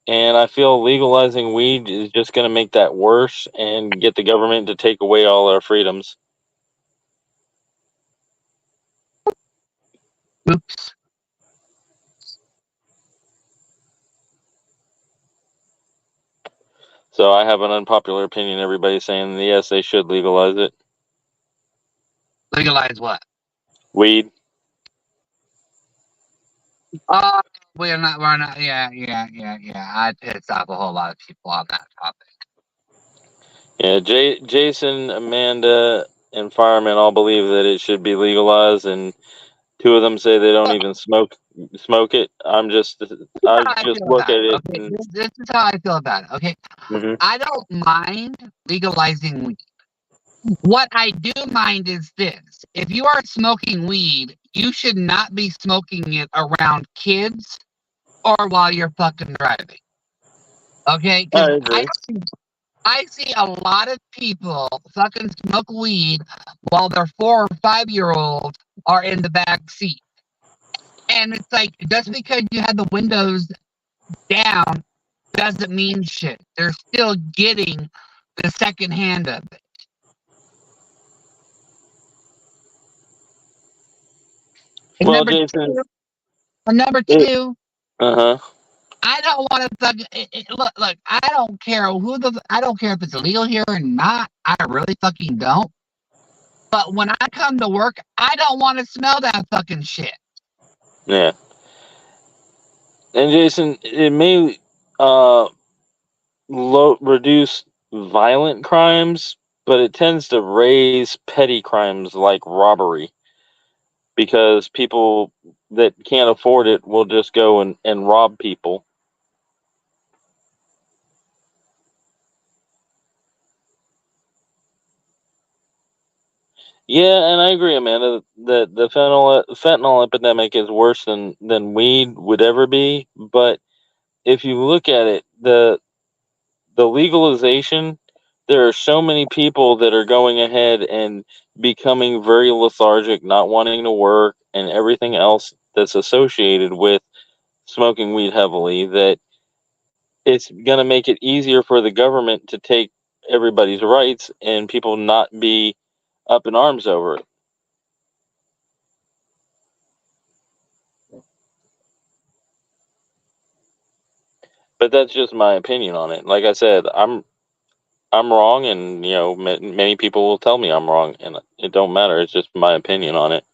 And I feel legalizing weed is just going to make that worse and get the government to take away all our freedoms. Oops. So I have an unpopular opinion. Everybody's saying, yes, they should legalize it. Legalize what? Weed. We're not. Yeah. I pissed off a whole lot of people on that topic. Yeah, Jason, Amanda, and Fireman all believe that it should be legalized, and two of them say they don't even smoke it. I just look at it. Okay, this is how I feel about it. Okay, I don't mind legalizing weed. What I do mind is this: if you are smoking weed, you should not be smoking it around kids or while you're fucking driving. Okay, I because agree. I see a lot of people fucking smoke weed while their 4 or 5-year-olds are in the back seat. And it's like, just because you have the windows down doesn't mean shit. They're still getting the second hand of it. And Well, Jason. Number two, I don't want to look. I don't care I don't care if it's illegal here or not. I really fucking don't. But when I come to work, I don't want to smell that fucking shit. Yeah. And Jason, it may reduce violent crimes, but it tends to raise petty crimes like robbery, because people that can't afford it will just go and rob people. Yeah, and I agree, Amanda, that the fentanyl epidemic is worse than weed would ever be. But if you look at it, the legalization, there are so many people that are going ahead and becoming very lethargic, not wanting to work, and everything else that's associated with smoking weed heavily, that it's going to make it easier for the government to take everybody's rights and people not be up in arms over it. But that's just my opinion on it. Like I said, I'm wrong, and many people will tell me I'm wrong, and it don't matter. It's just my opinion on it.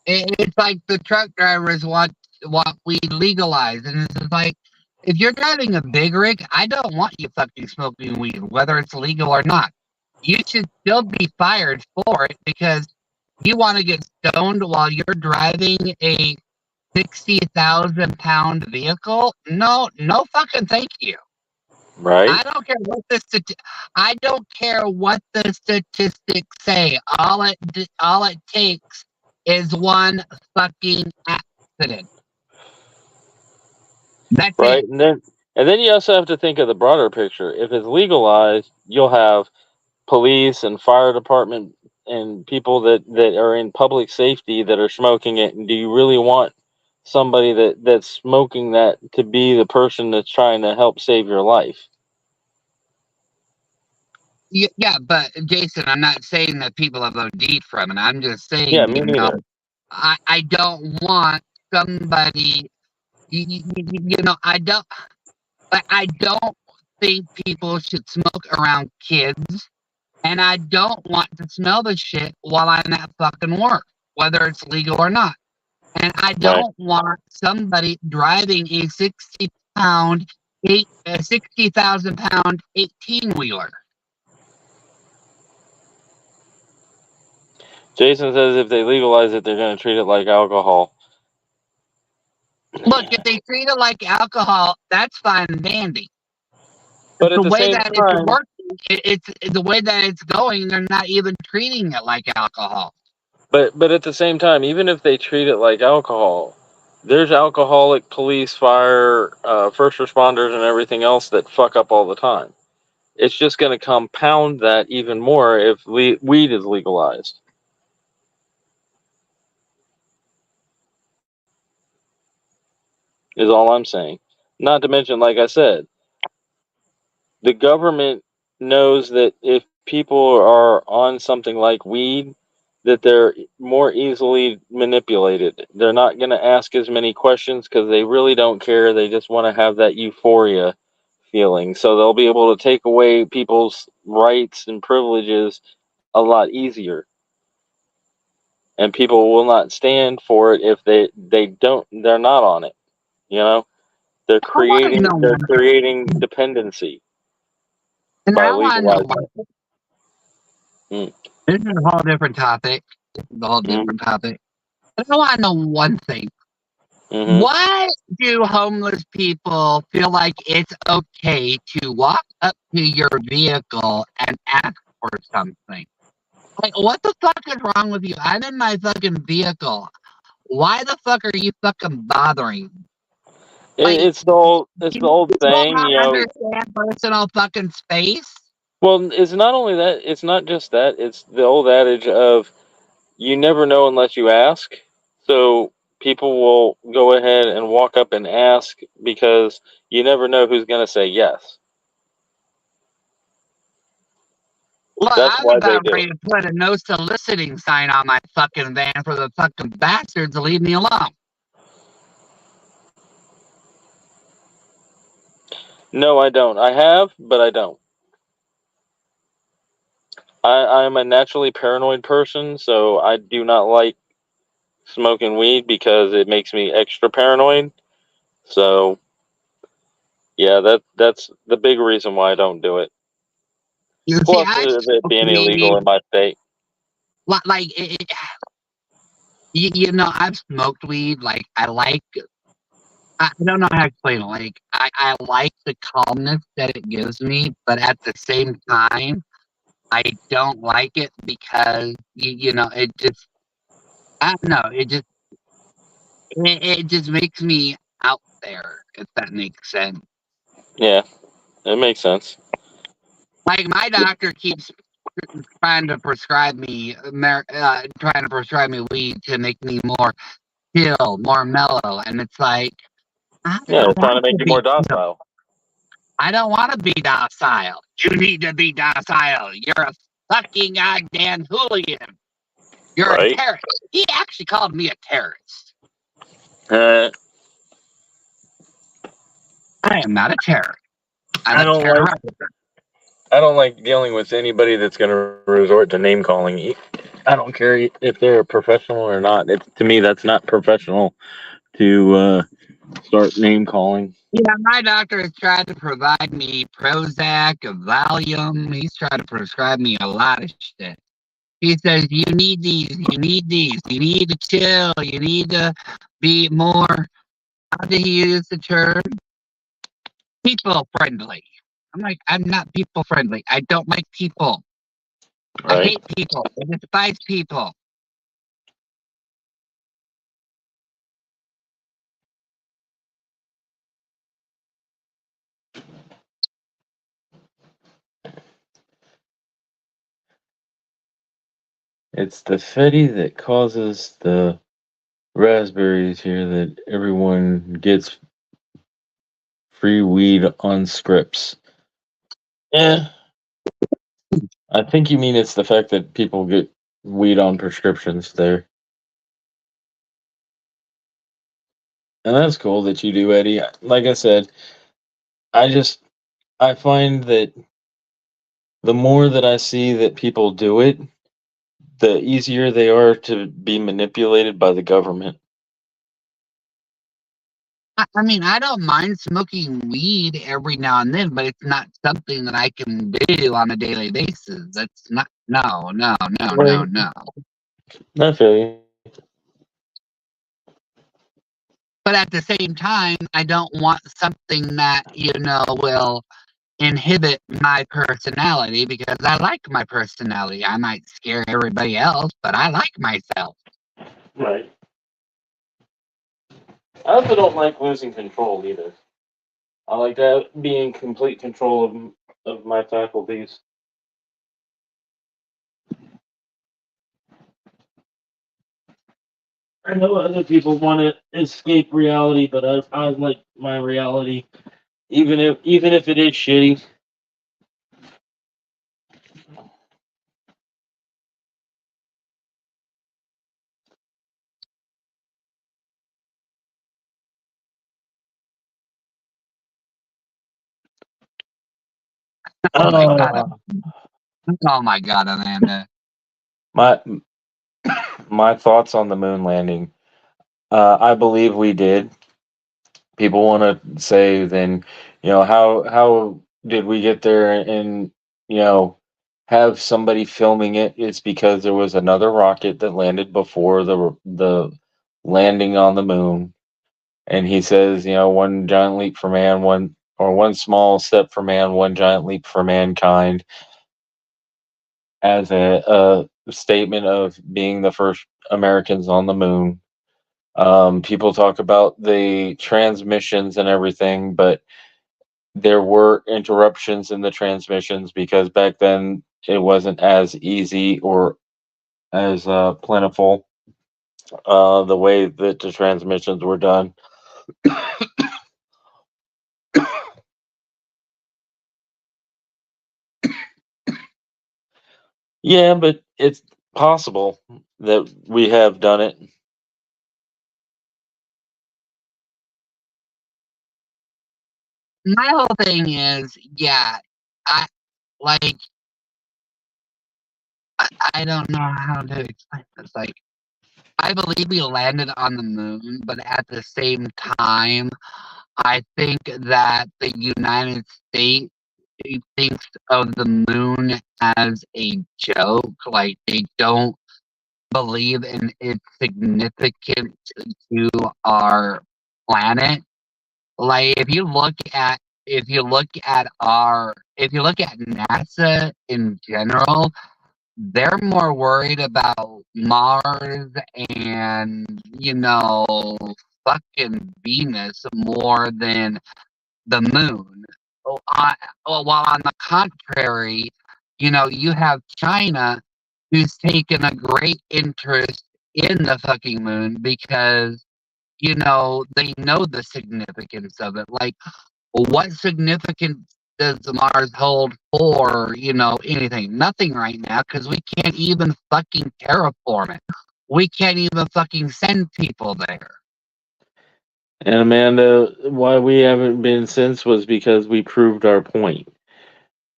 It's like the truck drivers want we legalize, and it's like, if you're driving a big rig, I don't want you fucking smoking weed, whether it's legal or not. You should still be fired for it because you want to get stoned while you're driving a 60,000-pound vehicle. No fucking thank you. Right? I don't care what the statistics say. All it takes is one fucking accident. That's right. it. And then you also have to think of the broader picture. If it's legalized, you'll have police and fire department and people that are in public safety that are smoking it. And do you really want somebody that's smoking that to be the person that's trying to help save your life? Yeah, but Jason, I'm not saying that people have OD'd from it. I'm just saying, Yeah, me neither. I don't want somebody, I don't think people should smoke around kids, and I don't want to smell the shit while I'm at fucking work, whether it's legal or not. And I Right. don't want somebody driving a 60,000-pound 18-wheeler. Jason says if they legalize it, they're going to treat it like alcohol. Look, if they treat it like alcohol, that's fine and dandy. But at the the way same that time, it's working, it's the way that it's going. They're not even treating it like alcohol. but at the same time, even if they treat it like alcohol, there's alcoholic police, fire, first responders, and everything else that fuck up all the time. It's just going to compound that even more if weed is legalized. is all I'm saying. Not to mention, like I said, the government knows that if people are on something like weed, that they're more easily manipulated. They're not going to ask as many questions because they really don't care. They just want to have that euphoria feeling. So they'll be able to take away people's rights and privileges a lot easier. And people will not stand for it if they're not on it. You know? They're I want to know one creating dependency and by I want to know legalizing one. it. Mm. This is a whole different topic. But I want to know one thing. Mm-hmm. Why do homeless people feel like it's okay to walk up to your vehicle and ask for something? Like, what the fuck is wrong with you? I'm in my fucking vehicle. Why the fuck are you fucking bothering? Like, It's the old do you still thing, not understand personal fucking space? Well, it's not only that. It's not just that. It's the old adage of you never know unless you ask. So people will go ahead and walk up and ask because you never know who's going to say yes. Well, That's I'm why they about do ready it. to put a no soliciting sign on my fucking van for the fucking bastards to leave me alone. No, I don't. I have, but I don't. I'm a naturally paranoid person, so I do not like smoking weed because it makes me extra paranoid. So yeah, that's the big reason why I don't do it. You see, Plus, I it smoke being illegal weed. in my state. Like, I've smoked weed. Like, I don't know how to explain it. Like, I like the calmness that it gives me, but at the same time, I don't like it because, it just, I don't know, it just makes me out there, if that makes sense. Yeah, it makes sense. Like, my doctor keeps trying to prescribe me, weed to make me more chill, more mellow, and it's like, I Yeah, don't it's trying want to make to you be more chill. docile. I don't want to be docile. You need to be docile. You're a fucking goddamn hooligan. You're a Right? terrorist. He actually called me a terrorist. Uh, I am not a terrorist. I'm I a don't like terrorist. I don't like dealing with anybody that's going to resort to name calling. I don't care if they're a professional or not. To me, that's not professional to start name calling. Yeah, my doctor has tried to provide me Prozac, Valium. He's tried to prescribe me a lot of shit. He says, you need these, you need these, you need to chill, you need to be more, how did he use the term? People friendly. I'm like, I'm not people friendly. I don't like people. I Right? hate people. I despise people. It's the Fetty that causes the raspberries here that everyone gets free weed on scripts. Yeah, I think you mean it's the fact that people get weed on prescriptions there. And that's cool that you do, Eddie. Like I said, I just I find that the more that I see that people do it, the easier they are to be manipulated by the government. I mean, I don't mind smoking weed every now and then, but it's not something that I can do on a daily basis. That's not, no, no, no, no, Right. no. I feel you. But at the same time, I don't want something that, will inhibit my personality because I like my personality. I might scare everybody else, but I like myself. Right. I also don't like losing control either. I like to be in complete control of my faculties. I know other people want to escape reality, but I like my reality, even if it is shitty. Oh my god. Uh, Oh my god, Amanda. my my thoughts on the moon landing. I believe we did. People want to say, then, how did we get there and you know have somebody filming it? It's because there was another rocket that landed before the landing on the moon, and he says, one giant leap for man, one small step for man, one giant leap for mankind, as a statement of being the first Americans on the moon. People talk about the transmissions and everything, but there were interruptions in the transmissions because back then it wasn't as easy or as plentiful, the way that the transmissions were done. Yeah, but it's possible that we have done it. My whole thing is, yeah, I like I don't know how to explain this. Like, I believe we landed on the moon, but at the same time, I think that the United States thinks of the moon as a joke. Like, they don't believe in its significance to our planet. Like, if you look at NASA in general, they're more worried about Mars and, fucking Venus more than the moon. While on the contrary, you have China who's taken a great interest in the fucking moon because, they know the significance of it. Like, what significance does Mars hold for, anything? Nothing right now because we can't even fucking terraform it. We can't even fucking send people there. And Amanda, why we haven't been since was because we proved our point.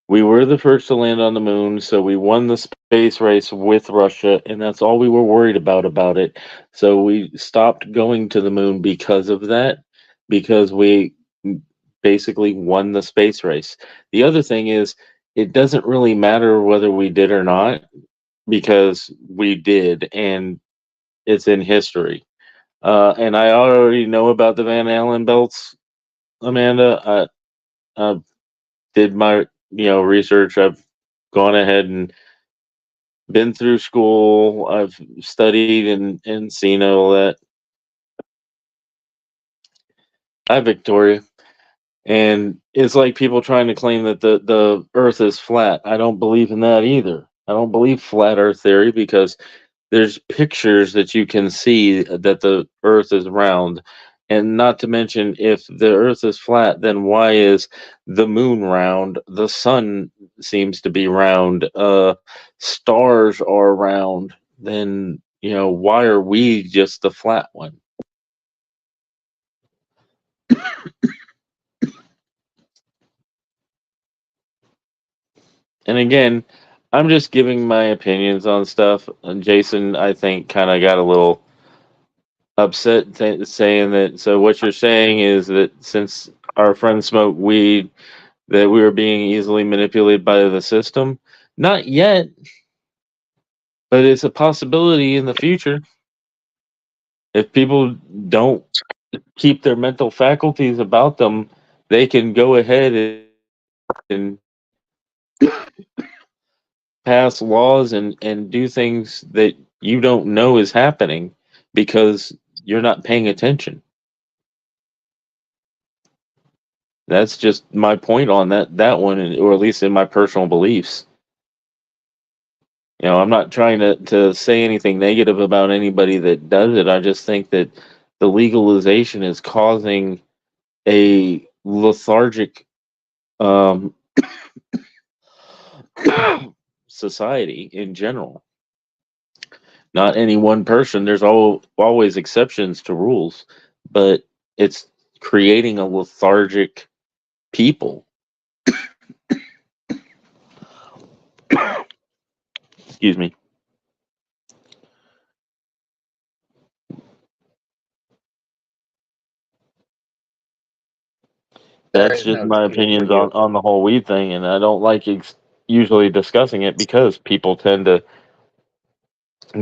We were the first to land on the moon, so we won the space race with Russia, and that's all we were worried about it. So we stopped going to the moon because of that, because we basically won the space race. The other thing is, it doesn't really matter whether we did or not, because we did, and it's in history. And I already know about the Van Allen belts, Amanda. I did my research. I've gone ahead and been through school. I've studied and seen all that. Hi, Victoria. And it's like people trying to claim that the Earth is flat. I don't believe in that either. I don't believe flat Earth theory because there's pictures that you can see that the Earth is round. And not to mention, if the Earth is flat, then why is the moon round? The sun seems to be round. Stars are round. Then, why are we just the flat one? And again, I'm just giving my opinions on stuff. And Jason, I think, kind of got a little upset saying that. So what you're saying is that since our friends smoke weed, that we were being easily manipulated by the system. Not yet, but it's a possibility in the future. If people don't keep their mental faculties about them, they can go ahead and pass laws and do things that you don't know is happening because you're not paying attention. That's just my point on that one, or at least in my personal beliefs. I'm not trying to say anything negative about anybody that does it. I just think that the legalization is causing a lethargic um, society in general. Not any one person. There's always exceptions to rules, but it's creating a lethargic people. Excuse me. There That's is just no my excuse for opinions you. on the whole weed thing, and I don't like usually discussing it because people tend to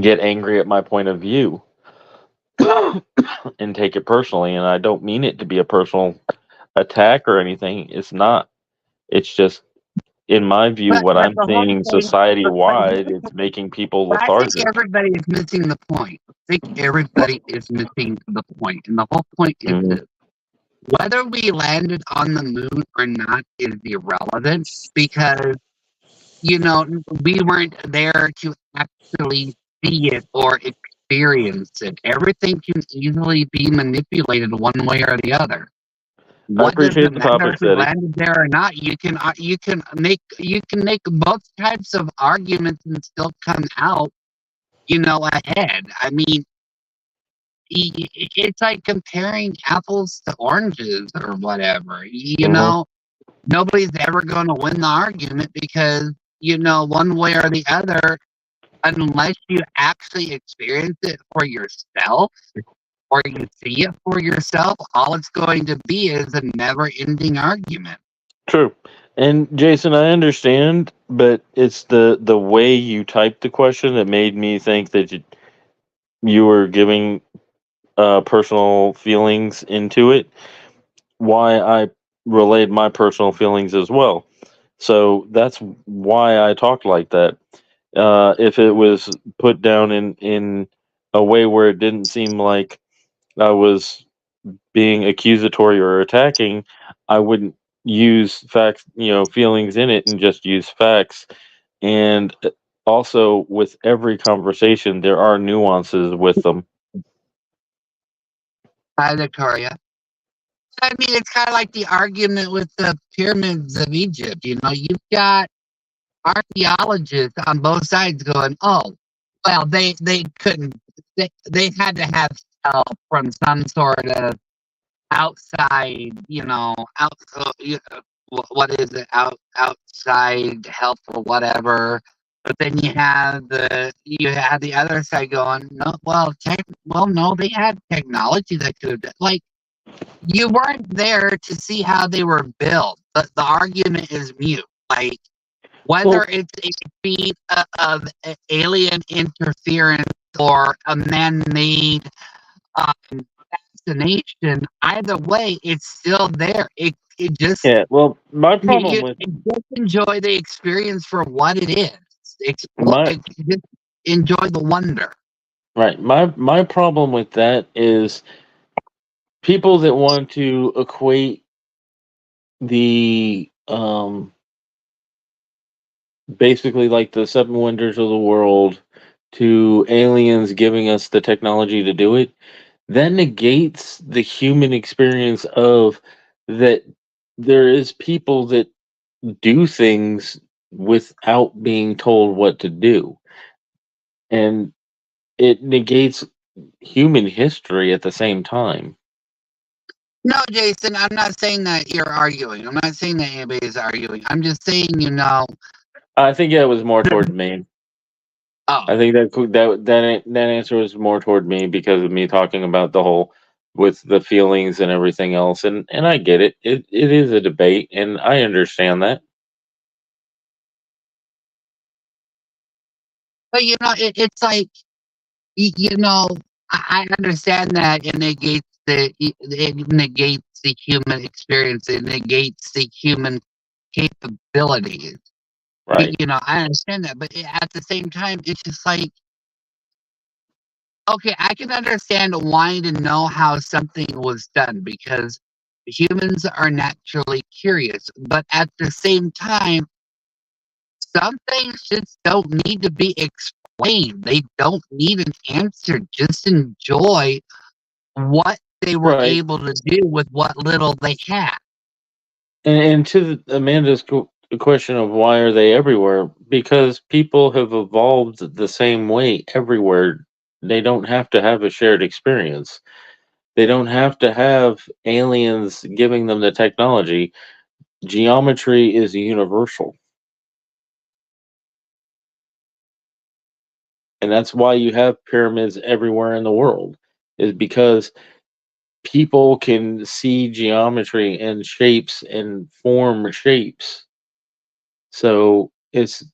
get angry at my point of view and take it personally. And I don't mean it to be a personal attack or anything. It's not. It's just, in my view, But what I'm the whole seeing thing, society but wide, it's making people I think lethargic. everybody is missing the point. I think everybody is missing the point. And the whole point is Hmm. this. Whether we landed on the moon or not is irrelevant because, we weren't there to actually see it or experience it. Everything can easily be manipulated one way or the other. I What does appreciate it the matter topic, if we Steady. landed there or not? You can make both types of arguments and still come out, ahead. I mean, it's like comparing apples to oranges or whatever. Hmm. Nobody's ever going to win the argument because, one way or the other, unless you actually experience it for yourself or you see it for yourself, all it's going to be is a never-ending argument. True. And Jason, I understand, but it's the way you typed the question that made me think that you were giving personal feelings into it. Why I relayed my personal feelings as well. So that's why I talked like that. If it was put down in a way where it didn't seem like I was being accusatory or attacking, I wouldn't use facts, feelings in it, and just use facts. And also, with every conversation, there are nuances with them. Hi, Victoria. I mean, it's kind of like the argument with the pyramids of Egypt. You've got archaeologists on both sides going, "Oh, well, they couldn't. They had to have help from some sort of outside, what is it? Outside help or whatever." But then you had the other side going, "No, no, they had technology that could like." You weren't there to see how they were built. But the argument is mute. Like whether Well, it's a feat of alien interference or a man-made destination, either way, it's still there. It just yeah. Well, my problem you with just enjoy the experience for what it is. my Just enjoy the wonder. right, my problem with that is people that want to equate the basically like the seven wonders of the world to aliens giving us the technology to do it. That negates the human experience of that there is people that do things without being told what to do, and it negates human history at the same time. No, Jason, I'm not saying that you're arguing. I'm not saying that anybody's arguing. I'm just saying, I think that was more toward me. oh, I think that answer was more toward me because of me talking about the whole with the feelings and everything else, and I get it. It is a debate, and I understand that. but it's like, you know, I understand that it negates the human experience. It negates the human capabilities. Right. I understand that, but at the same time, it's just like, okay, I can understand wanting to know how something was done because humans are naturally curious, but at the same time, some things just don't need to be explained. They don't need an answer. Just enjoy what they were Right. able to do with what little they had. And to Amanda's question of why are they everywhere? Because people have evolved the same way everywhere. They don't have to have a shared experience. They don't have to have aliens giving them the technology. Geometry is universal. And that's why you have pyramids everywhere in the world, is because people can see geometry and shapes and form shapes. So it's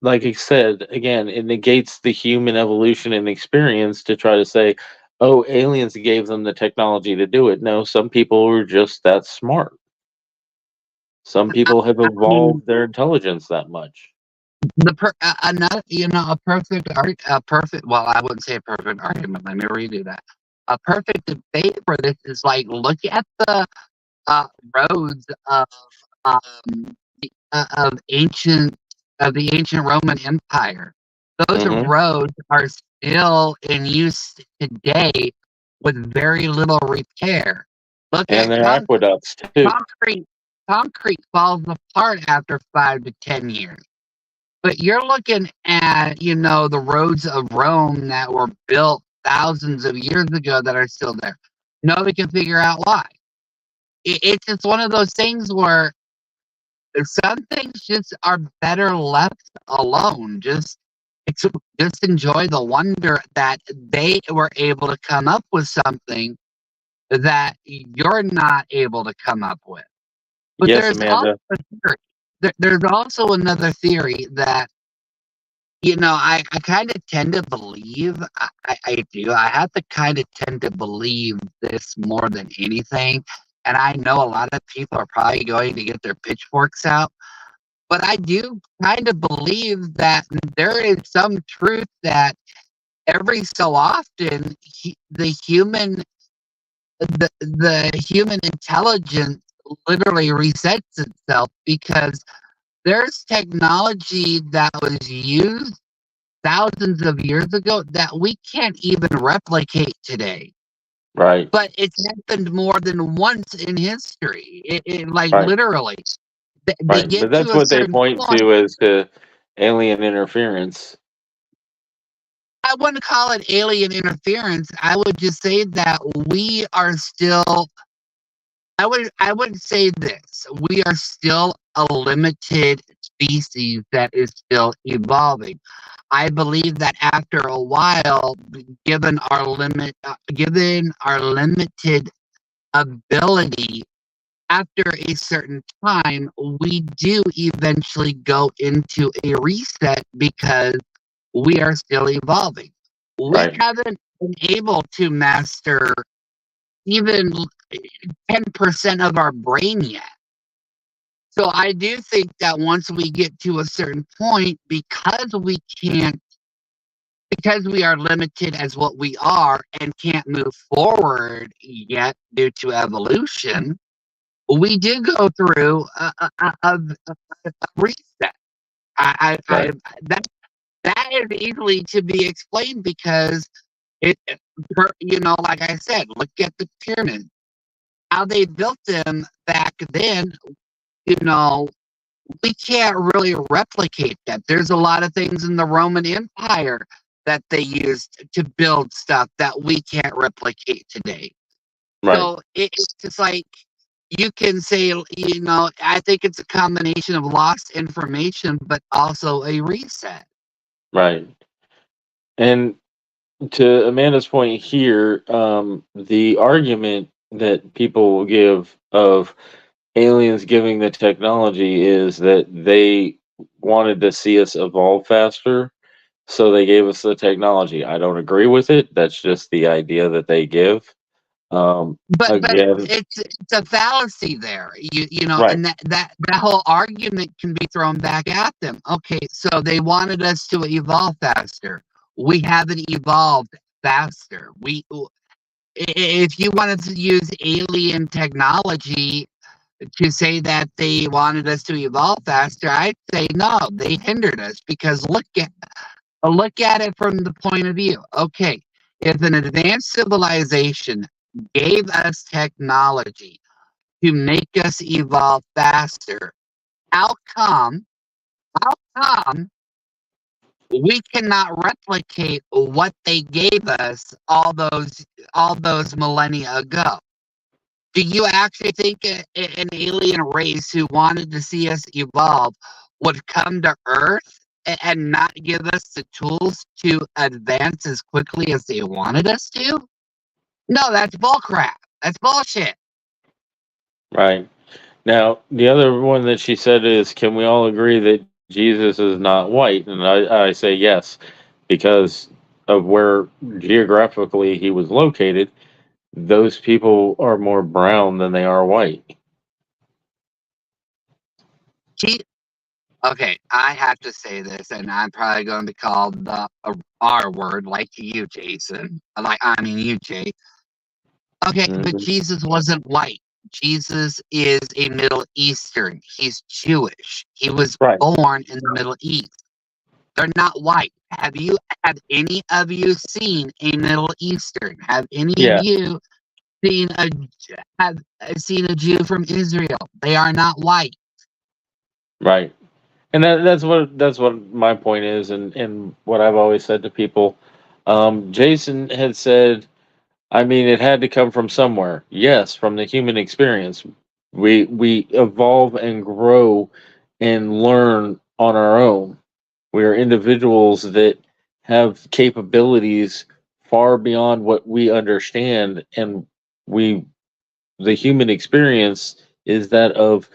like I said, again, it negates the human evolution and experience to try to say, oh, aliens gave them the technology to do it. No, some people are just that smart. Some people have I mean, evolved their intelligence that much. another, a perfect. Well, I wouldn't say a perfect argument. Let me redo that. A perfect debate for this is like look at the roads of um, of the ancient Roman Empire. Those Hmm. roads are still in use today with very little repair. Look And at their aqueducts too. concrete. Concrete falls apart after 5 to 10 years. But you're looking at, the roads of Rome that were built thousands of years ago that are still there. Nobody can figure out why. It's just one of those things where some things just are better left alone. Just enjoy the wonder that they were able to come up with something that you're not able to come up with. But Yes, Amanda. there's also another theory that I kind of tend to believe. I do. I have to kind of tend to believe this more than anything. And I know a lot of people are probably going to get their pitchforks out. But I do kind of believe that there is some truth that every so often the human intelligence literally resets itself because there's technology that was used thousands of years ago that we can't even replicate today. Right. But it's happened more than once in history. Like Right. literally, they Right. But get that's to a what they certain point point. to as to alien interference. I wouldn't call it alien interference. I would just say that we are still. I would say this: we are still a limited species that is still evolving. I believe that after a while, given our limited ability, after a certain time, we do eventually go into a reset because we are still evolving. We Right. haven't been able to master even 10% of our brain yet. So I do think that once we get to a certain point, because we are limited as what we are and can't move forward yet due to evolution, we do go through a reset. Right. That that is easily to be explained because like I said, look at the pyramids. How they built them back then, you know, we can't really replicate that. There's a lot of things in the Roman Empire that they used to build stuff that we can't replicate today. Right. So it's just like you can say, I think it's a combination of lost information, but also a reset. Right. And to Amanda's point here, the argument that people will give of aliens giving the technology is that they wanted to see us evolve faster, so they gave us the technology. I don't agree with it. That's just the idea that they give. But Again, it's a fallacy there, right, and that whole argument can be thrown back at them. Okay, so they wanted us to evolve faster. We haven't evolved faster. If you wanted to use alien technology, To say that they wanted us to evolve faster, I'd say no, they hindered us because look at it from the point of view. Okay, if an advanced civilization gave us technology to make us evolve faster, how come, how come we cannot replicate what they gave us all those millennia ago? Do you actually think an alien race who wanted to see us evolve would come to Earth and not give us the tools to advance as quickly as they wanted us to? No, that's bullcrap. That's bullshit. Right. Now, the other one that she said is, can we all agree that Jesus is not white? And I say yes, because of where geographically he was located, those people are more brown than they are white. She, okay, I have to say this, and I'm probably going to be called the R word, like you, Jason. I mean you, Jay. Okay, but Hmm. Jesus wasn't white. Jesus is a Middle Eastern. He's Jewish. He was Right. born in the Middle East. They're not white. Have any of you seen a Middle Eastern? Have any of Yeah. you seen a have seen a Jew from Israel? They are not white. Right. And that's what my point is, and what I've always said to people. Jason had said, I mean, it had to come from somewhere. Yes, from the human experience. We evolve and grow and learn on our own. We are individuals that have capabilities far beyond what we understand, and we the human experience is that of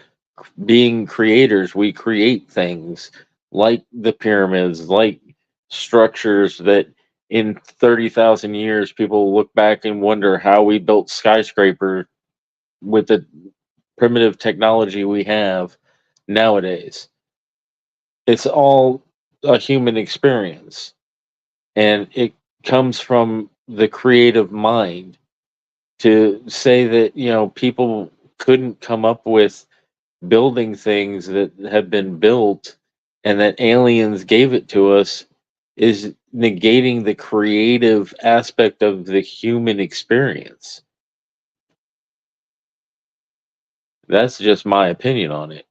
being creators. We create things like the pyramids, like structures that in 30,000 years people look back and wonder how we built skyscraper with the primitive technology we have nowadays. It's all a human experience, and it comes from the creative mind. To say that, people couldn't come up with building things that have been built and that aliens gave it to us is negating the creative aspect of the human experience. That's just my opinion on it.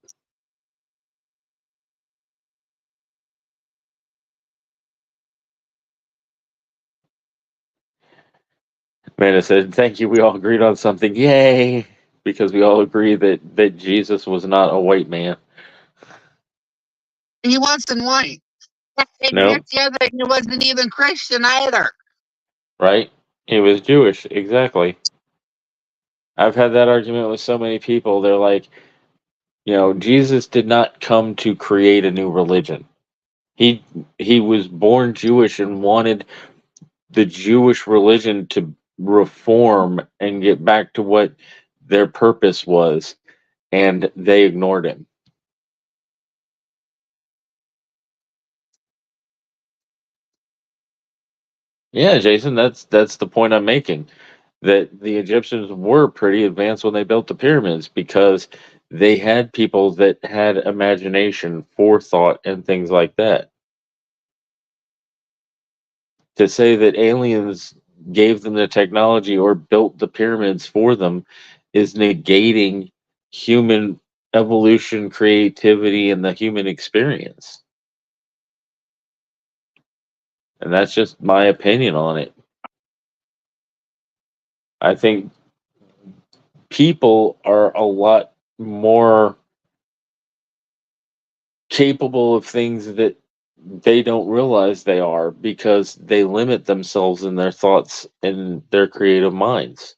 Amanda said, "Thank you. We all agreed on something. Yay!" Because we all agree that Jesus was not a white man. He wasn't white. And No, that's the other thing. He wasn't even Christian either. right? He was Jewish. Exactly. I've had that argument with so many people. They're like, Jesus did not come to create a new religion. He he was born Jewish and wanted the Jewish religion to reform and get back to what their purpose was, and they ignored him. Yeah, Jason, that's the point I'm making. That the Egyptians were pretty advanced when they built the pyramids because they had people that had imagination, forethought, and things like that. To say that aliens gave them the technology or built the pyramids for them is negating human evolution, creativity, and the human experience. And that's just my opinion on it. I think people are a lot more capable of things that they don't realize they are because they limit themselves in their thoughts and their creative minds.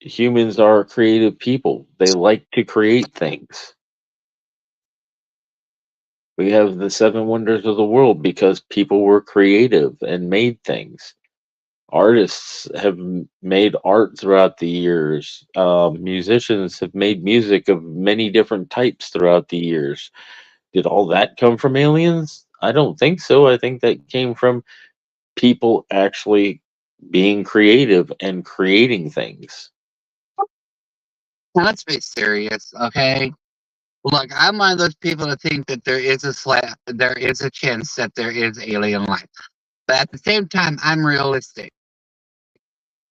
Humans are creative people. They like to create things. We have the seven wonders of the world because people were creative and made things. Artists have made art throughout the years. Musicians have made music of many different types throughout the years. Did all that come from aliens? I don't think so. I think that came from people actually being creative and creating things. Now, let's be serious, okay? Look, I'm one of those people that think that there is a chance that there is alien life. But at the same time, I'm realistic.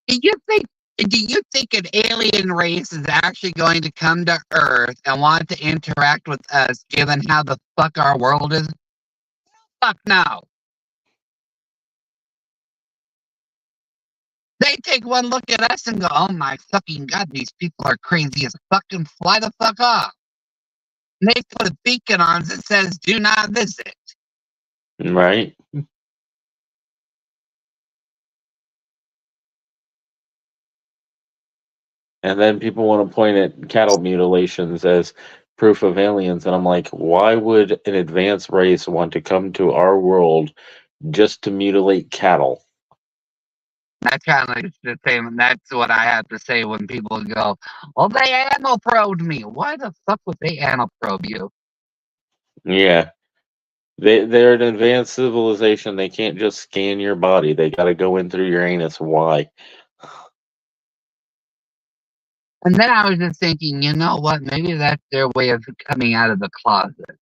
Do you think do you think an alien race is actually going to come to Earth and want to interact with us given how the fuck our world is? Fuck no. They take one look at us and go, oh my fucking god, these people are crazy as fuck and fly the fuck off. And they put a beacon on that says do not visit. Right. And then people want to point at cattle mutilations as proof of aliens. And I'm like, why would an advanced race want to come to our world just to mutilate cattle? That's kind of like the same. That's what I have to say when people go, well, they anal probed me. Why the fuck would they anal probe you? Yeah. They're an advanced civilization. They can't just scan your body. They got to go in through your anus. Why? And then I was just thinking, you know what? Maybe that's their way of coming out of the closet.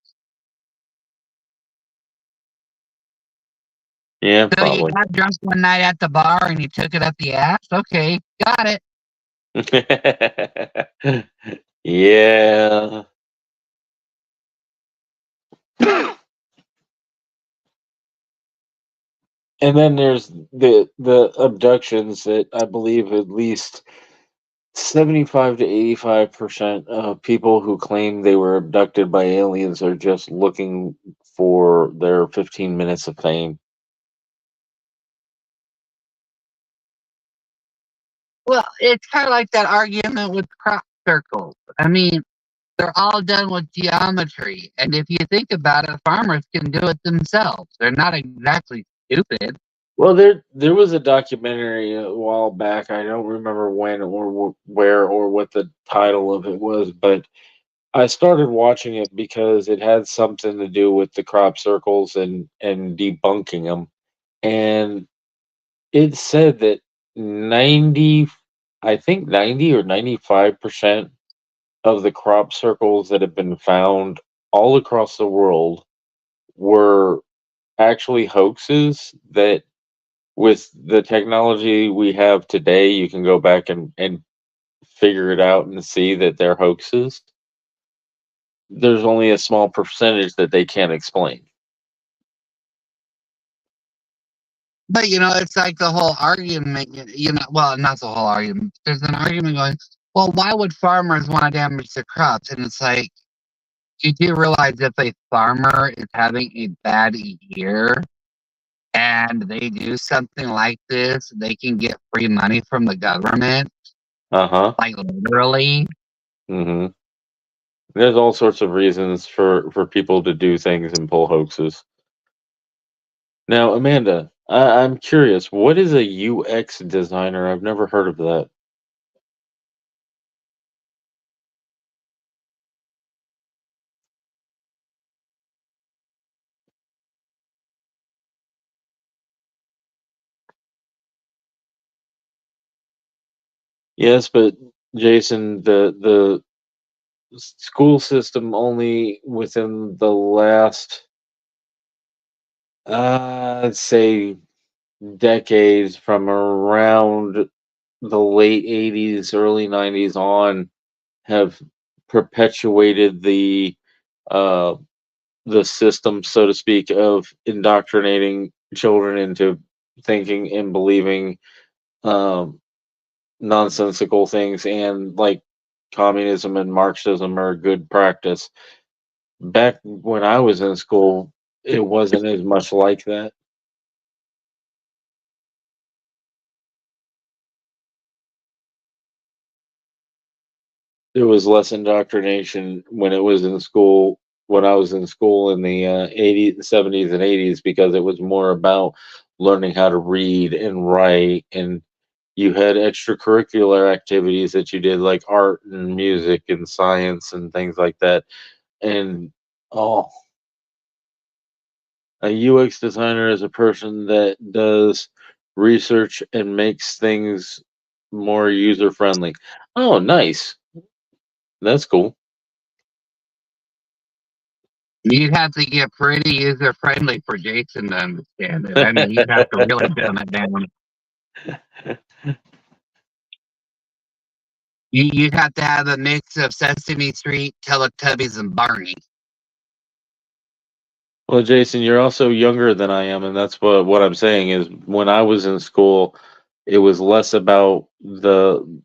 Yeah, So you probably. got drunk one night at the bar and you took it up the ass? Okay, got it. Yeah. And then there's the abductions that I believe at least 75 to 85% of people who claim they were abducted by aliens are just looking for their 15 minutes of fame. Well, it's kind of like that argument with crop circles. I mean, they're all done with geometry. And if you think about it, farmers can do it themselves. They're not exactly stupid. Well, there was a documentary a while back. I don't remember when or where or what the title of it was, but I started watching it because it had something to do with the crop circles and debunking them. And it said that 90, I think 90 or 95% of the crop circles that have been found all across the world were actually hoaxes that with the technology we have today, you can go back and figure it out and see that they're hoaxes. There's only a small percentage that they can't explain. But it's like the whole argument, well, not the whole argument. There's an argument going, well, why would farmers want to damage their crops? And it's like, you do realize if a farmer is having a bad year and they do something like this, they can get free money from the government, Uh-huh. like literally. Mhm. There's all sorts of reasons for people to do things and pull hoaxes. Now, Amanda, I'm curious, what is a UX designer? I've never heard of that. Yes, but Jason, the school system only within the last, let's say, decades from around the late 80s, early 90s on, have perpetuated uh, the system, so to speak, of indoctrinating children into thinking and believing um, nonsensical things, and like communism and Marxism are a good practice. Back when I was in school, it wasn't as much like that. There was less indoctrination when it was in school, when I was in school in the 80s, 70s, and 80s, because it was more about learning how to read and write. And you had extracurricular activities that you did, like art and music and science and things like that. And oh, a UX designer is a person that does research and makes things more user friendly. Oh, nice. That's cool. You'd have to get pretty user friendly for Jason to understand it. I mean, you'd have to really dumb it down. You'd have to have a mix of Sesame Street, Teletubbies, and Barney. Well, Jason, you're also younger than I am, and that's what I'm saying is when I was in school, it was less about the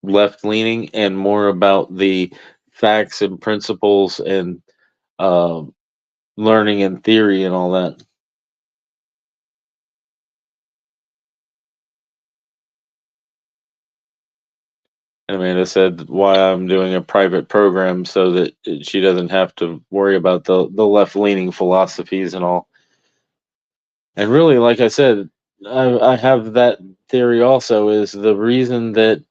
left leaning and more about the facts and principles and um, learning and theory and all that. And Amanda said why I'm doing a private program so that she doesn't have to worry about the left leaning philosophies and all. And really, like I said, I have that theory also is the reason that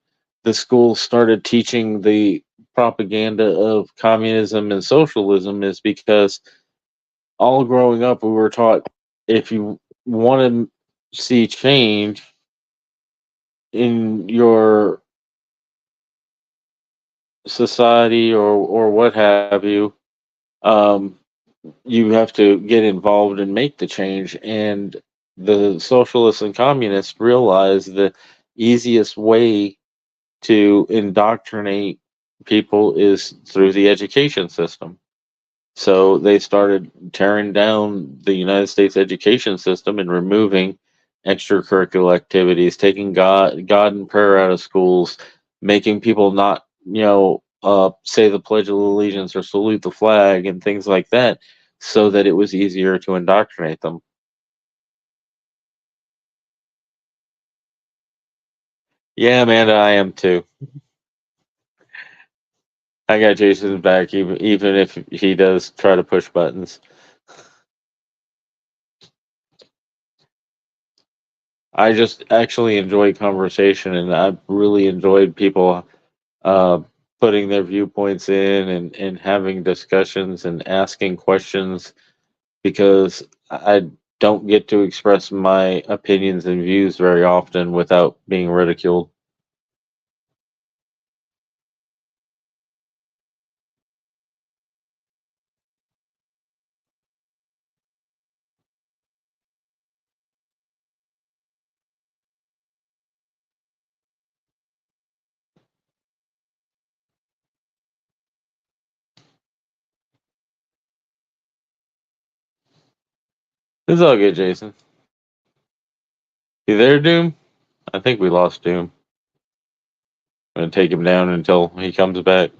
the schools started teaching the propaganda of communism and socialism is because all growing up we were taught if you want to see change in your society or what have you, um, you have to get involved and make the change. And the socialists and communists realized the easiest way to indoctrinate people is through the education system. So they started tearing down the United States education system and removing extracurricular activities, taking God and prayer out of schools, making people not, say the Pledge of Allegiance or salute the flag and things like that, so that it was easier to indoctrinate them. Yeah, Amanda, I am too. I got Jason's back, even if he does try to push buttons. I just actually enjoy conversation, and I've really enjoyed people uh, putting their viewpoints in and having discussions and asking questions because I don't get to express my opinions and views very often without being ridiculed. It's all good, Jason. You there, Doom? I think we lost Doom. I'm gonna take him down until he comes back.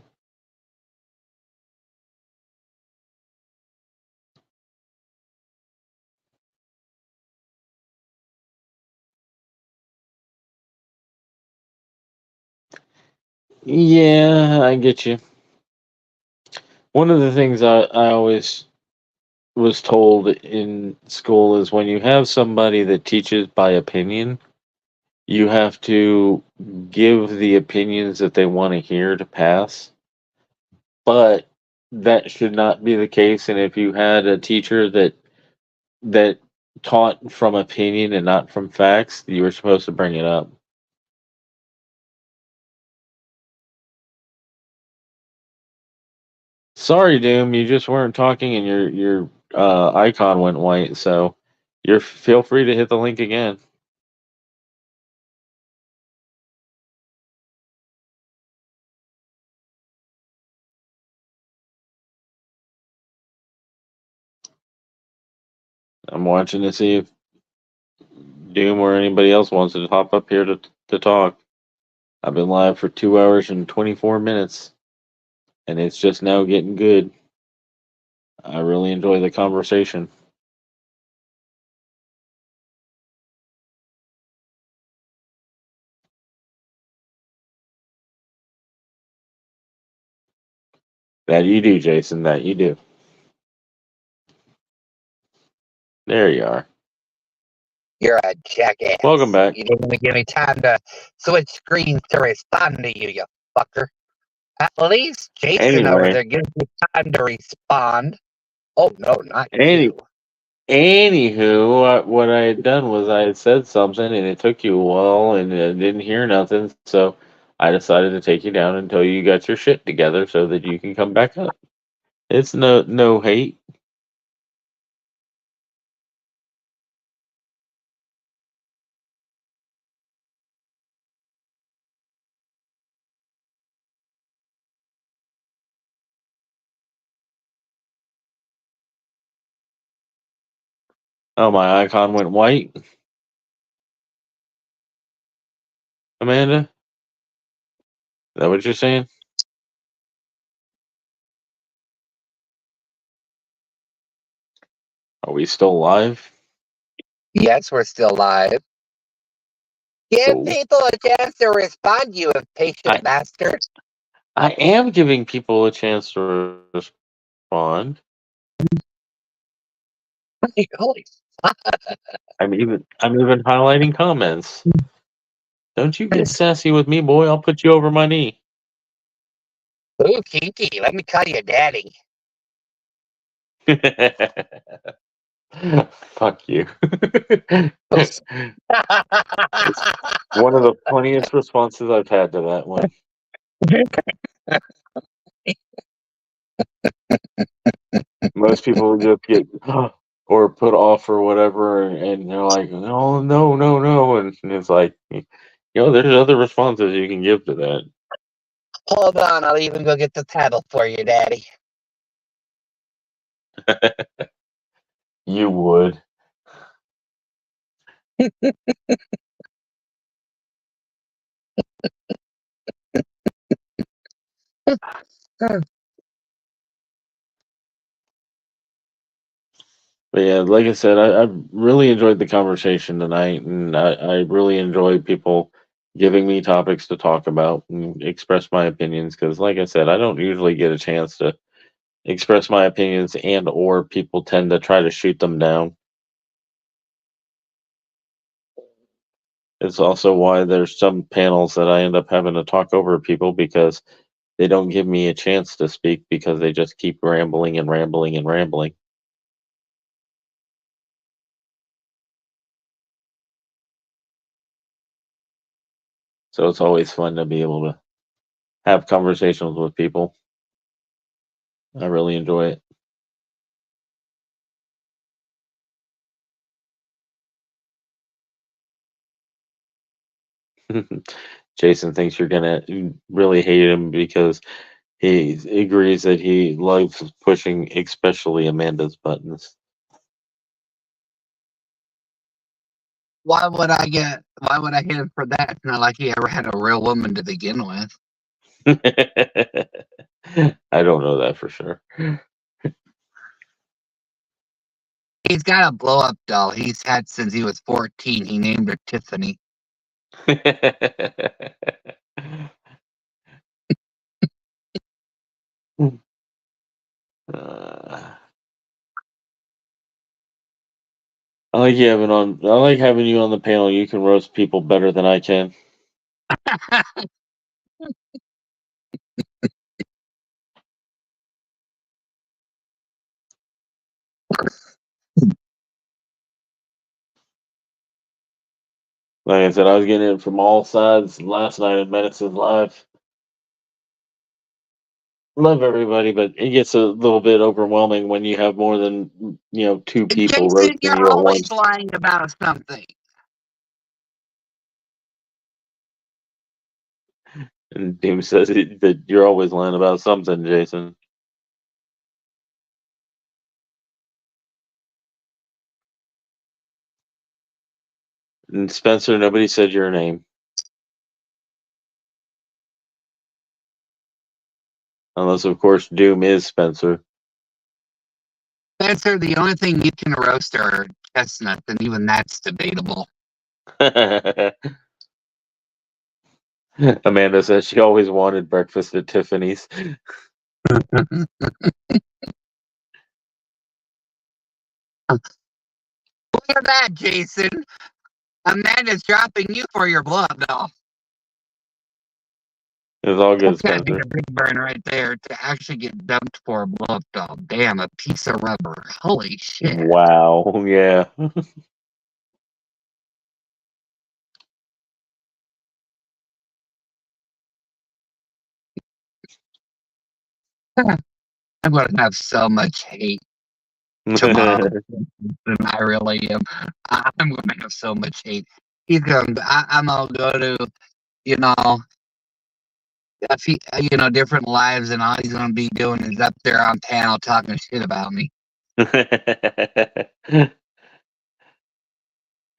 Yeah, I get you. One of the things I always was told in school is when you have somebody that teaches by opinion, you have to give the opinions that they want to hear to pass. But that should not be the case. And if you had a teacher that taught from opinion and not from facts, you were supposed to bring it up. Sorry, Doom, you just weren't talking and your icon went white. So you're feel free to hit the link again. I'm watching to see if Doom or anybody else wants to hop up here to talk. I've been live for 2 hours and 24 minutes, and it's just now getting good. I really enjoy the conversation. That you do, Jason. That you do. There you are. You're a jackass. Welcome back. You didn't even give me time to switch screens to respond to you, you fucker. At least Jason over there gives me time to respond. Oh, no, not you. Anywho, what I had done was I had said something and it took you a while and I didn't hear nothing. So I decided to take you down until you got your shit together so that you can come back up. It's no hate. Oh, my icon went white. Amanda, is that what you're saying? Are we still live? Yes, we're still live. Give Cool. people a chance to respond, you impatient bastard. I am giving people a chance to respond. Holy I'm even highlighting comments. Don't you get sassy with me, boy. I'll put you over my knee. ooh, kinky. Let me call you daddy. Fuck you. One of the funniest responses I've had to that one. Most people just get or put off or whatever, and they're like, no, no, no, no. And it's like, there's other responses you can give to that. Hold on, I'll even go get the paddle for you, daddy. You would. But yeah, like I said, I really enjoyed the conversation tonight, and I really enjoy people giving me topics to talk about and express my opinions. Because, like I said, I don't usually get a chance to express my opinions, and or people tend to try to shoot them down. It's also why there's some panels that I end up having to talk over people because they don't give me a chance to speak because they just keep rambling and rambling and rambling. So it's always fun to be able to have conversations with people. I really enjoy it. Jason thinks you're gonna really hate him because he agrees that he loves pushing, especially Amanda's buttons. Why would I hit him for that? It's not like he ever had a real woman to begin with. I don't know that for sure. He's got a blow up doll he's had since he was 14. He named her Tiffany. I like having you on the panel. You can roast people better than I can. Like I said, I was getting it from all sides last night at Medicine Live. Love everybody, but it gets a little bit overwhelming when you have more than two people Jason, roasting you're you at always once. lying about something. And Doom says that you're always lying about something, Jason. And Spencer, nobody said your name. Unless, of course, Doom is Spencer. Spencer, the only thing you can roast are chestnuts, and even that's debatable. Amanda says she always wanted breakfast at Tiffany's. Look at that, Jason. Amanda's dropping you for your blood doll. It's all good, That's gotta be Spencer. a big burn right there to actually get dumped for a blow up doll. Damn, a piece of rubber. Holy shit. Wow, yeah. I'm going to have so much hate tomorrow. And I really am. I'm going to have so much hate. I'm going to go to, you know, different lives, and all he's going to be doing is up there on panel talking shit about me.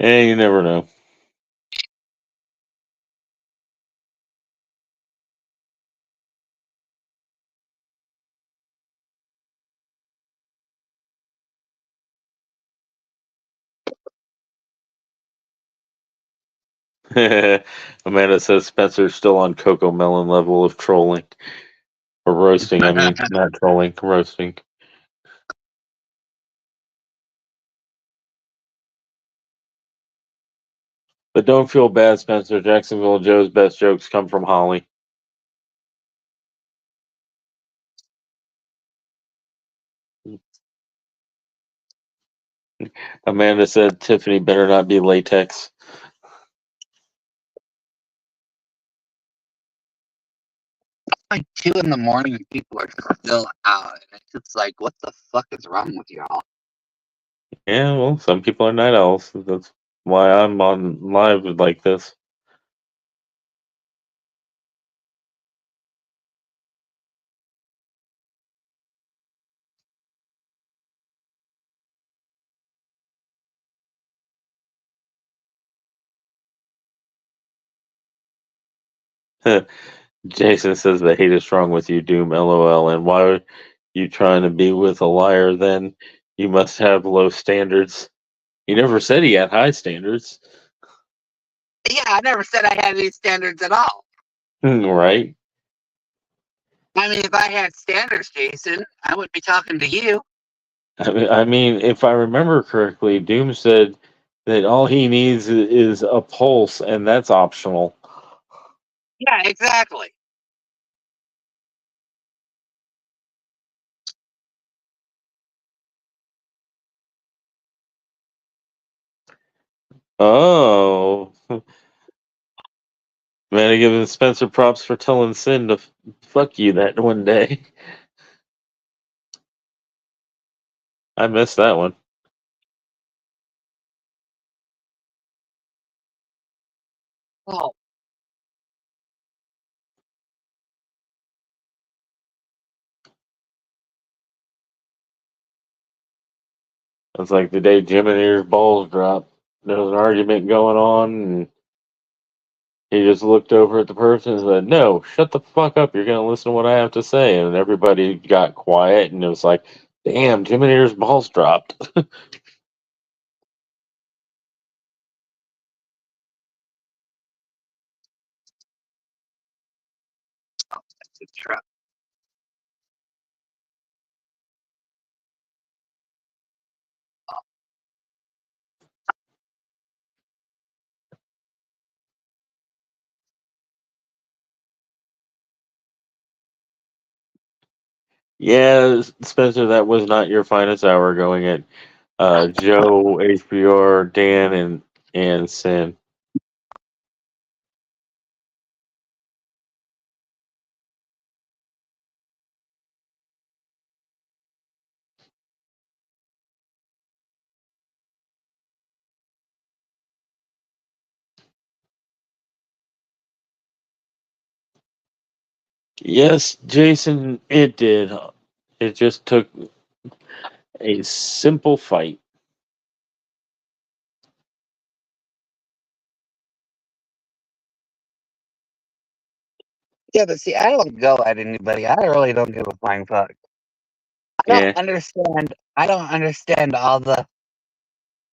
Yeah, you never know. Amanda says Spencer's still on Coco Melon level of trolling. Or roasting, I mean. Not trolling, roasting. But don't feel bad, Spencer. Jacksonville Joe's best jokes come from Holly. Amanda said Tiffany better not be latex. Like 2 in the morning, and people are still out, and it's just like, what the fuck is wrong with y'all? Yeah, well, some people are night owls. That's why I'm on live like this. Jason says the hate is strong with you, Doom. LOL. And why are you trying to be with a liar? Then you must have low standards. He never said he had high standards, Yeah, I never said I had any standards at all. right? I mean, if I had standards, Jason, I would be talking to you. I mean, if I remember correctly, Doom said that all he needs is a pulse, and that's optional. Yeah, exactly. Oh. Man, I give Spencer props for telling Sin to fuck you that one day. I missed that one. Oh, It's like the day Jim and Ear's balls dropped. There was an argument going on, and he just looked over at the person and said, "No, shut the fuck up. You're going to listen to what I have to say." And everybody got quiet, and it was like, damn, Jim and Ear's balls dropped. that's a truck. Yeah, Spencer, that was not your finest hour going at Joe, HBR, Dan, and Sin. Yes, Jason, it did. It just took a simple fight. Yeah, but see, I don't go at anybody. I really don't give a flying fuck. I don't Yeah. understand. I don't understand all the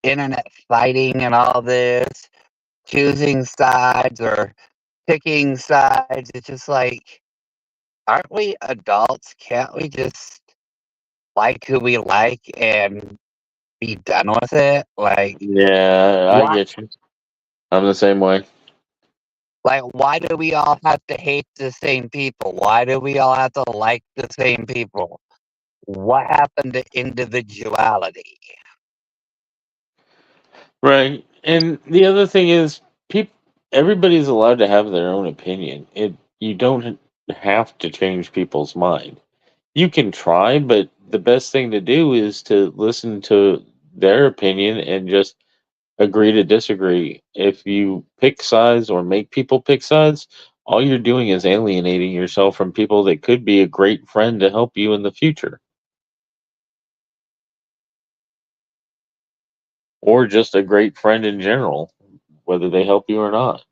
internet fighting and all this, choosing sides or picking sides. It's just like, aren't we adults? Can't we just like who we like and be done with it? Like, Yeah, I why? get you. I'm the same way. Like, why do we all have to hate the same people? Why do we all have to like the same people? What happened to individuality? Right. And the other thing is people everybody's allowed to have their own opinion. You don't have to change people's mind. You can try, but the best thing to do is to listen to their opinion and just agree to disagree. If you pick sides or make people pick sides, all you're doing is alienating yourself from people that could be a great friend to help you in the future. Or just a great friend in general, whether they help you or not.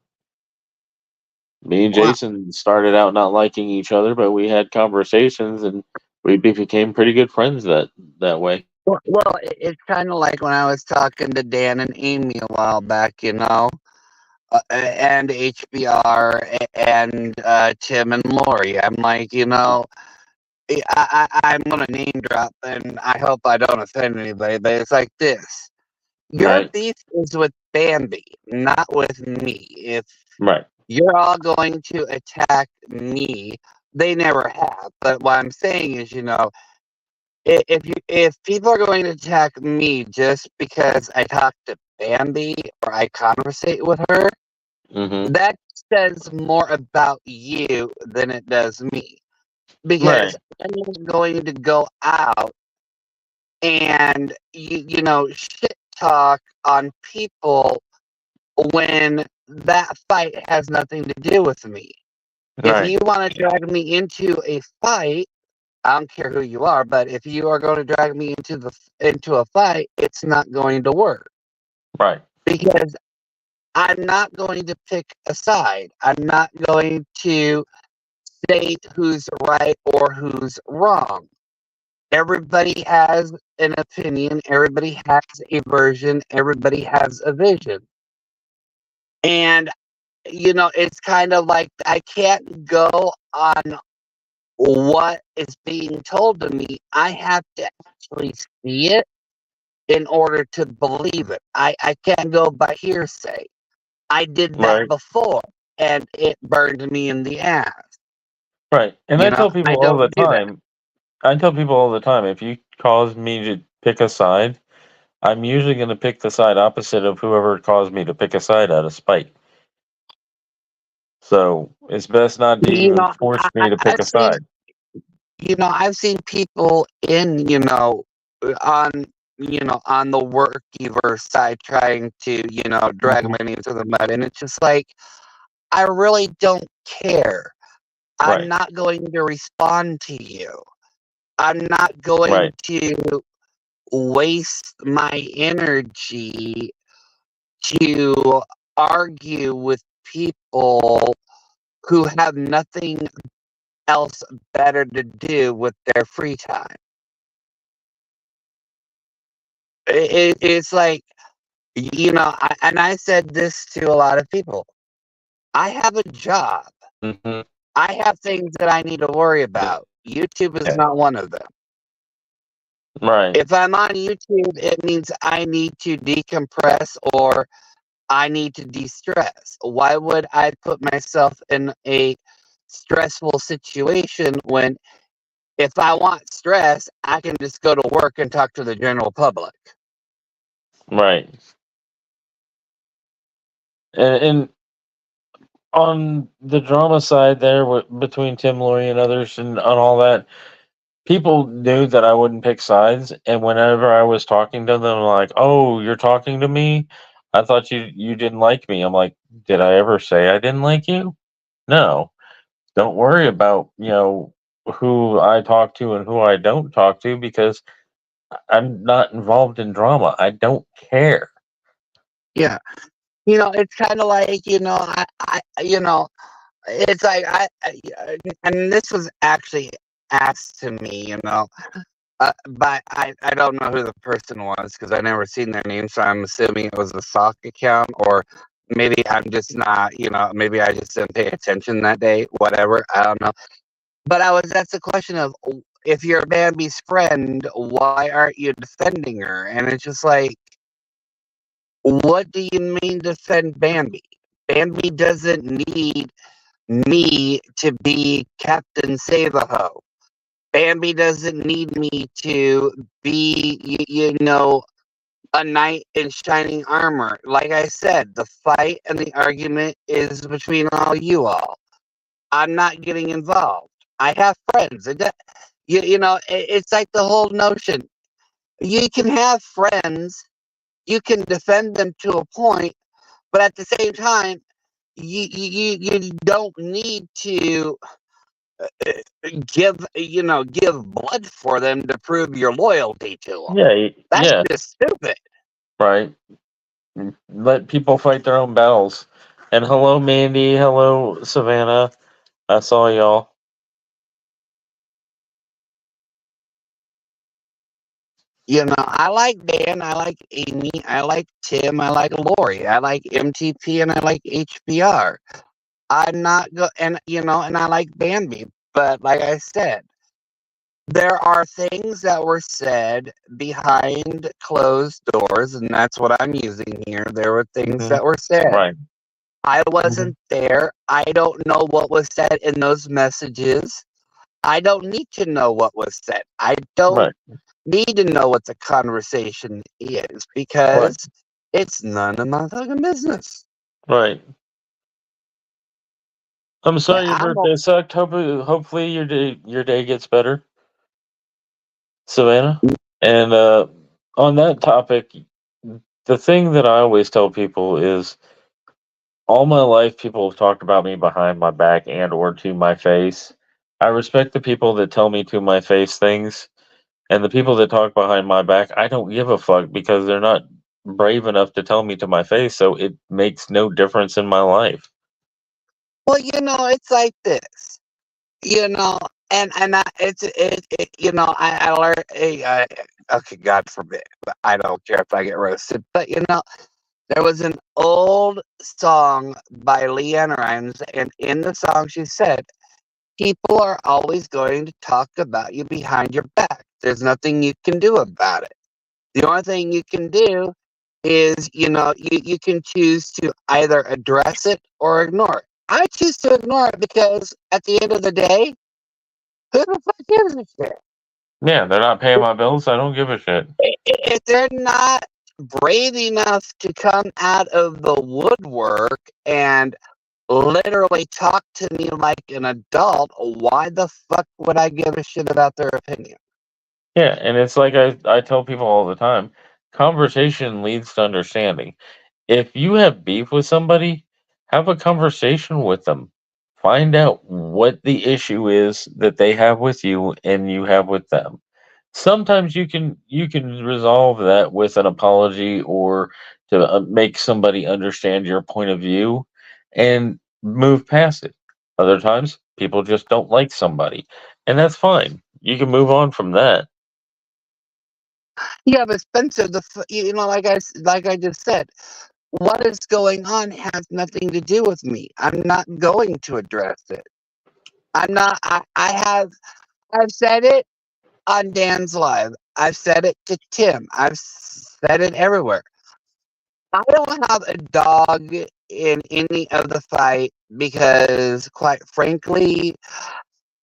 Me and Well, Jason started out not liking each other, but we had conversations and we became pretty good friends that way. it's kind of like when I was talking to Dan and Amy a while back, and HBR and Tim and Lori. I'm like, I'm gonna name drop, and I hope I don't offend anybody, but it's like this: your Right. beef is with Bambi, not with me. If Right. you're all going to attack me, they never have. But what I'm saying is, if people are going to attack me just because I talk to Bambi or I conversate with her, Mm-hmm. that says more about you than it does me. Because Right. I'm not going to go out and shit talk on people when that fight has nothing to do with me. If Right. you want to drag me into a fight, I don't care who you are, but if you are going to drag me into a fight, it's not going to work Right. because I'm not going to pick a side. I'm not going to state who's right or who's wrong. Everybody has an opinion, everybody has a version, everybody has a vision. And it's kind of like I can't go on what is being told to me. I have to actually see it in order to believe it. I can't go by hearsay. I did that Right. before and it burned me in the ass. Right. And I tell I people all the don't do that. time, if you cause me to pick a side, I'm usually going to pick the side opposite of whoever caused me to pick a side out of spite. So it's best not to You even know, force me to pick I've a seen side. I've seen people on on the workiver side trying to, drag Hmm. my name through the mud. And it's just like, I really don't care. I'm Right. not going to respond to you. I'm not going Right. to waste my energy to argue with people who have nothing else better to do with their free time. It's like, and I said this to a lot of people. I have a job. Hmm. I have things that I need to worry about. YouTube is Yeah. not one of them. Right. If I'm on YouTube, it means I need to decompress or I need to de-stress. Why would I put myself in a stressful situation when if I want stress, I can just go to work and talk to the general public? Right. And on the drama side there between Tim Laurie and others and on all that, people knew that I wouldn't pick sides, and whenever I was talking to them, like, "Oh, you're talking to me? I thought you didn't like me." I'm like, "Did I ever say I didn't like you? No. Don't worry about, who I talk to and who I don't talk to because I'm not involved in drama. I don't care." Yeah. It's kind of like, it's like and this was actually asked to me, but I don't know who the person was because I never seen their name, so I'm assuming it was a sock account, or maybe I'm just not, maybe I just didn't pay attention that day, whatever, I don't know. But I was asked the question of, if you're Bambi's friend, why aren't you defending her? And it's just like, what do you mean defend Bambi? Bambi doesn't need me to be Captain Save-A-Ho. Bambi doesn't need me to be, a knight in shining armor. Like I said, the fight and the argument is between all you all. I'm not getting involved. I have friends. It's like the whole notion. You can have friends, you can defend them to a point, but at the same time, you don't need to give blood for them to prove your loyalty to them. That's Yeah, just stupid. right. Let people fight their own battles. And hello, Mandy. Hello, Savannah. I saw y'all. I like Dan, I like Amy, I like Tim, I like Lori, I like MTP, and I like HBR. I'm not go and I like Bambi, but like I said, there are things that were said behind closed doors, and that's what I'm using here. There were things that were said. Right. I wasn't there. I don't know what was said in those messages. I don't need to know what was said. I don't Right. need to know what the conversation is because it's none of my fucking business. Right. I'm sorry your I'm birthday sucked. Hopefully your day gets better, Savannah. And on that topic, the thing that I always tell people is all my life people have talked about me behind my back and or to my face. I respect the people that tell me to my face things, and the people that talk behind my back, I don't give a fuck because they're not brave enough to tell me to my face, so it makes no difference in my life. Well, it's like this. And I learned okay, God forbid, but I don't care if I get roasted. But there was an old song by Leanne Rimes, and in the song she said, "People are always going to talk about you behind your back. There's nothing you can do about it. The only thing you can do is, you can choose to either address it or ignore it. I choose to ignore it because at the end of the day, who the fuck gives a shit? Yeah, they're not paying my bills. I don't give a shit. If they're not brave enough to come out of the woodwork and literally talk to me like an adult, why the fuck would I give a shit about their opinion? Yeah, and it's like I tell people all the time, conversation leads to understanding. If you have beef with somebody, have a conversation with them. Find out what the issue is that they have with you and you have with them. Sometimes you can resolve that with an apology or to make somebody understand your point of view and move past it. Other times people just don't like somebody, and that's fine. You can move on from that. Yeah, but Spencer, like I just said, what is going on has nothing to do with me. I'm not going to address it. I'm not. I've said it on Dan's live. I've said it to Tim. I've said it everywhere. I don't have a dog in any of the fight because, quite frankly,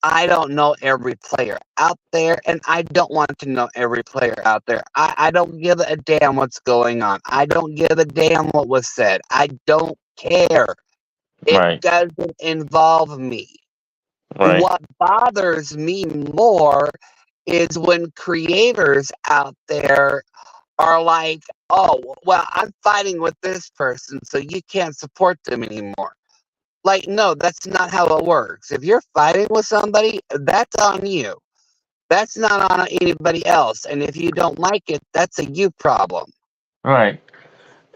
I don't know every player out there, and I don't want to know every player out there. I don't give a damn what's going on. I don't give a damn what was said. I don't care. It Right. doesn't involve me. Right. What bothers me more is when creators out there are like, oh, well, I'm fighting with this person, so you can't support them anymore. Like, no, that's not how it works. If you're fighting with somebody, that's on you. That's not on anybody else. And if you don't like it, that's a you problem. Right.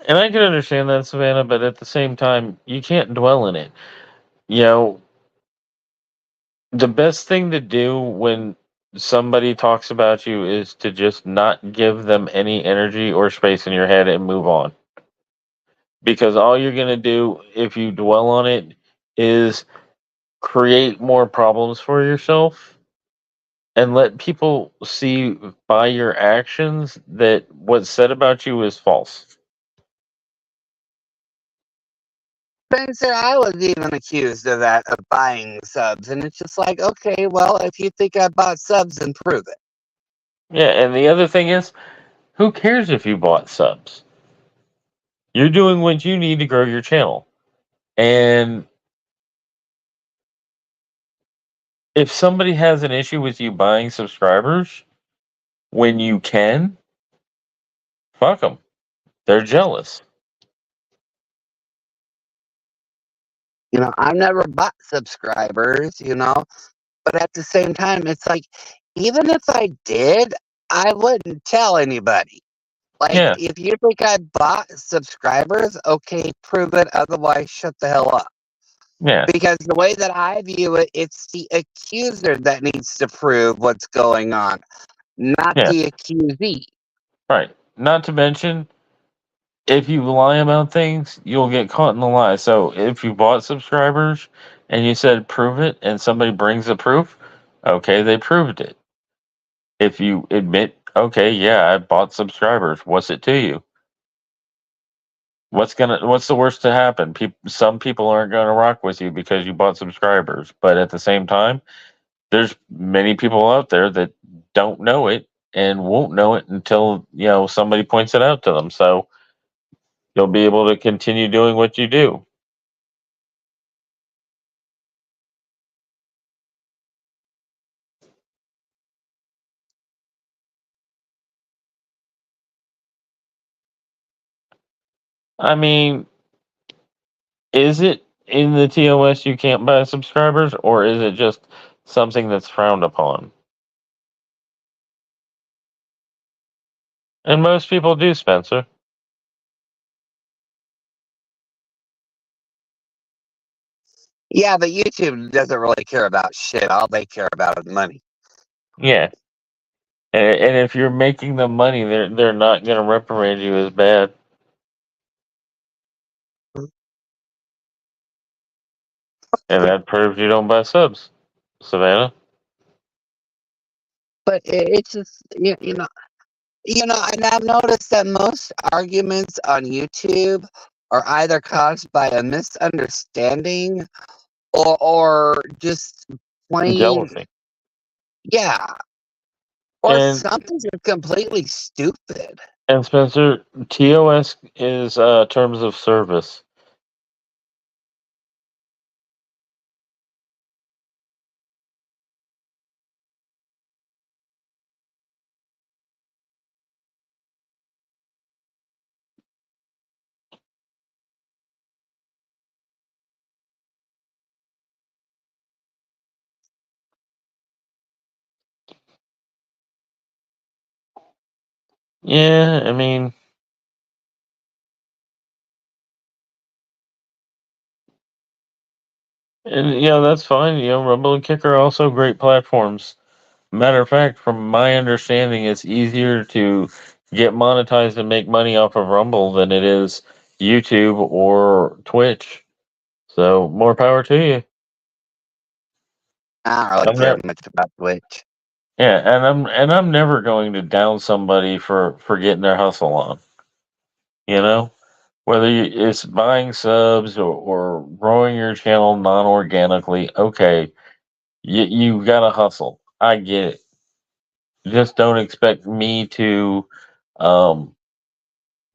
And I can understand that, Savannah, but at the same time, you can't dwell in it. You know, the best thing to do when somebody talks about you is to just not give them any energy or space in your head and move on. Because all you're going to do if you dwell on it is create more problems for yourself and let people see by your actions that what's said about you is false. Spencer, I was even accused of that, of buying subs. And it's just like, okay, well, if you think I bought subs, then prove it. Yeah, and the other thing is, who cares if you bought subs? You're doing what you need to grow your channel. And if somebody has an issue with you buying subscribers when you can, fuck them. They're jealous. I've never bought subscribers, but at the same time, it's like, even if I did, I wouldn't tell anybody. Like, Yeah, if you think I bought subscribers, okay, prove it. Otherwise, shut the hell up. yeah, Because the way that I view it, it's the accuser that needs to prove what's going on, not yeah. the accusee. Right. Not to mention, if you lie about things, you'll get caught in the lie. So if you bought subscribers and you said prove it and somebody brings the proof, okay, they proved it. If you admit, okay, yeah, I bought subscribers, what's it to you? What's the worst to happen? Some people aren't gonna rock with you because you bought subscribers, but at the same time, there's many people out there that don't know it and won't know it until, somebody points it out to them. So you'll be able to continue doing what you do. I mean, is it in the TOS you can't buy subscribers, or is it just something that's frowned upon? And most people do, Spencer. Yeah, but YouTube doesn't really care about shit. All they care about is money. Yeah. And if you're making them money, they're not going to reprimand you as bad. And that proves you don't buy subs, Savannah. But it's just, and I've noticed that most arguments on YouTube are either caused by a misunderstanding or just plain, Jealousy. yeah, or And something just completely stupid. and Spencer, TOS is terms of service. Yeah, I mean, and that's fine. Rumble and Kick are also great platforms. Matter of fact, from my understanding, it's easier to get monetized and make money off of Rumble than it is YouTube or Twitch. So more power to you. I don't really I'm care not, much about Twitch. yeah, and I'm never going to down somebody for getting their hustle on. You know, whether it's buying subs or growing your channel non-organically. Okay, you got to hustle. I get it. Just don't expect me to um,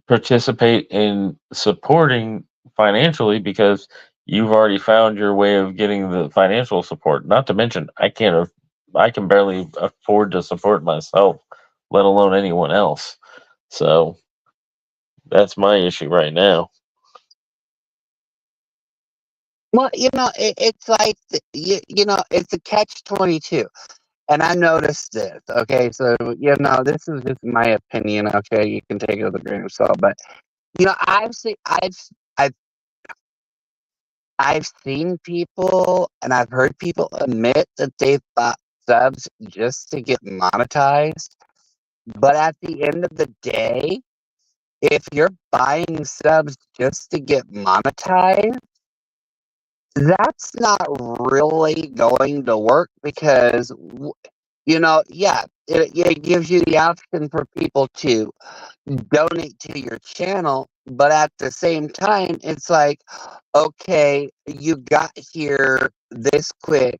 participate in supporting financially because you've already found your way of getting the financial support. Not to mention, I can barely afford to support myself, let alone anyone else. So that's my issue right now. Well, it's like, it's a catch-22. And I noticed this, okay? So, this is just my opinion, okay? You can take it with a grain of salt, but I've I've seen people and I've heard people admit that they've bought subs just to get monetized. But at the end of the day, if you're buying subs just to get monetized, that's not really going to work because, yeah, it gives you the option for people to donate to your channel, but at the same time, it's like, okay, you got here this quick.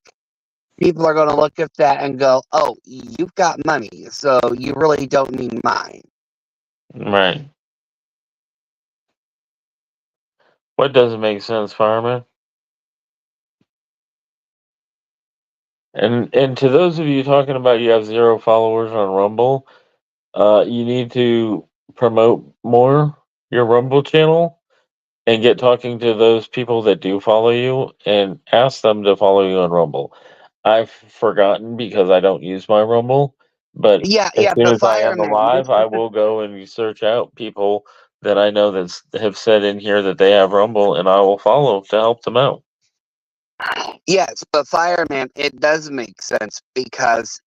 People are going to look at that and go, oh, you've got money, so you really don't need mine. Right. What doesn't make sense, fireman? And to those of you talking about you have 0 followers on Rumble, you need to promote more your Rumble channel and get talking to those people that do follow you and ask them to follow you on Rumble. I've forgotten because I don't use my Rumble, but Yeah, as yeah, soon the as I am fireman. alive, I will go and search out people that I know that have said in here that they have Rumble, and I will follow to help them out. Yes, but fireman, it does make sense because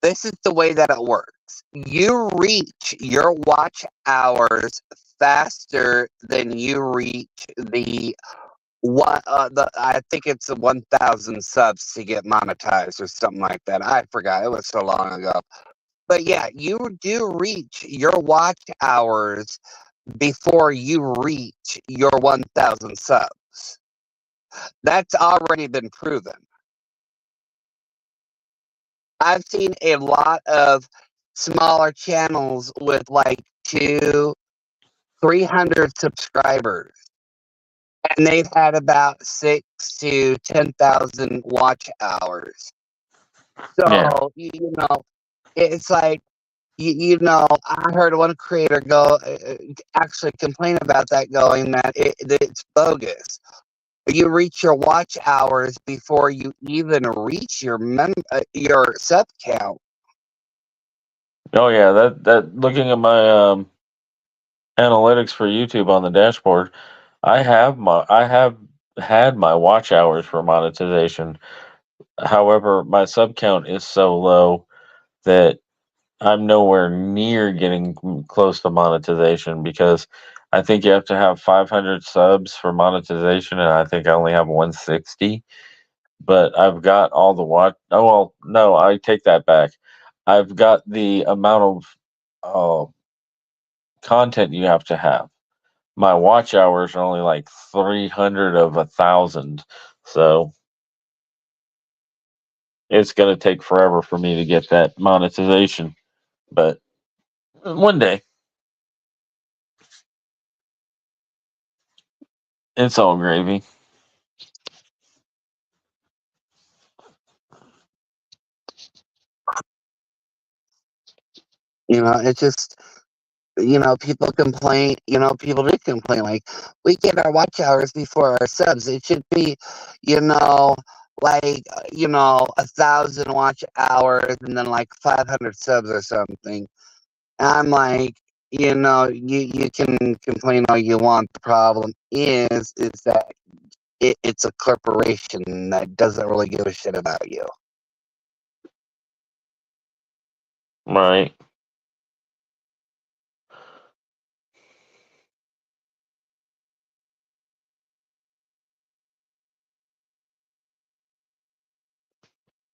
this is the way that it works. You reach your watch hours faster than you reach the I think it's the 1,000 subs to get monetized or something like that. I forgot. It was so long ago. But yeah, you do reach your watch hours before you reach your 1,000 subs. That's already been proven. I've seen a lot of smaller channels with like 300 subscribers, and they've had about 6 to 10,000 watch hours. Yeah. So you know, it's like I heard one creator go actually complain about that, going that it's bogus. You reach your watch hours before you even reach your sub count. Oh yeah, that looking at my analytics for YouTube on the dashboard, I have had my watch hours for monetization. However, my sub count is so low that I'm nowhere near getting close to monetization because I think you have to have 500 subs for monetization, and I think I only have 160. But I've got all the watch. Oh well, no, I take that back. I've got the amount of content you have to have. My watch hours are only like 300 of 1,000, so it's going to take forever for me to get that monetization. But one day, it's all gravy. It's just people complain. People do complain like we get our watch hours before our subs. It should be, you know, like 1,000 watch hours and then like 500 subs or something. And I'm like, you can complain all you want. The problem is that it's a corporation that doesn't really give a shit about you. Right.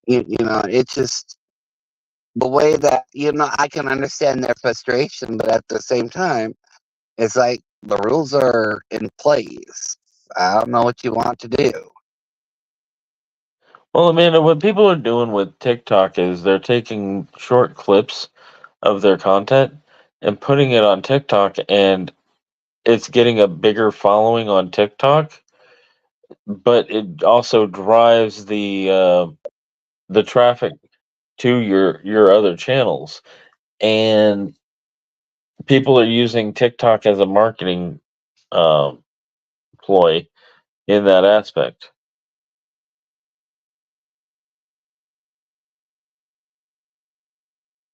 It's just the way that I can understand their frustration, but at the same time, it's like the rules are in place. I don't know what you want to do. Well, Amanda, what people are doing with TikTok is they're taking short clips of their content and putting it on TikTok, and it's getting a bigger following on TikTok, but it also drives the traffic to your other channels, and people are using TikTok as a marketing um, ploy in that aspect.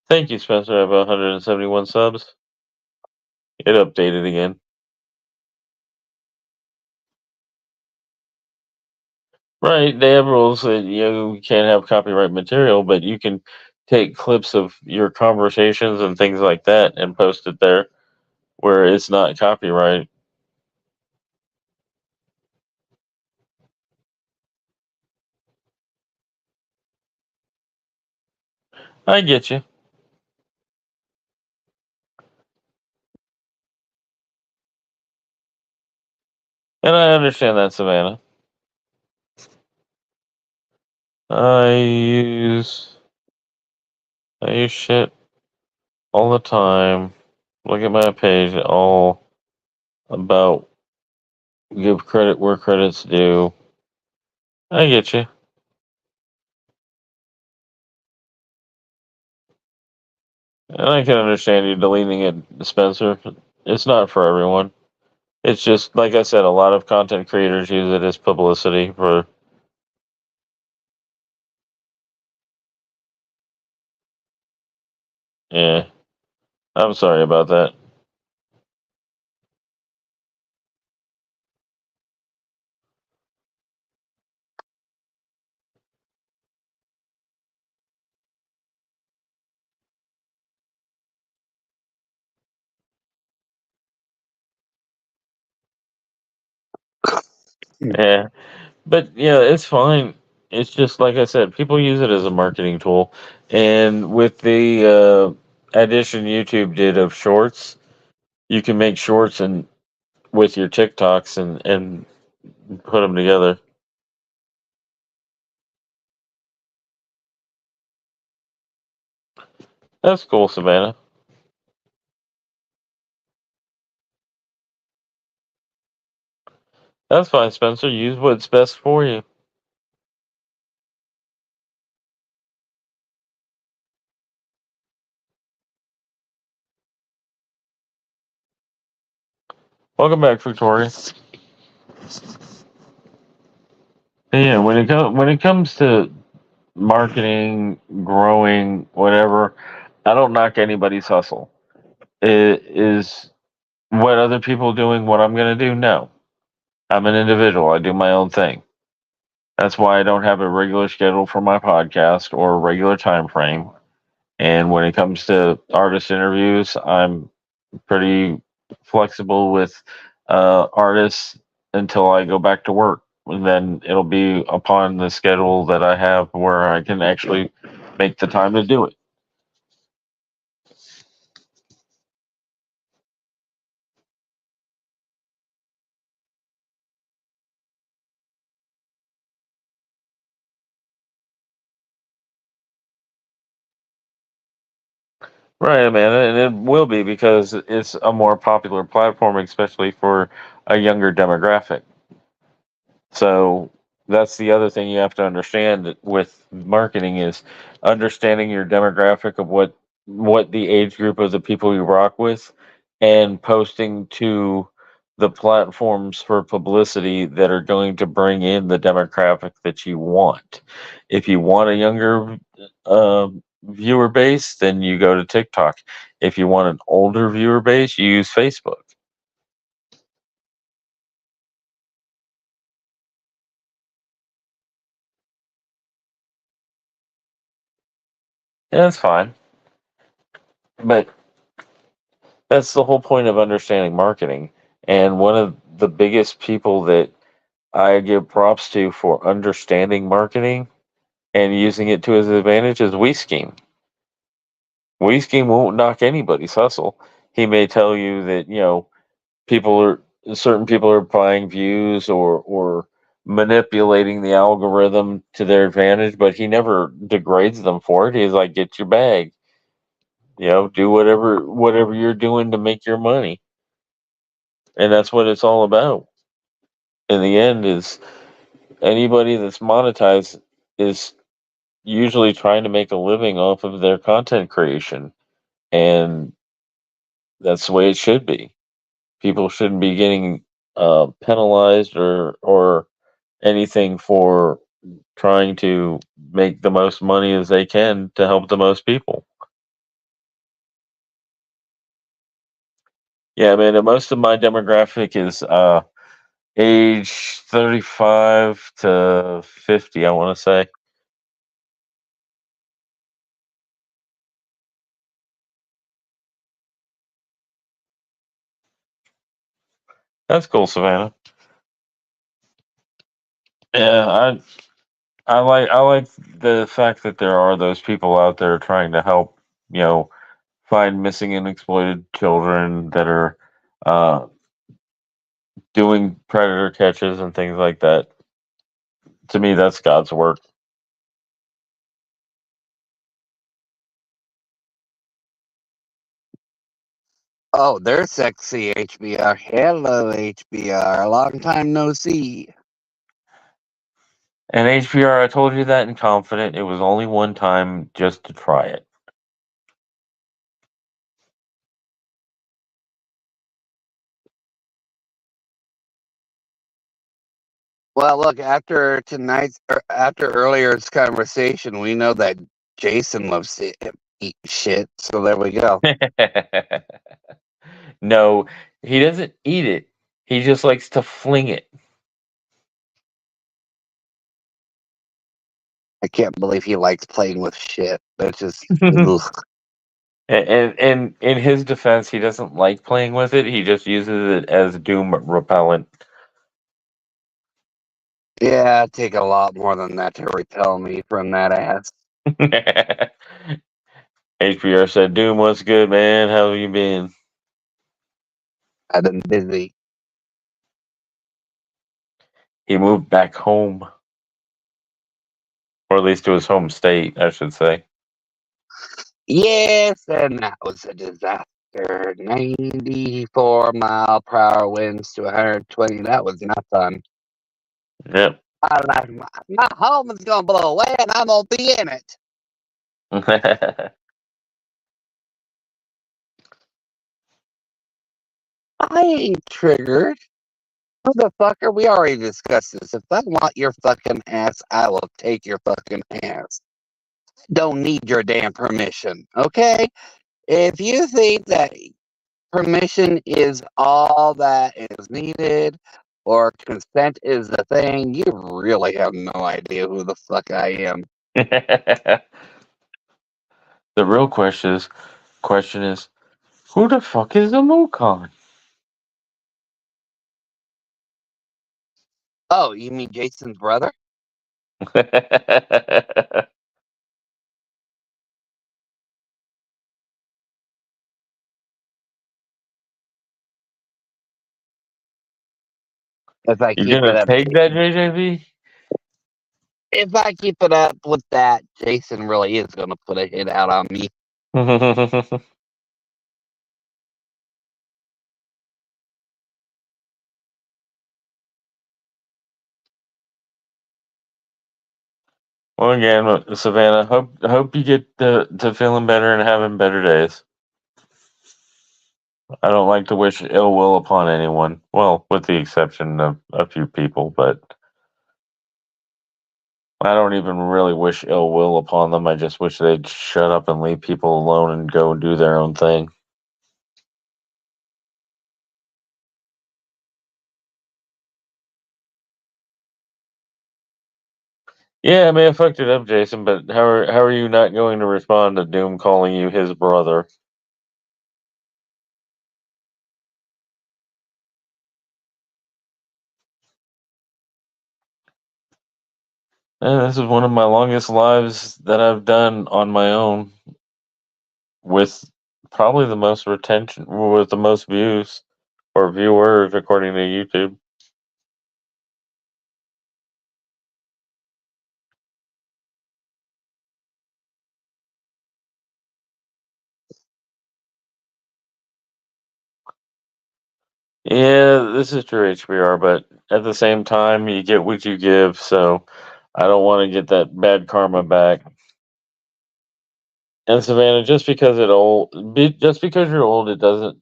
Thank you, Spencer. I have 171 subs. It updated again. Right, they have rules that you can't have copyright material, but you can take clips of your conversations and things like that and post it there where it's not copyright. I get you. And I understand that, Savannah. I use I use shit all the time. Look at my page, all about give credit where credit's due. I get you. And I can understand you deleting it, Spencer. It's not for everyone. It's just like I said, a lot of content creators use it as publicity for. Yeah, I'm sorry about that. Yeah, but yeah, it's fine. It's just like I said, people use it as a marketing tool, and with the addition YouTube did of shorts, you can make shorts and with your TikToks and put them together. That's cool, Savannah. That's fine, Spencer. Use what's best for you. Welcome back, Victoria. Yeah, when it comes to marketing, growing, whatever, I don't knock anybody's hustle. It is what other people doing what I'm going to do? No. I'm an individual. I do my own thing. That's why I don't have a regular schedule for my podcast or a regular time frame. And when it comes to artist interviews, I'm pretty flexible with artists until I go back to work. And then it'll be upon the schedule that I have where I can actually make the time to do it. Right, man, and it will be because it's a more popular platform, especially for a younger demographic. So that's the other thing you have to understand with marketing is understanding your demographic of what the age group of the people you rock with and posting to the platforms for publicity that are going to bring in the demographic that you want. If you want a younger viewer base, then you go to TikTok. If you want an older viewer base, you use Facebook. Yeah, that's fine. But that's the whole point of understanding marketing. And one of the biggest people that I give props to for understanding marketing and using it to his advantage is WeScheme. WeScheme won't knock anybody's hustle. He may tell you that, people are certain people are buying views or manipulating the algorithm to their advantage, but he never degrades them for it. He's like, get your bag. Do whatever you're doing to make your money. And that's what it's all about. In the end, is anybody that's monetized is usually trying to make a living off of their content creation, and that's the way it should be. People shouldn't be getting penalized or anything for trying to make the most money as they can to help the most people. Yeah, man. And most of my demographic is age 35 to 50. I want to say. That's cool, Savannah. Yeah, I like the fact that there are those people out there trying to help, you know, find missing and exploited children that are uh, doing predator catches and things like that. To me, that's God's work. Oh, they're sexy, HBR. Hello, HBR. Long time no see. And HBR, I told you that in confident. It was only one time just to try it. Well, look, after earlier's conversation, we know that Jason loves to eat shit. So there we go. No, he doesn't eat it. He just likes to fling it. I can't believe he likes playing with shit. That's just ugh. And in his defense, he doesn't like playing with it. He just uses it as doom repellent. Yeah, it'd take a lot more than that to repel me from that ass. HBR said, Doom, what's good, man? How have you been? I've been busy. He moved back home. Or at least to his home state, I should say. Yes, and that was a disaster. 94-mile-per-hour winds to 120. That was not fun. Yep. My home is gonna blow away, and I'm gonna be in it. I ain't triggered. Motherfucker, we already discussed this. If I want your fucking ass, I will take your fucking ass. Don't need your damn permission, okay? If you think that permission is all that is needed or consent is the thing, you really have no idea who the fuck I am. The real question is, who the fuck is the Mukon? Oh, you mean Jason's brother? If I You keep it gonna up, take that, JJB? if I keep it up with that, Jason really is gonna put a hit out on me. Well, again, Savannah, hope you get to feeling better and having better days. I don't like to wish ill will upon anyone. Well, with the exception of a few people, but I don't even really wish ill will upon them. I just wish they'd shut up and leave people alone and go do their own thing. Yeah, I may have fucked it up, Jason, but how are you not going to respond to Doom calling you his brother? This is one of my longest lives that I've done on my own, with probably the most retention, with the most views or viewers, according to YouTube. Yeah, this is true, HBR, but at the same time, you get what you give, so I don't want to get that bad karma back. And Savannah, just because you're old, it doesn't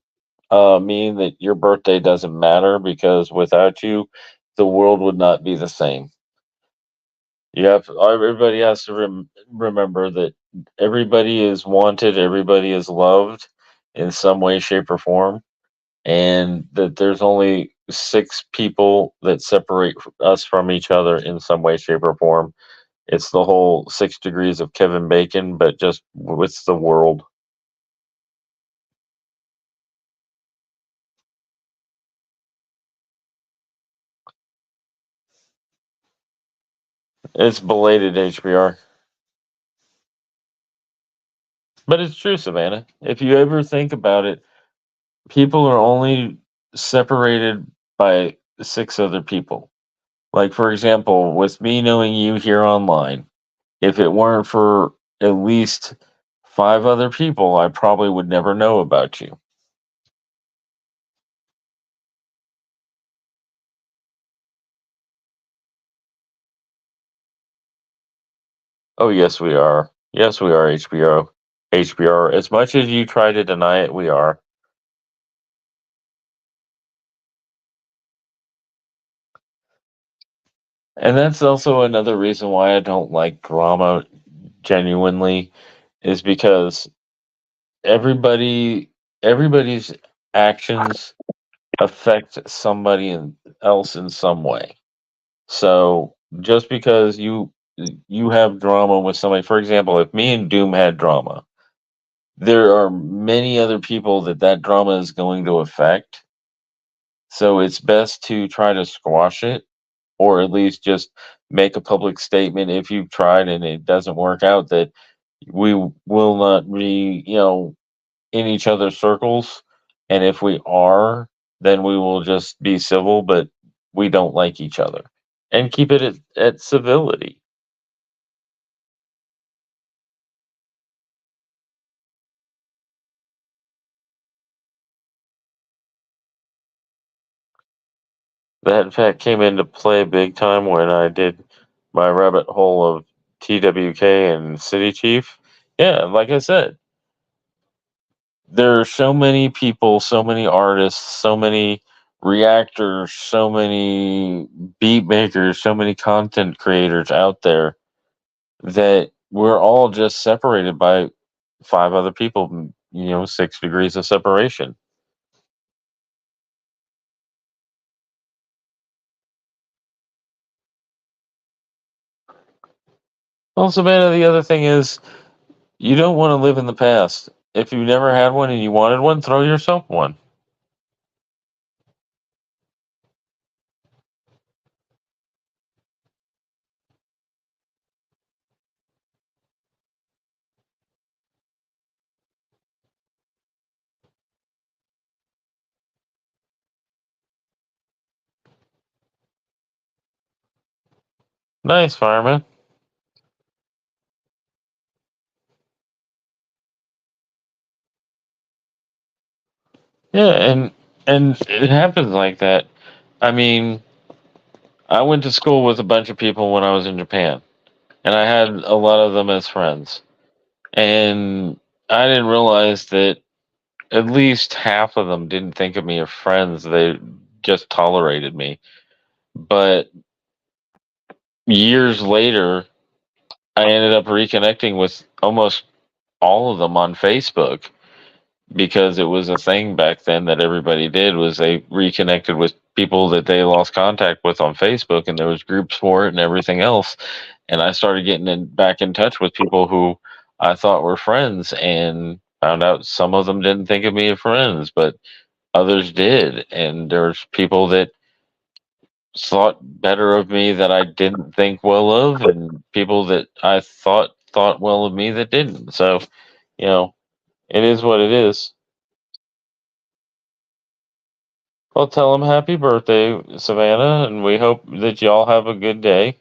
mean that your birthday doesn't matter, because without you, the world would not be the same. Everybody has to remember that everybody is wanted, everybody is loved in some way, shape, or form, and that there's only 6 people that separate us from each other in some way, shape, or form. It's the whole 6 degrees of Kevin Bacon, but just with the world. It's belated HBR. But it's true, Savannah. If you ever think about it, people are only separated by 6 other people. Like, for example, with me knowing you here online, if it weren't for at least 5 other people, I probably would never know about you. Oh, yes, we are. Yes, we are, HBO. HBR. As much as you try to deny it, we are. And that's also another reason why I don't like drama genuinely, is because everybody everybody's actions affect else in some way. So just because you have drama with somebody, for example, if me and Doom had drama, there are many other people that drama is going to affect. So it's best to try to squash it, or at least just make a public statement if you've tried and it doesn't work out, that we will not be, in each other's circles. And if we are, then we will just be civil, but we don't like each other, and keep it at civility. That, in fact, came into play big time when I did my rabbit hole of TWK and City Chief. Yeah, like I said, there are so many people, so many artists, so many reactors, so many beat makers, so many content creators out there, that we're all just separated by five other people, 6 degrees of separation. Well, Savannah, the other thing is, you don't want to live in the past. If you never had one and you wanted one, throw yourself one. Nice, fireman. Yeah, and it happens like that. I mean, I went to school with a bunch of people when I was in Japan, and I had a lot of them as friends. And I didn't realize that at least half of them didn't think of me as friends. They just tolerated me. But years later, I ended up reconnecting with almost all of them on Facebook, because it was a thing back then that everybody did, was they reconnected with people that they lost contact with on Facebook, and there was groups for it and everything else. And I started getting back in touch with people who I thought were friends, and found out some of them didn't think of me as friends, but others did. And there's people that thought better of me that I didn't think well of, and people that I thought well of me that didn't. So, you know, it is what it is. Well, tell them happy birthday, Savannah, and we hope that y'all have a good day.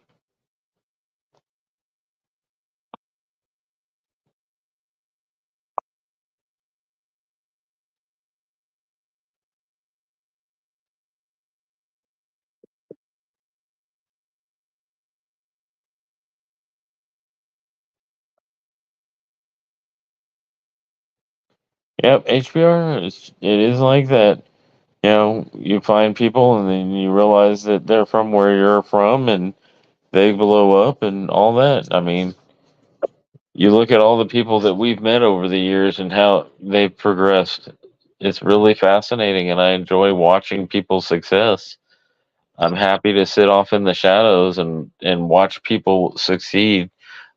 Yep, HBR, it is like that. You find people and then you realize that they're from where you're from, and they blow up and all that. I mean, you look at all the people that we've met over the years and how they've progressed. It's really fascinating, and I enjoy watching people's success. I'm happy to sit off in the shadows and watch people succeed.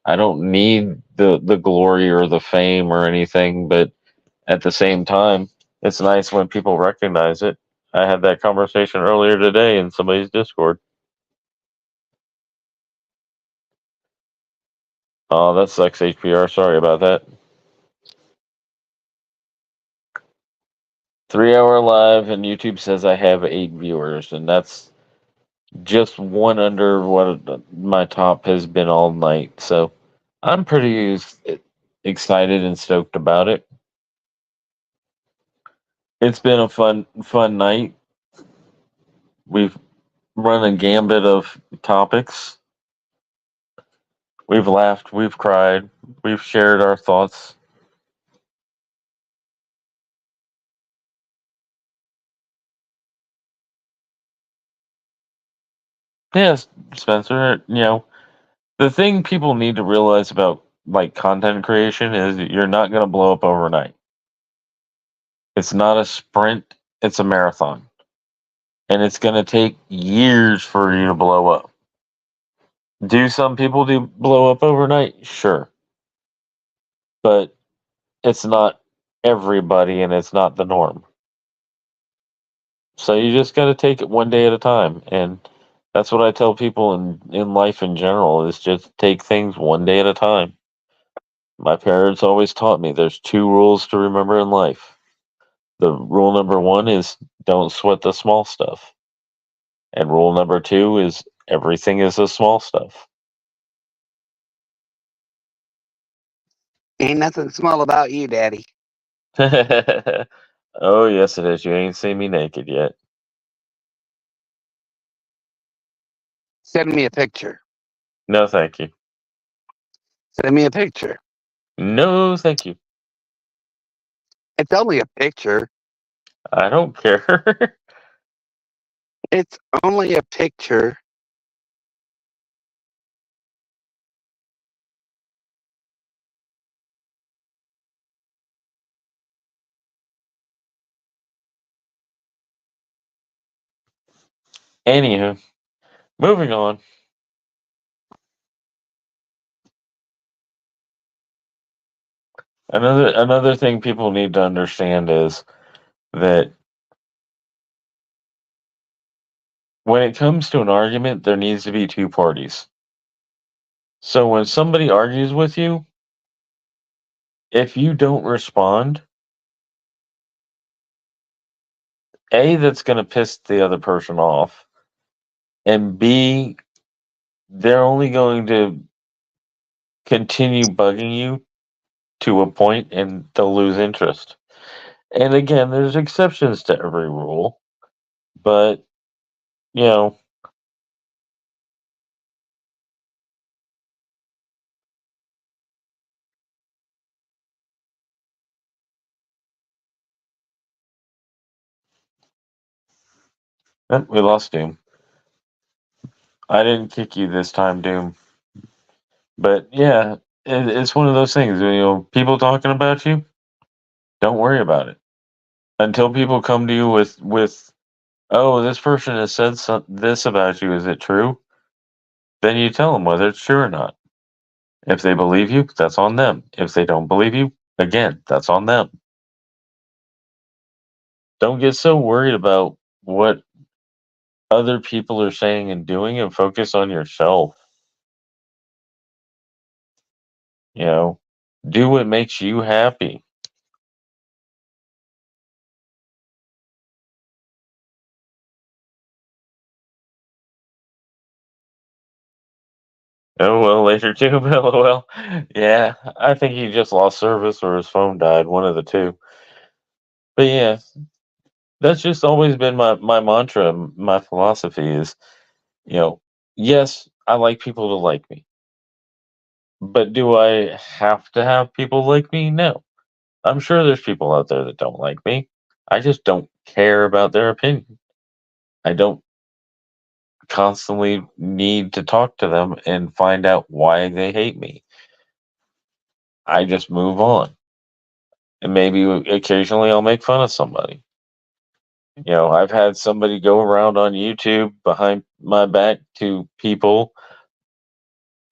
I don't need the glory or the fame or anything, but at the same time, it's nice when people recognize it. I had that conversation earlier today in somebody's Discord. Oh, that sucks, HPR. Sorry about that. 3 hour live, and YouTube says I have 8 viewers, and that's just one under what my top has been all night. So I'm pretty excited and stoked about it. It's been a fun night. We've run a gambit of topics. We've laughed, we've cried, we've shared our thoughts. Yes, Spencer, the thing people need to realize about like content creation is you're not going to blow up overnight. It's not a sprint, it's a marathon. And it's going to take years for you to blow up. Do some people do blow up overnight? Sure. But it's not everybody and it's not the norm. So you just got to take it one day at a time. And that's what I tell people in life in general is just take things one day at a time. My parents always taught me there's two rules to remember in life. The rule number one is don't sweat the small stuff. And rule number two is everything is the small stuff. Ain't nothing small about you, Daddy. Oh, yes, it is. You ain't seen me naked yet. Send me a picture. No, thank you. Send me a picture. No, thank you. It's only a picture. I don't care. It's only a picture. Anywho, moving on. Another thing people need to understand is that when it comes to an argument, there needs to be two parties. So when somebody argues with you, if you don't respond, A, that's going to piss the other person off, and B, they're only going to continue bugging you to a point and they'll lose interest. And again, there's exceptions to every rule, but you know, we lost Doom. I didn't kick you this time, Doom. But yeah, it's one of those things. People talking about you, don't worry about it until people come to you with, oh, this person has said this about you. Is it true? Then you tell them whether it's true or not. If they believe you, that's on them. If they don't believe you, again, that's on them. Don't get so worried about what other people are saying and doing and focus on yourself. Do what makes you happy. Oh, well, later too, LOL. Yeah, I think he just lost service or his phone died, one of the two. But yeah, that's just always been my mantra, my philosophy is, you know, yes, I like people to like me. But do I have to have people like me? No. I'm sure there's people out there that don't like me. I just don't care about their opinion. I don't constantly need to talk to them and find out why they hate me. I just move on. And maybe occasionally I'll make fun of somebody. I've had somebody go around on YouTube behind my back to people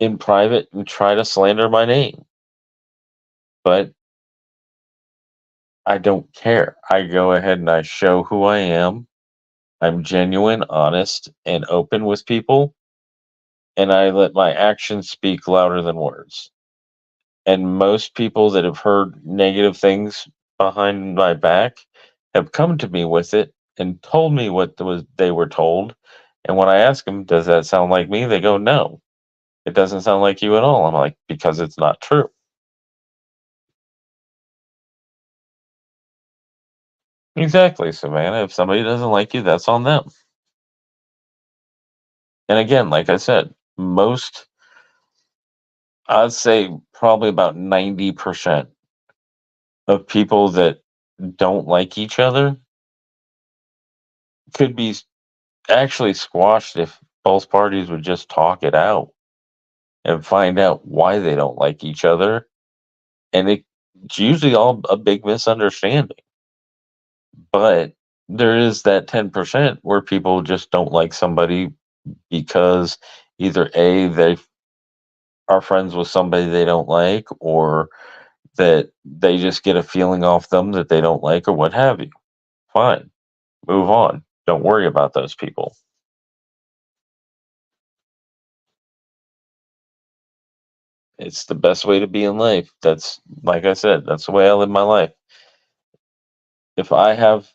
in private and try to slander my name. But I don't care. I go ahead and I show who I am. I'm genuine, honest, and open with people. And I let my actions speak louder than words. And most people that have heard negative things behind my back have come to me with it and told me what they were told. And when I ask them, does that sound like me? They go, no, it doesn't sound like you at all. I'm like, because it's not true. Exactly, Savannah. If somebody doesn't like you, that's on them. And again, like I said, I'd say probably about 90% of people that don't like each other could be actually squashed if both parties would just talk it out and find out why they don't like each other. And it's usually all a big misunderstanding. But there is that 10% where people just don't like somebody because either A, they are friends with somebody they don't like, or that they just get a feeling off them that they don't like, or what have you. Fine. Move on. Don't worry about those people. It's the best way to be in life. That's, like I said, that's the way I live my life. If I have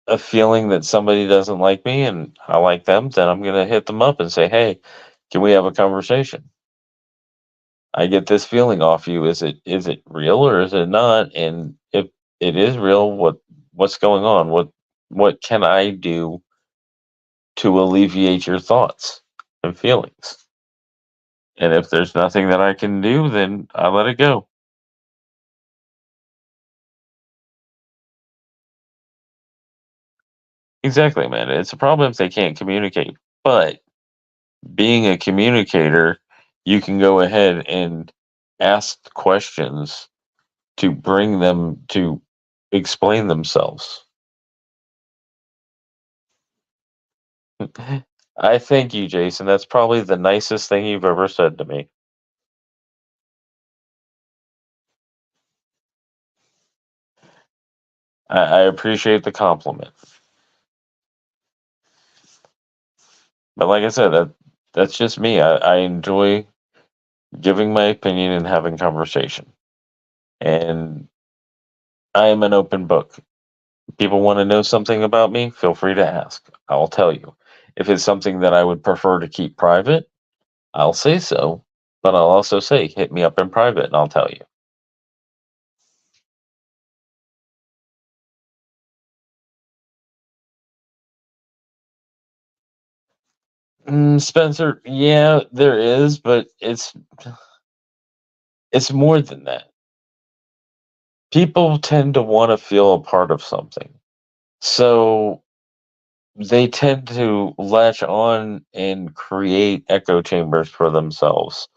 a feeling that somebody doesn't like me and I like them, then I'm going to hit them up and say, "Hey, can we have a conversation? I get this feeling off you. Is it real or is it not? And if it is real, what's going on? What can I do to alleviate your thoughts and feelings?" And if there's nothing that I can do, then I let it go. Exactly, man. It's a problem if they can't communicate. But being a communicator, you can go ahead and ask questions to bring them to explain themselves. I thank you, Jason. That's probably the nicest thing you've ever said to me. I appreciate the compliment. But like I said, that's just me. I enjoy giving my opinion and having conversation. And I am an open book. People want to know something about me, feel free to ask. I'll tell you. If it's something that I would prefer to keep private, I'll say so. But I'll also say, hit me up in private and I'll tell you. Spencer, yeah, there is, but it's more than that. People tend to want to feel a part of something. So they tend to latch on and create echo chambers for themselves.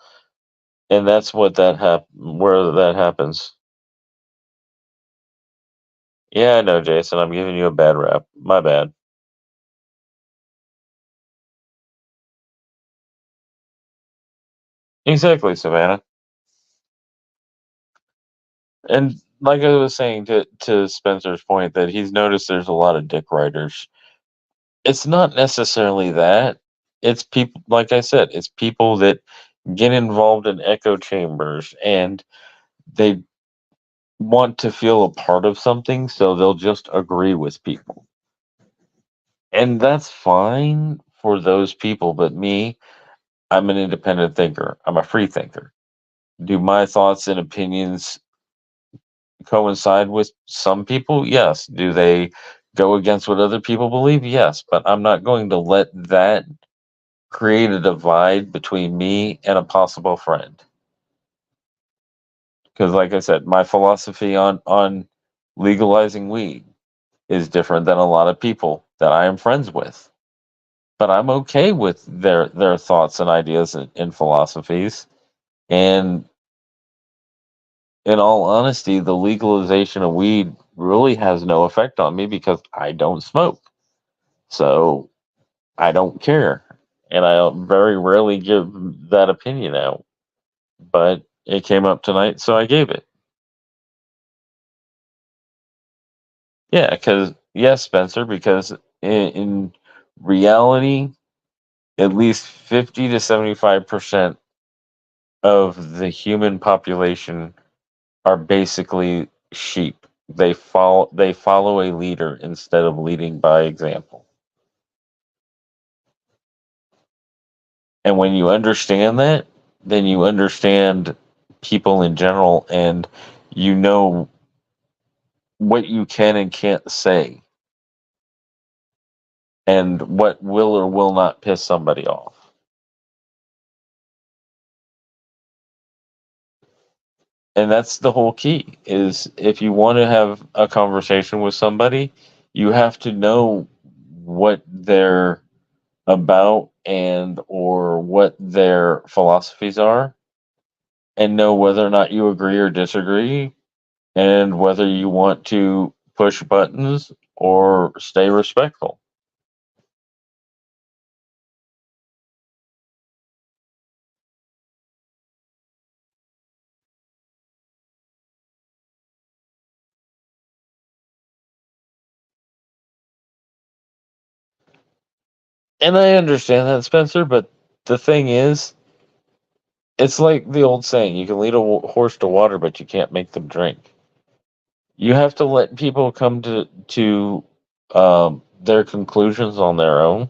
And that's where that happens. Yeah, I know, Jason. I'm giving you a bad rap. My bad. Exactly, Savannah. And like I was saying to Spencer's point that he's noticed there's a lot of dick writers. It's not necessarily that. It's people, like I said, it's people that get involved in echo chambers and they want to feel a part of something, so they'll just agree with people. And that's fine for those people, but me, I'm an independent thinker. I'm a free thinker. Do my thoughts and opinions coincide with some people? Yes. Do they go against what other people believe? Yes. But I'm not going to let that create a divide between me and a possible friend. Because, like I said, my philosophy on legalizing weed is different than a lot of people that I am friends with. But I'm okay with their thoughts and ideas and philosophies. And in all honesty, the legalization of weed really has no effect on me because I don't smoke. So I don't care. And I very rarely give that opinion out. But it came up tonight, so I gave it. Yeah, because, yes, Spencer, because in reality, at least 50 to 75% of the human population are basically sheep. They follow a leader instead of leading by example. And when you understand that, then you understand people in general and you know what you can and can't say and what will or will not piss somebody off. And that's the whole key is if you want to have a conversation with somebody, you have to know what their about and or what their philosophies are, and know whether or not you agree or disagree, and whether you want to push buttons or stay respectful. And I understand that, Spencer, but the thing is, it's like the old saying, you can lead a horse to water, but you can't make them drink. You have to let people come to their conclusions on their own,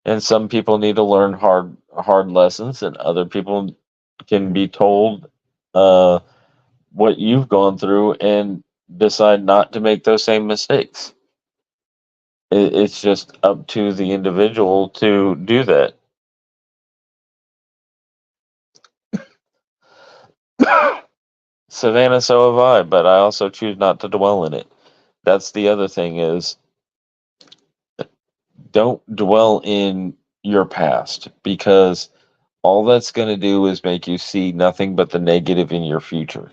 and some people need to learn hard lessons, and other people can be told uh, what you've gone through and decide not to make those same mistakes. It's just up to the individual to do that. Savannah, so have I, but I also choose not to dwell in it. That's the other thing is, don't dwell in your past, because all that's going to do is make you see nothing but the negative in your future.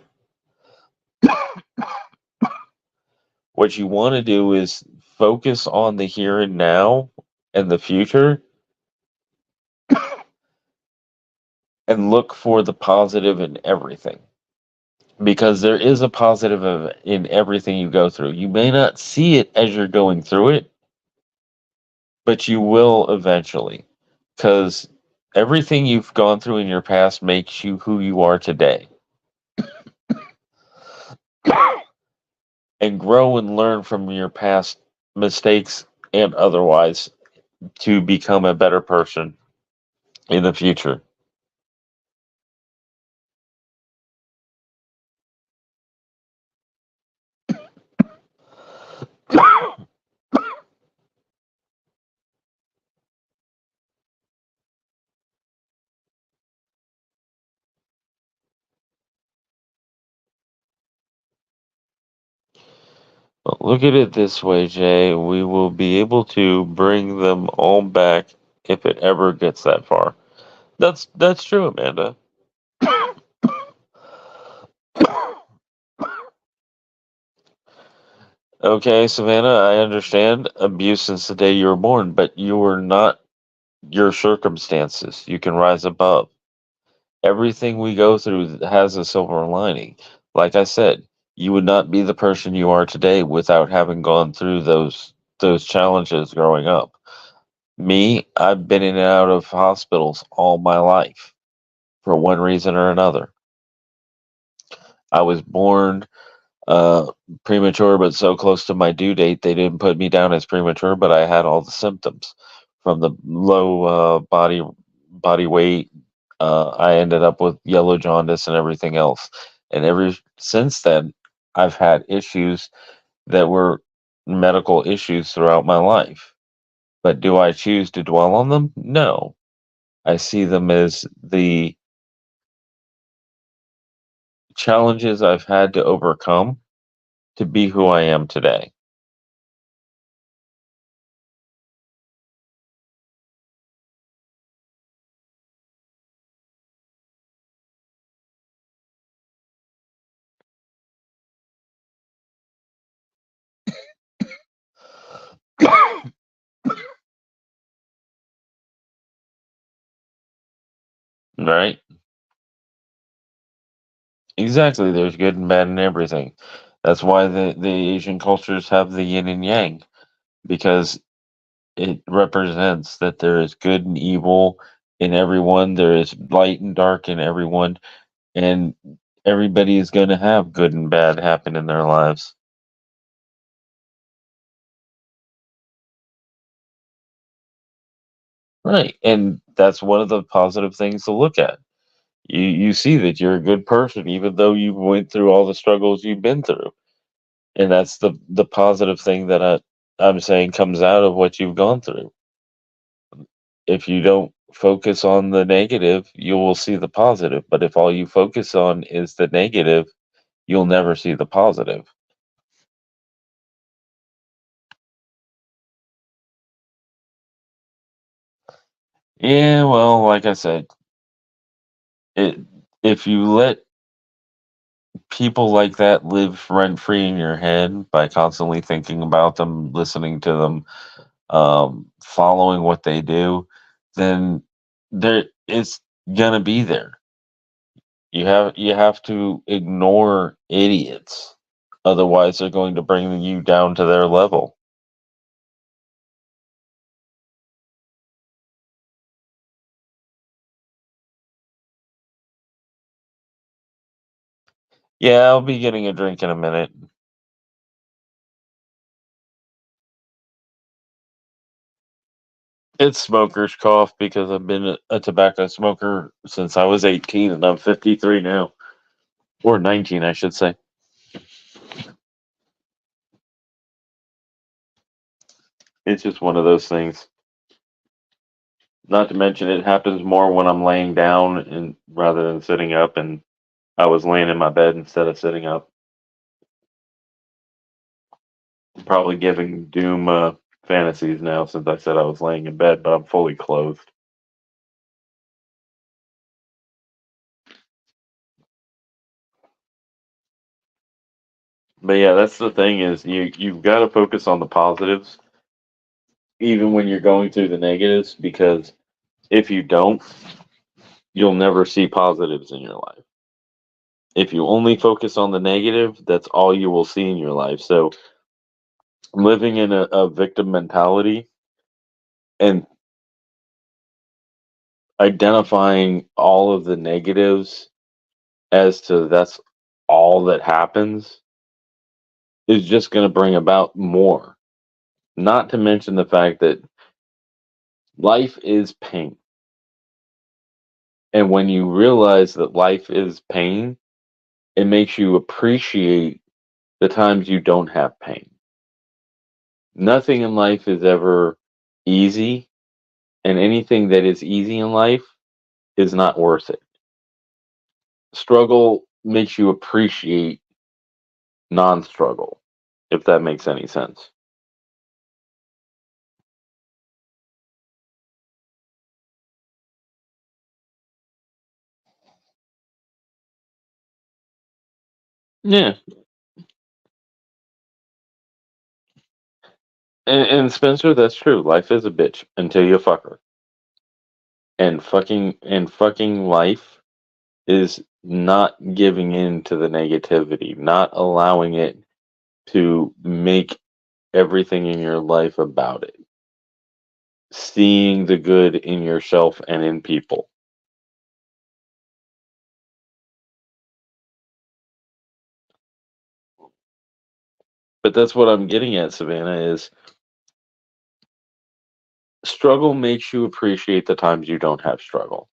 What you want to do is focus on the here and now and the future, and look for the positive in everything, because there is a positive in everything you go through. You may not see it as you're going through it, but you will eventually, because everything you've gone through in your past makes you who you are today. And grow and learn from your past mistakes and otherwise to become a better person in the future. Look at it this way, Jay. We will be able to bring them all back if it ever gets that far. That's true, Amanda. Okay, Savannah, I understand abuse since the day you were born, but you were not your circumstances. You can rise above. Everything we go through has a silver lining. Like I said, you would not be the person you are today without having gone through those challenges growing up. Me, I've been in and out of hospitals all my life for one reason or another. I was born uh, premature, but so close to my due date, they didn't put me down as premature, but I had all the symptoms from the low body weight. I ended up with yellow jaundice and everything else. And ever since then, I've had issues that were medical issues throughout my life. But do I choose to dwell on them? No. I see them as the challenges I've had to overcome to be who I am today. Right? Exactly. There's good and bad in everything. That's why the Asian cultures have the yin and yang, because it represents that there is good and evil in everyone, there is light and dark in everyone, and everybody is going to have good and bad happen in their lives. Right. And that's one of the positive things to look at. You see that you're a good person even though you went through all the struggles you've been through. And that's the positive thing that I'm saying comes out of what you've gone through. If you don't focus on the negative, you will see the positive. But if all you focus on is the negative, you'll never see the positive. Yeah, well, like I said, it if you let people like that live rent free in your head by constantly thinking about them, listening to them, following what they do, then there it's gonna be there. You have to ignore idiots, otherwise they're going to bring you down to their level. Yeah, I'll be getting a drink in a minute. It's smoker's cough because I've been a tobacco smoker since I was 18 and I'm 53 now. Or 19, I should say. It's just one of those things. Not to mention, it happens more when I'm laying down and rather than sitting up, and I was laying in my bed instead of sitting up. Probably giving Doom fantasies now since I said I was laying in bed, but I'm fully clothed. But yeah, that's the thing is you've got to focus on the positives, even when you're going through the negatives, because if you don't, you'll never see positives in your life. If you only focus on the negative, that's all you will see in your life. So living in a victim mentality and identifying all of the negatives as to that's all that happens is just going to bring about more. Not to mention the fact that life is pain. And when you realize that life is pain, it makes you appreciate the times you don't have pain. Nothing in life is ever easy, and anything that is easy in life is not worth it. Struggle makes you appreciate non struggle, if that makes any sense. Yeah. And Spencer, that's true. Life is a bitch until you fuck her. And fucking life is not giving in to the negativity, not allowing it to make everything in your life about it. Seeing the good in yourself and in people. But that's what I'm getting at, Savannah, is struggle makes you appreciate the times you don't have struggle.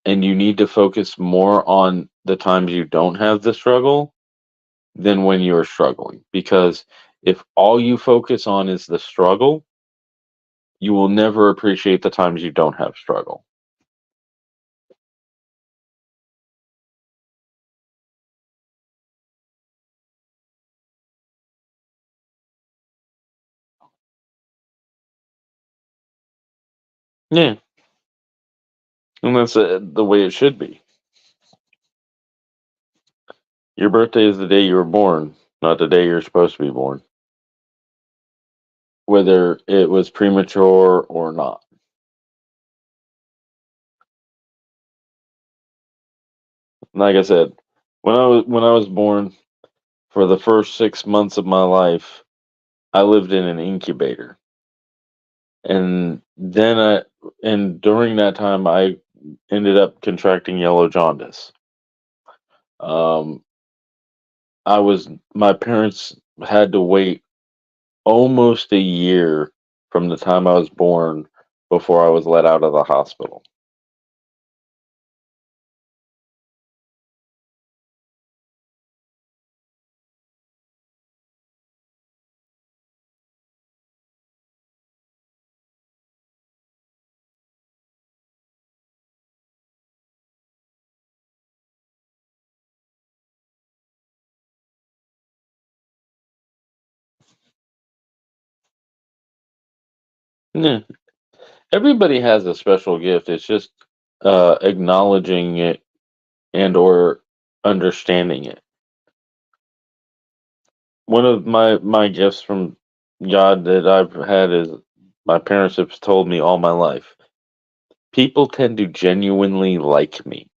And you need to focus more on the times you don't have the struggle than when you're struggling. Because if all you focus on is the struggle, you will never appreciate the times you don't have struggle. Yeah, and that's the way it should be. Your birthday is the day you were born, not the day you're supposed to be born, whether it was premature or not. Like I said, when I was born, for the first 6 months of my life, I lived in an incubator, and during that time, I ended up contracting yellow jaundice. Um, my parents had to wait almost a year from the time I was born before I was let out of the hospital. Yeah. Everybody has a special gift. It's just acknowledging it and or understanding it. One of my gifts from God that I've had is my parents have told me all my life. People tend to genuinely like me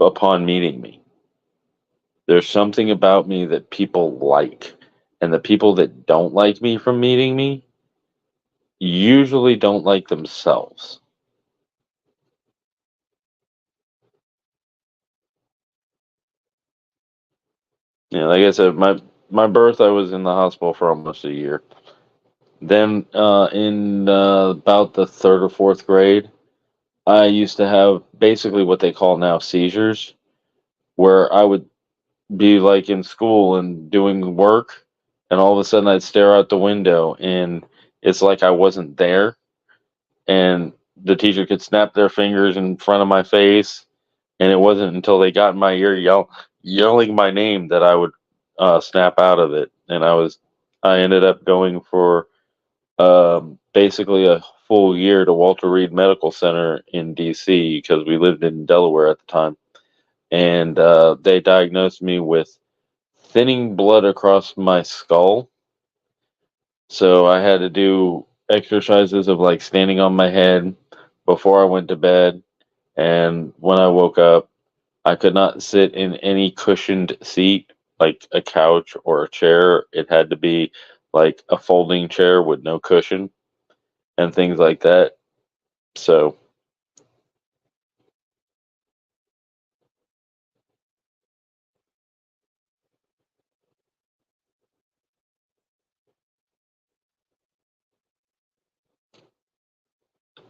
upon meeting me. There's something about me that people like, and the people that don't like me from meeting me usually don't like themselves. Yeah, like I said, my birth, I was in the hospital for almost a year. Then, in about the third or fourth grade, I used to have basically what they call now seizures, where I would be like in school and doing work, and all of a sudden I'd stare out the window, and it's like I wasn't there, and the teacher could snap their fingers in front of my face, and it wasn't until they got in my ear yelling my name that I would snap out of it, and I ended up going for basically a full year to Walter Reed Medical Center in D.C. because we lived in Delaware at the time, and they diagnosed me with thinning blood across my skull. So I had to do exercises of like standing on my head before I went to bed, and when I woke up, I could not sit in any cushioned seat like a couch or a chair. It had to be like a folding chair with no cushion and things like that. So,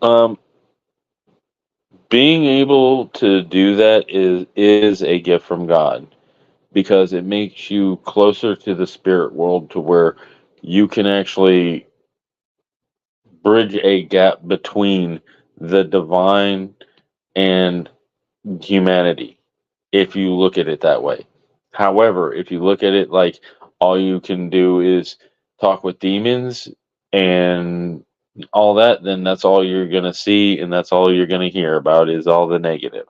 um, being able to do that is a gift from God because it makes you closer to the spirit world to where you can actually bridge a gap between the divine and humanity if you look at it that way. However, if you look at it like all you can do is talk with demons and all that, then that's all you're going to see and that's all you're going to hear about is all the negative.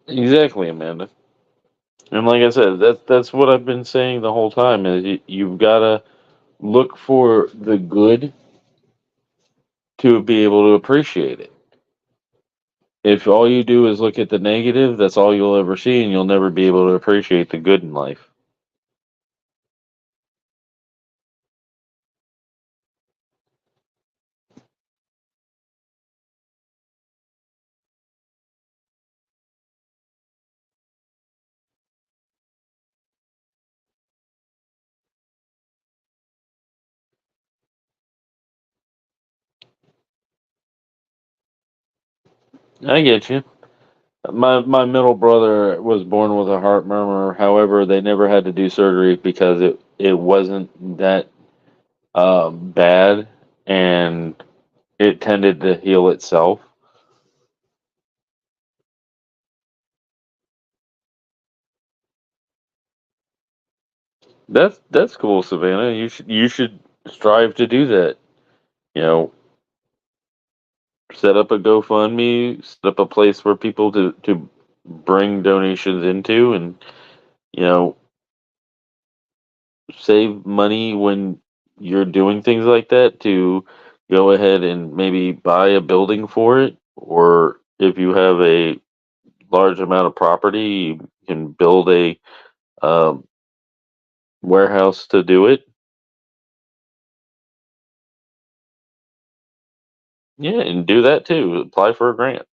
Exactly, Amanda. And like I said, that's what I've been saying the whole time is you've got to look for the good to be able to appreciate it. If all you do is look at the negative, that's all you'll ever see, and you'll never be able to appreciate the good in life. I get you. My middle brother was born with a heart murmur. However, they never had to do surgery because it wasn't that bad, and it tended to heal itself. That's cool, Savannah. You should strive to do that. You know, set up a GoFundMe, set up a place for people to bring donations into, and you know, save money when you're doing things like that to go ahead and maybe buy a building for it, or if you have a large amount of property, you can build a um, warehouse to do it. Yeah, and do that too. Apply for a grant.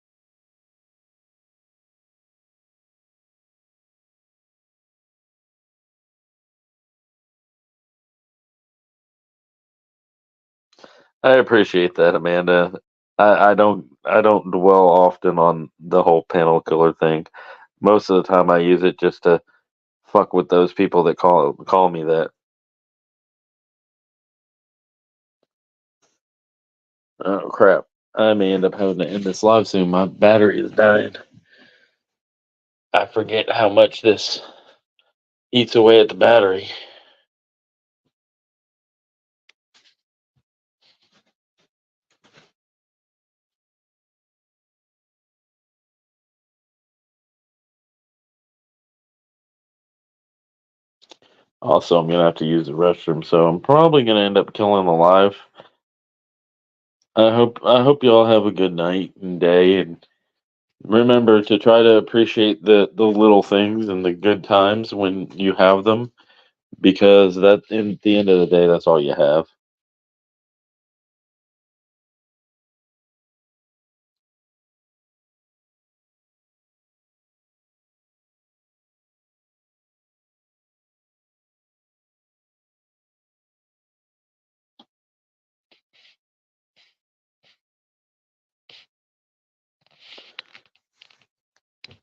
I appreciate that, Amanda. I don't dwell often on the whole panel killer thing. Most of the time, I use it just to fuck with those people that call me that. Oh crap! I may end up having to end this live soon. My battery is dying. I forget how much this eats away at the battery. Also, I'm gonna have to use the restroom, so I'm probably gonna end up killing the live. I hope you all have a good night and day, and remember to try to appreciate the little things and the good times when you have them, because that in the end of the day, that's all you have.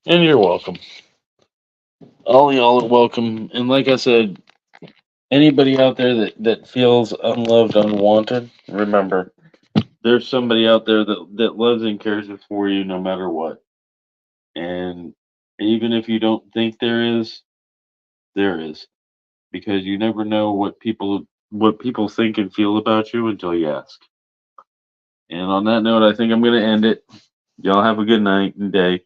And you're welcome. All y'all are welcome. And like I said, anybody out there that feels unloved, unwanted, remember there's somebody out there that loves and cares for you no matter what. And even if you don't think there is, there is. Because you never know what people think and feel about you until you ask. And on that note, I think I'm gonna end it. Y'all have a good night and day.